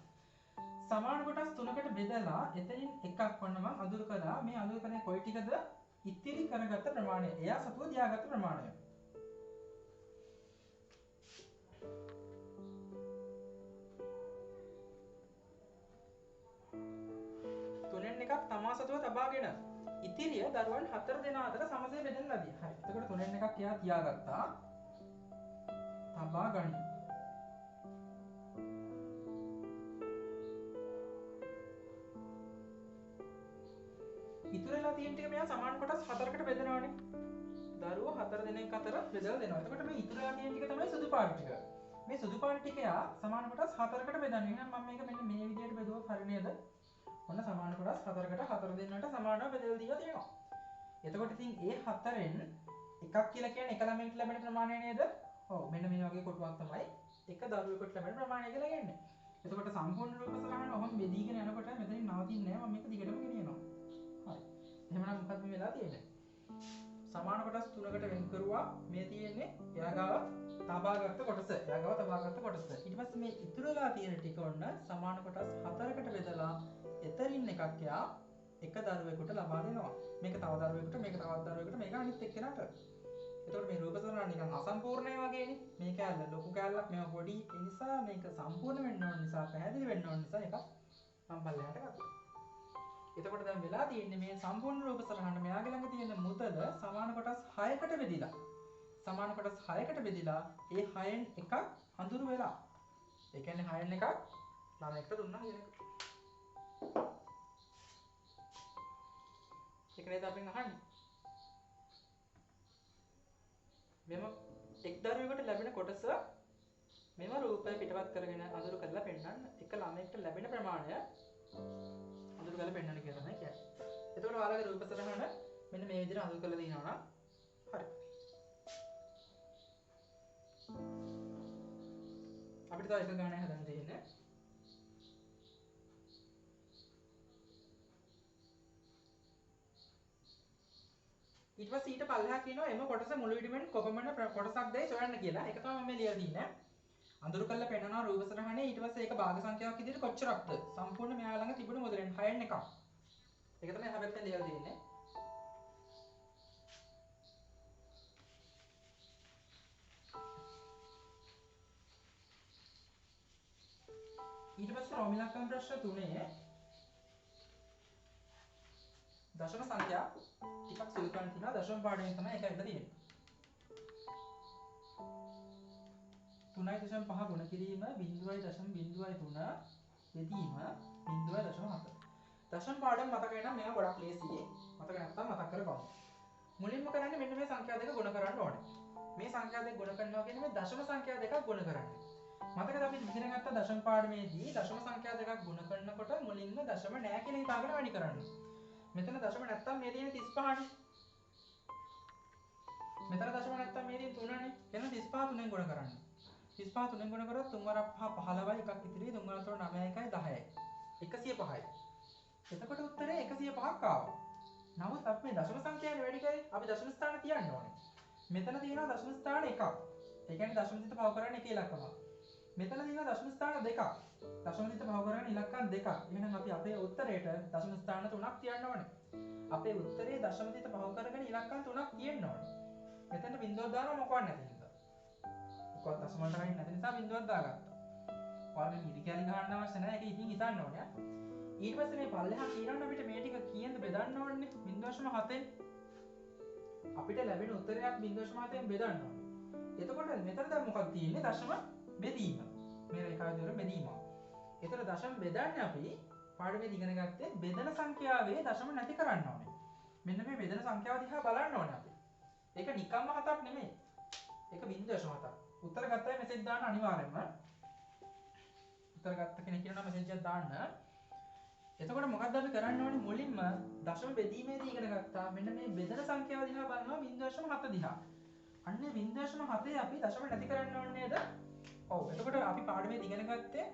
සමාන කොටස් තුනකට බෙදලා එතනින් එකක් වන්න මම අඳුර කරා. මේ අඳුර කරන්නේ කොයි ටිකද? ඉතිරි කරගත්ත ප්‍රමාණය. එයා සතුව තියාගත්ත ප්‍රමාණය. තුනෙන් එකක් තමා සතුව තබාගෙන ඉතිරිය දරුවන් 4 දෙනා අතර සමසේ බෙදෙන ලදී. හරි. එතකොට තුනෙන් එකක් එයා තියාගත්තා. තබා ගනි. තියෙන ටික මෙයා සමාන කොටස් 4කට බෙදනවානේ. දරුවෝ 4 දෙනෙක් අතර බෙදලා දෙනවා. එතකොට මේ ඉතුරු වෙලා තියෙන ටික තමයි සුදු පාට ටික. මේ සුදු පාට ටික යා සමාන කොටස් 4කට බෙදන්නේ. එහෙනම් මම මේක මෙන්න මේ විදිහට බෙදුවොත් හරි නේද? ඔන්න සමාන කොටස් 4කට 4 දෙන්නට සමානව බෙදලා දීලා තියෙනවා. එතකොට ඉතින් ඒ 4න් එකක් කියලා කියන්නේ එක ළමයෙකුට ලැබෙන ප්‍රමාණය නේද? ඔව් මෙන්න මේ වගේ කොටුවක් තමයි එක දරුවෙකුට ලැබෙන ප්‍රමාණය කියලා කියන්නේ. එතකොට සම්පූර්ණ රූප සලහන ඔහොම බෙදීගෙන යනකොට මෙතනින් නවතින්නේ නැහැ. මම මේක දිගටම ගෙනියනවා. හරි. එහෙනම් මොකක්ද මේ වෙලා තියෙන්නේ? සමාන කොටස් 3කට වෙන් කරුවා. මේ තියෙන්නේ එයා ගාව තබාගත්ත කොටස. එයා ගාව තබාගත්ත කොටස. ඊට පස්සේ මේ ඉතුරු වෙලා තියෙන ටික ඔන්න සමාන කොටස් 4කට බෙදලා එතරින් එකක් එයා එක දරුවෙකුට ලබා දෙනවා. මේක තව දරුවෙකුට, මේක තවත් දරුවෙකුට, මේක අනිත් එක්කෙනාට. එතකොට මේ රූප සලහන නිකන් අසම්පූර්ණයි වගේනේ. මේ කැලල ලොකු කැලලක් මේවා පොඩි. ඒ නිසා මේක සම්පූර්ණ වෙන්න ඕන නිසා, පැහැදිලි වෙන්න ඕන නිසා එකක් මම පල්ලෙහාට ගත්තා. එතකොට දැන් වෙලා තියෙන්නේ මේ සම්පූර්ණ රූප සලහන මෙයාගේ ළඟ තියෙන මුදල සමාන කොටස් 6කට බෙදිලා. සමාන කොටස් 6කට බෙදිලා ඒ 6න් එකක් අඳුරු වෙලා. ඒ කියන්නේ 6න් එකක් ළමයෙක්ට දුන්නා කියන එක. ඒක නේද අපෙන් අහන්නේ. මෙම එක් දරුවෙකුට ලැබෙන කොටස මෙම රූපය පිටවත් කරගෙන අඳුරු කරලා පෙන්වන්න. එක ළමයෙක්ට ලැබෙන ප්‍රමාණය අඳුරු කරලා පෙන්වන්න කියලා තමයි කියන්නේ. එතකොට ඔයාලගේ රූප සලහන මෙන්න මේ විදිහට අඳුරු කරලා දිනනවා නම් හරි. අපිට තව එක ගානක් හදන්න තියෙන්නේ. ඊට පස්සේ ඊට පල්ලෙහා කියනවා එම කොටස මුළු ඉදිරියෙන් කොපමණ කොටසක්දයි සොයන්න කියලා. ඒක තමයි මම මේ ලියලා තින්නේ. අඳුරු කරලා පෙන්නනවා රූප සලහනේ. ඊට පස්සේ ඒක භාග සංඛ්‍යාවක් විදිහට කොච්චරක්ද? සම්පූර්ණ මෙයා ළඟ තිබුණු මුදලෙන් 6න් එකක්. ඒක තමයි එහා පැත්තෙන් ලියලා තියෙන්නේ. ඊට පස්සේ රෝම ඉලක්කම් ප්‍රශ්න 3 දශම සංඛ්‍යා ටිකක් සුළු කරන් තියෙනවා. දශම පාඩයෙන් තමයි ඒක ඇවිල්ලා තියෙන්නේ. 3.5 ගුණ කිරීම 0.03 බෙදීම 0.7. දශම පාඩම් මතක වෙනම් මේවා ගොඩක් ලේසියි. මතක නැත්තම් මතක් කරගමු. මුලින්ම කරන්නේ මෙන්න මේ සංඛ්‍යා දෙක ගුණ කරන්න ඕනේ. මේ සංඛ්‍යා දෙක ගුණ කරනවා කියන්නේ මේ දශම සංඛ්‍යා දෙකක් ගුණ කරන්නේ. මතකද අපි ඉගෙන ගත්ත දශම පාඩමේදී දශම සංඛ්‍යා දෙකක් ගුණ කරනකොට මුලින්ම දශම නැහැ කියලා හිතාගෙන වැඩි කරන්නේ. මෙතන දශම නැත්තම් මේ තියෙන 35නේ. මෙතන දශම නැත්තම් මේ තියෙන 3නේ. එහෙනම් 35 3ෙන් ගුණ කරන්නේ. 35 3ෙන් ගුණ කරොත් 3 වරක් 5 15යි එකක් ඉතිරි 3 වරක් 3 9යි 10යි 105යි. එතකොට උත්තරේ 105ක් ආවා. නමුත් අපි මේ දශම සංඛ්‍යාවෙන් වැඩි කරේ අපි දශම ස්ථාන තියන්න ඕනේ. මෙතන තියෙනවා දශම ස්ථාන 1ක්. ඒ කියන්නේ දශම දිට පව කරන්නේ එක ඉලක්කමක්. මෙතන තියෙනවා දශම ස්ථාන 2ක්. දශම දිට පව කරන්නේ ඉලක්කම් 2ක්. එහෙනම් අපි අපේ උත්තරේට දශම ස්ථාන 3ක් තියන්න ඕනේ. අපේ උත්තරේ දශම දිට පව කරගෙන ඉලක්කම් 3ක් තියෙන්න ඕනේ. මෙතන බිංදුවක් දානවා මොකවත් නැති හින්දා. මොකවත් දශම වලට ගන්නේ නැති නිසා බිංදුවක් දාගත්තා. ඔයාලා මේ මිලි කැලි ගන්න අවශ්‍ය නැහැ. ඒක ඉතින් හිතන්න ඕනේ. ඊට පස්සේ මේ පල්ලෙහා කියනවනේ අපිට මේ ටික කීයද බෙදන්න ඕනේ 0.7ෙන් අපිට ලැබෙන උත්තරයක් 0.7ෙන් බෙදන්න ඕනේ. එතකොට මෙතන දැන් මොකක්ද තියෙන්නේ දශම බෙදීම. මේ රේඛාව දිහා බෙදීම. ඒතර දශම බෙදන්නේ අපි පාඩමේදී ඉගෙන ගත්තේ බෙදන සංඛ්‍යාවේ දශම නැති කරන්න ඕනේ. මෙන්න මේ බෙදන සංඛ්‍යාව දිහා බලන්න ඕනේ අපි. ඒක නිකම්ම 7ක් නෙමෙයි. ඒක 0.7ක්. උත්තර ගත්තයි මෙසේජ් දාන්න අනිවාර්යයෙන්ම. උත්තර ගත්ත කෙනෙක් කියනවා මෙසේජ් එකක් දාන්න. එතකොට මොකක්ද අපි කරන්න ඕනේ මුලින්ම දශම බෙදීමේදී ඉගෙන ගත්තා මෙන්න මේ බෙදන සංඛ්‍යාව දිහා බලනවා 0.7 දිහා. අන්නේ 0.7 අපි දශම නැති කරන්න ඕනේ නේද? ඔව්. එතකොට අපි පාඩමේදී ඉගෙන ගත්තේ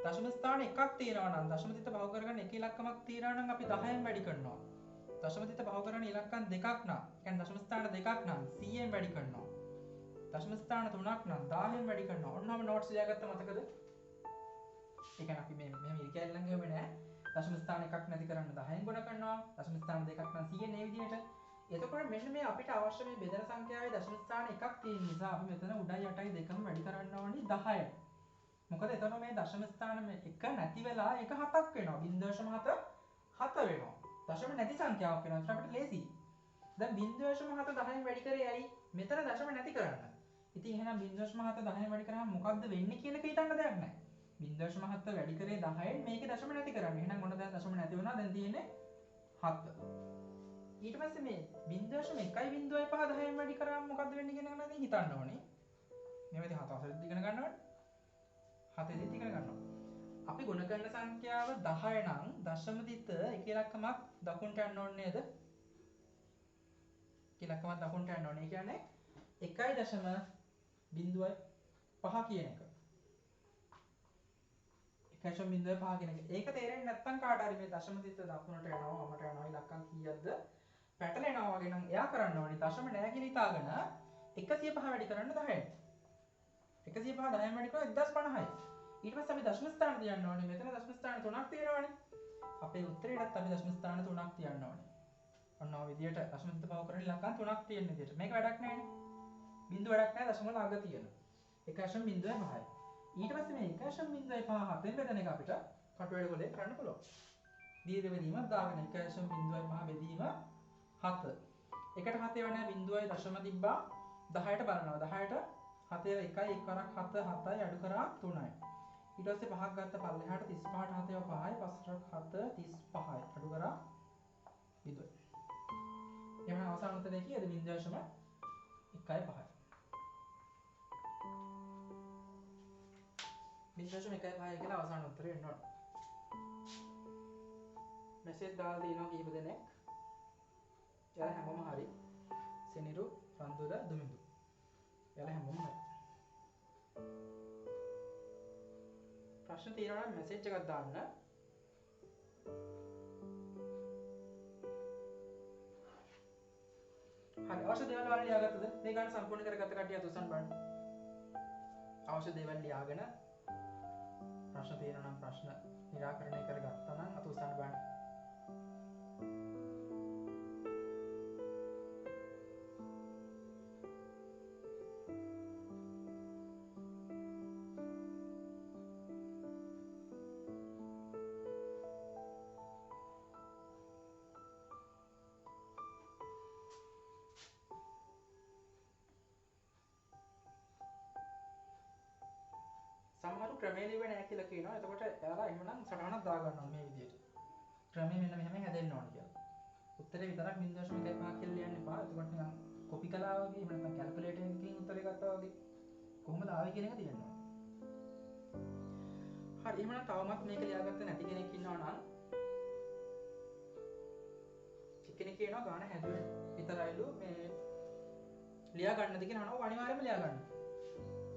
දශම ස්ථාන එකක් තියෙනවා නම් දශම දිට බහුව කරගන්න එක ඉලක්කමක් තියෙනවා නම් අපි 10න් වැඩි කරනවා. දශම දිට බහුව කරගන්න ඉලක්කම් දෙකක් නම්, කියන්නේ දශම ස්ථාන දෙකක් නම් 100න් වැඩි කරනවා. දශම ස්ථාන තුනක් නම් 1000න් වැඩි කරනවා. ඔන්නම නෝට්ස් ලියාගත්ත මතකද? ඒ කියන්නේ අපි මේ මෙහෙම ඉරිකැලි ළඟ ගියම නෑ. දශම ස්ථාන එකක් නැති කරන්න 10න් ගුණ කරනවා. දශම ස්ථාන දෙකක් නම් 100න් මේ විදිහට. එතකොට මෙන්න මේ අපිට අවශ්‍ය මේ බෙදන සංඛ්‍යාවේ දශම ස්ථාන එකක් තියෙන නිසා අපි මෙතන උඩයි යටයි දෙකම වැඩි කරන්න ඕනේ 10යි. මොකද එතන මේ දශම ස්ථාන එක නැති වෙලා එක 7ක් වෙනවා. 0.7 7 වෙනවා. දශම නැති සංඛ්‍යාවක් වෙනවා. ඒත් අපිට ලේසි. දැන් 0.7 10න් වැඩි කරේ ඇයි? මෙතන දශම නැති කරන්න. ඉතින් එහෙනම් 0.7 10න් වැඩි කරාම මොකද්ද වෙන්නේ කියන එක හිතන්න දෙයක් නැහැ. 0.7 වැඩි කරේ 10න් මේකේ දශම නැති කරන්න. එහෙනම් මොන දැන් දශම නැති වුණා දැන් තියෙන්නේ 7. ඊට පස්සේ මේ 0.1.5 10න් වැඩි කරාම මොකද්ද වෙන්නේ කියන එක නම් දැන් හිතන්න ඕනේ. මේවා ඉතින් 7 වසරේදී ඉගෙන ගන්නවනේ. 7 ඉගෙන ගන්නවා. අපි ගුණ කරන සංඛ්‍යාව 10 නම් දශමදිත එක ඉලක්කමක් දකුණට යන්න ඕනේ නේද? ඉලක්කමක් දකුණට යන්න ඕනේ. ඒ කියන්නේ 1.05 කියන එක. 1.05 කියන එක. ඒක තේරෙන්නේ නැත්නම් කාට හරි මේ දශමදිත දකුණට යනවා වමට යනවා ඉලක්කම් කීයක්ද පැටලෙනවා වගේ නම් එයා කරන්න ඕනේ දශම නැහැ කියලා හිතාගෙන 105 වැඩි කරන්න 10යි. 105 10න් වැඩි කරලා 1050යි. ඊට පස්සේ අපි දශම ස්ථාන තියන්න ඕනේ. මෙතන දශම ස්ථාන 3ක් තියෙනවානේ. අපේ උත්තරේටත් අපි දශම ස්ථාන 3ක් තියන්න ඕනේ. ඔන්න ඔය විදියට දශමදිත පව කරන ඉලක්කම් 3ක් තියෙන විදියට. මේක වැඩක් නැහැනේ. බිංදුව වැඩක් නැහැ දශම වල අග තියෙන. 1.05යි. ඊට පස්සේ මේ 1.05 හතෙන් බෙදන එක අපිට කටුවැඩ වලින් කරන්න පුළුවන්. දීර්ඝ බෙදීමක් දාගෙන 1.05 බෙදීම 7. එකට 7 වෙන බිංදුවයි දශම තිබ්බා 10ට බලනවා. 10ට 7 1යි 1 වරක් 7 7යි අඩු කරා 3යි. ඊට පස්සේ 5ක් ගත්ත පල්ලෙහාට 35ට 7 5යි 5ට 7 35යි අඩු කරා 2යි. එහෙනම් අවසාන උත්තරේ කීයද? 0.1.5යි. මිනිස්සු මේකයි පහයි කියලා අවසාන උත්තරේ එන්න ඕන. මෙසේජ් දාලා දිනවා කීප දෙනෙක්. එයාලා හැමෝම හරි. සෙනිරු, රන්දුර, දුමිඳු. එයාලා හැමෝම හරි. ප්‍රශ්න තියෙනවා නම් මෙසේජ් එකක් දාන්න. හරි අවශ්‍ය දේවල් වල ලියාගත්තද? මේ ගන්න සම්පූර්ණ කරගත්ත කට්ටිය අතුස්සන් බලන්න. අවශ්‍ය දේවල් ලියාගෙන ප්‍රශ්න තියෙනවා නම් ප්‍රශ්න निराකරණය කරගත්තා නම් අතුස්සන් බලන්න. සමහරු ක්‍රමේ ලිව්වේ නැහැ කියලා කියනවා. එතකොට එයාලා එහෙමනම් සටහනක් දා ගන්නවා මේ විදිහට. ක්‍රමේ මෙන්න මෙහෙම හැදෙන්න ඕන කියලා. උත්තරේ විතරක් 0.15 කියලා ලියන්න එපා. එතකොට නිකන් කොපි කළා වගේ එහෙම නැත්නම් කැල්කියුලේටර් එකකින් උත්තරේ ගත්තා වගේ කොහොමද ආවේ කියන එක තියෙන්න ඕන. හරි එහෙමනම් තවමත් මේක ලියාගත්තේ නැති කෙනෙක් ඉන්නවා නම් එක්කෙනෙක් කියනවා ගාන හැදුවේ විතරයිලු මේ ලියා ගන්නද කියලා අහනවා. අනිවාර්යයෙන්ම ලියා ගන්න.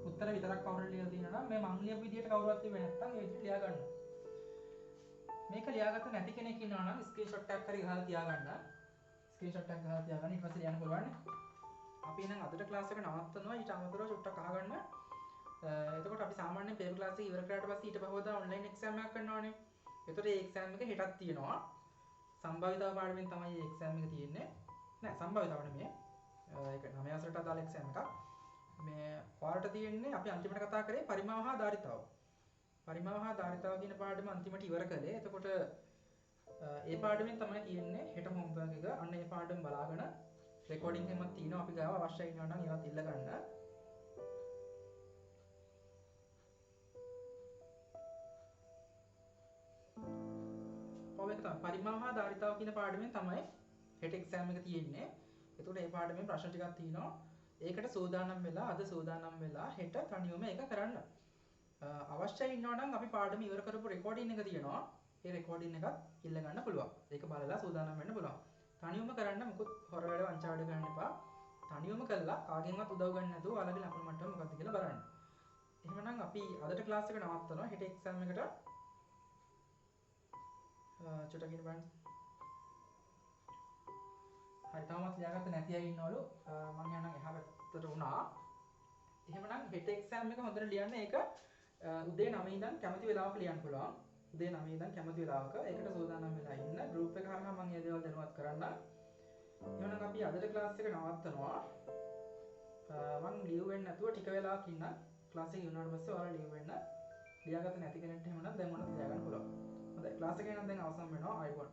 උත්තර විතරක් කවුරු ලියලා තියෙනවා නම් මේ මං ලියපු විදියට කවුරුවත් ලියුවේ නැත්නම් ඒ විදිහට ලියා ගන්න. මේක ලියාගත්ත නැති කෙනෙක් ඉන්නවා නම් ස්ක්‍රීන්ෂොට් එකක් හරි ගහලා තියාගන්න. ස්ක්‍රීන්ෂොට් එකක් ගහලා තියාගන්න ඊට පස්සේ ලියන්න පුළුවන්. අපි එහෙනම් අදට ක්ලාස් එක නවත්තනවා. ඊට අමතරව චුට්ටක් අහගන්න. එතකොට අපි සාමාන්‍යයෙන් පේපර් ක්ලාස් එක ඉවර කරාට පස්සේ ඊට පහවදා ඔන්ලයින් එක්සෑම් එකක් කරනවානේ. එතකොට ඒ එක්සෑම් එක හෙටක් තියෙනවා. සම්භාවිතාව පාඩමෙන් තමයි මේ එක්සෑම් එක තියෙන්නේ. නෑ සම්භාවිතාව නෙමෙයි. ඒක 9 වසරට අදාළ එක්සෑම් එකක්. මේ ඔයාලට තියෙන්නේ අපි අන්තිමට කතා කරේ පරිමාව හා ධාරිතාව. පරිමාව හා ධාරිතාව කියන පාඩම අන්තිමට ඉවර කළේ. එතකොට ඒ පාඩමෙන් තමයි තියෙන්නේ හෙට හෝම්වර්ක් එක. අන්න ඒ පාඩම බලාගෙන රෙකෝඩින් එකක් තියෙනවා අපි ගාව අවශ්‍ය වෙනවා නම් ඒවත් ඉල්ල ගන්න. ඔව් ඒක තමයි පරිමාව හා ධාරිතාව කියන පාඩමෙන් තමයි හෙට එක්සෑම් එක තියෙන්නේ. එතකොට මේ පාඩමෙන් ප්‍රශ්න ටිකක් තියෙනවා. ඒකට සූදානම් වෙලා අද සූදානම් වෙලා හෙට තනියම ඒක කරන්න. අවශ්‍යයි ඉන්නවා නම් අපි පාඩම ඉවර කරපු රෙකෝඩින් එක තියෙනවා. ඒ රෙකෝඩින් එකත් ඉල්ල ගන්න පුළුවන්. ඒක බලලා සූදානම් වෙන්න පුළුවන්. තනියම කරන්න මොකුත් හොර වැඩ වංචා වැඩ කරන්න එපා. තනියම කළා කාගෙන්වත් උදව් ගන්න නැතුව ඔයාලගේ ලකුණු මට්ටම මොකක්ද කියලා බලන්න. එහෙමනම් අපි අදට ක්ලාස් එක නවත්තනවා. හෙට එක්සෑම් එකට චුට්ටකින් බලන්න. හරි තාමත් ලියාගත්ත නැති අය ඉන්නවලු. මම යනවා එහා පැත්තට වුණා. එහෙමනම් හෙට එක්සෑම් එක හොඳට ලියන්න. ඒක උදේ 9 ඉඳන් කැමති වෙලාවක ලියන්න පුළුවන්. උදේ 9 ඉඳන් කැමති වෙලාවක ඒකට සූදානම් වෙලා ඉන්න. ගෲප් එක හරහා මම මේ දේවල් දැනුවත් කරන්න. එහෙනම් අපි අදට ක්ලාස් එක නවත්තනවා. මම ලියු වෙන්නේ නැතුව ටික වෙලාවක් ඉන්න. ක්ලාස් එක ඉවරනාට පස්සේ ඔයාලා ලියු වෙන්න. ලියාගත්ත නැති කෙනෙක්ට එහෙමනම් දැන් මොනවද ලියා ගන්න පුළුවන්. හොඳයි ක්ලාස් එකේ නම් දැන් අවසන් වෙනවා. ආයිබෝන්.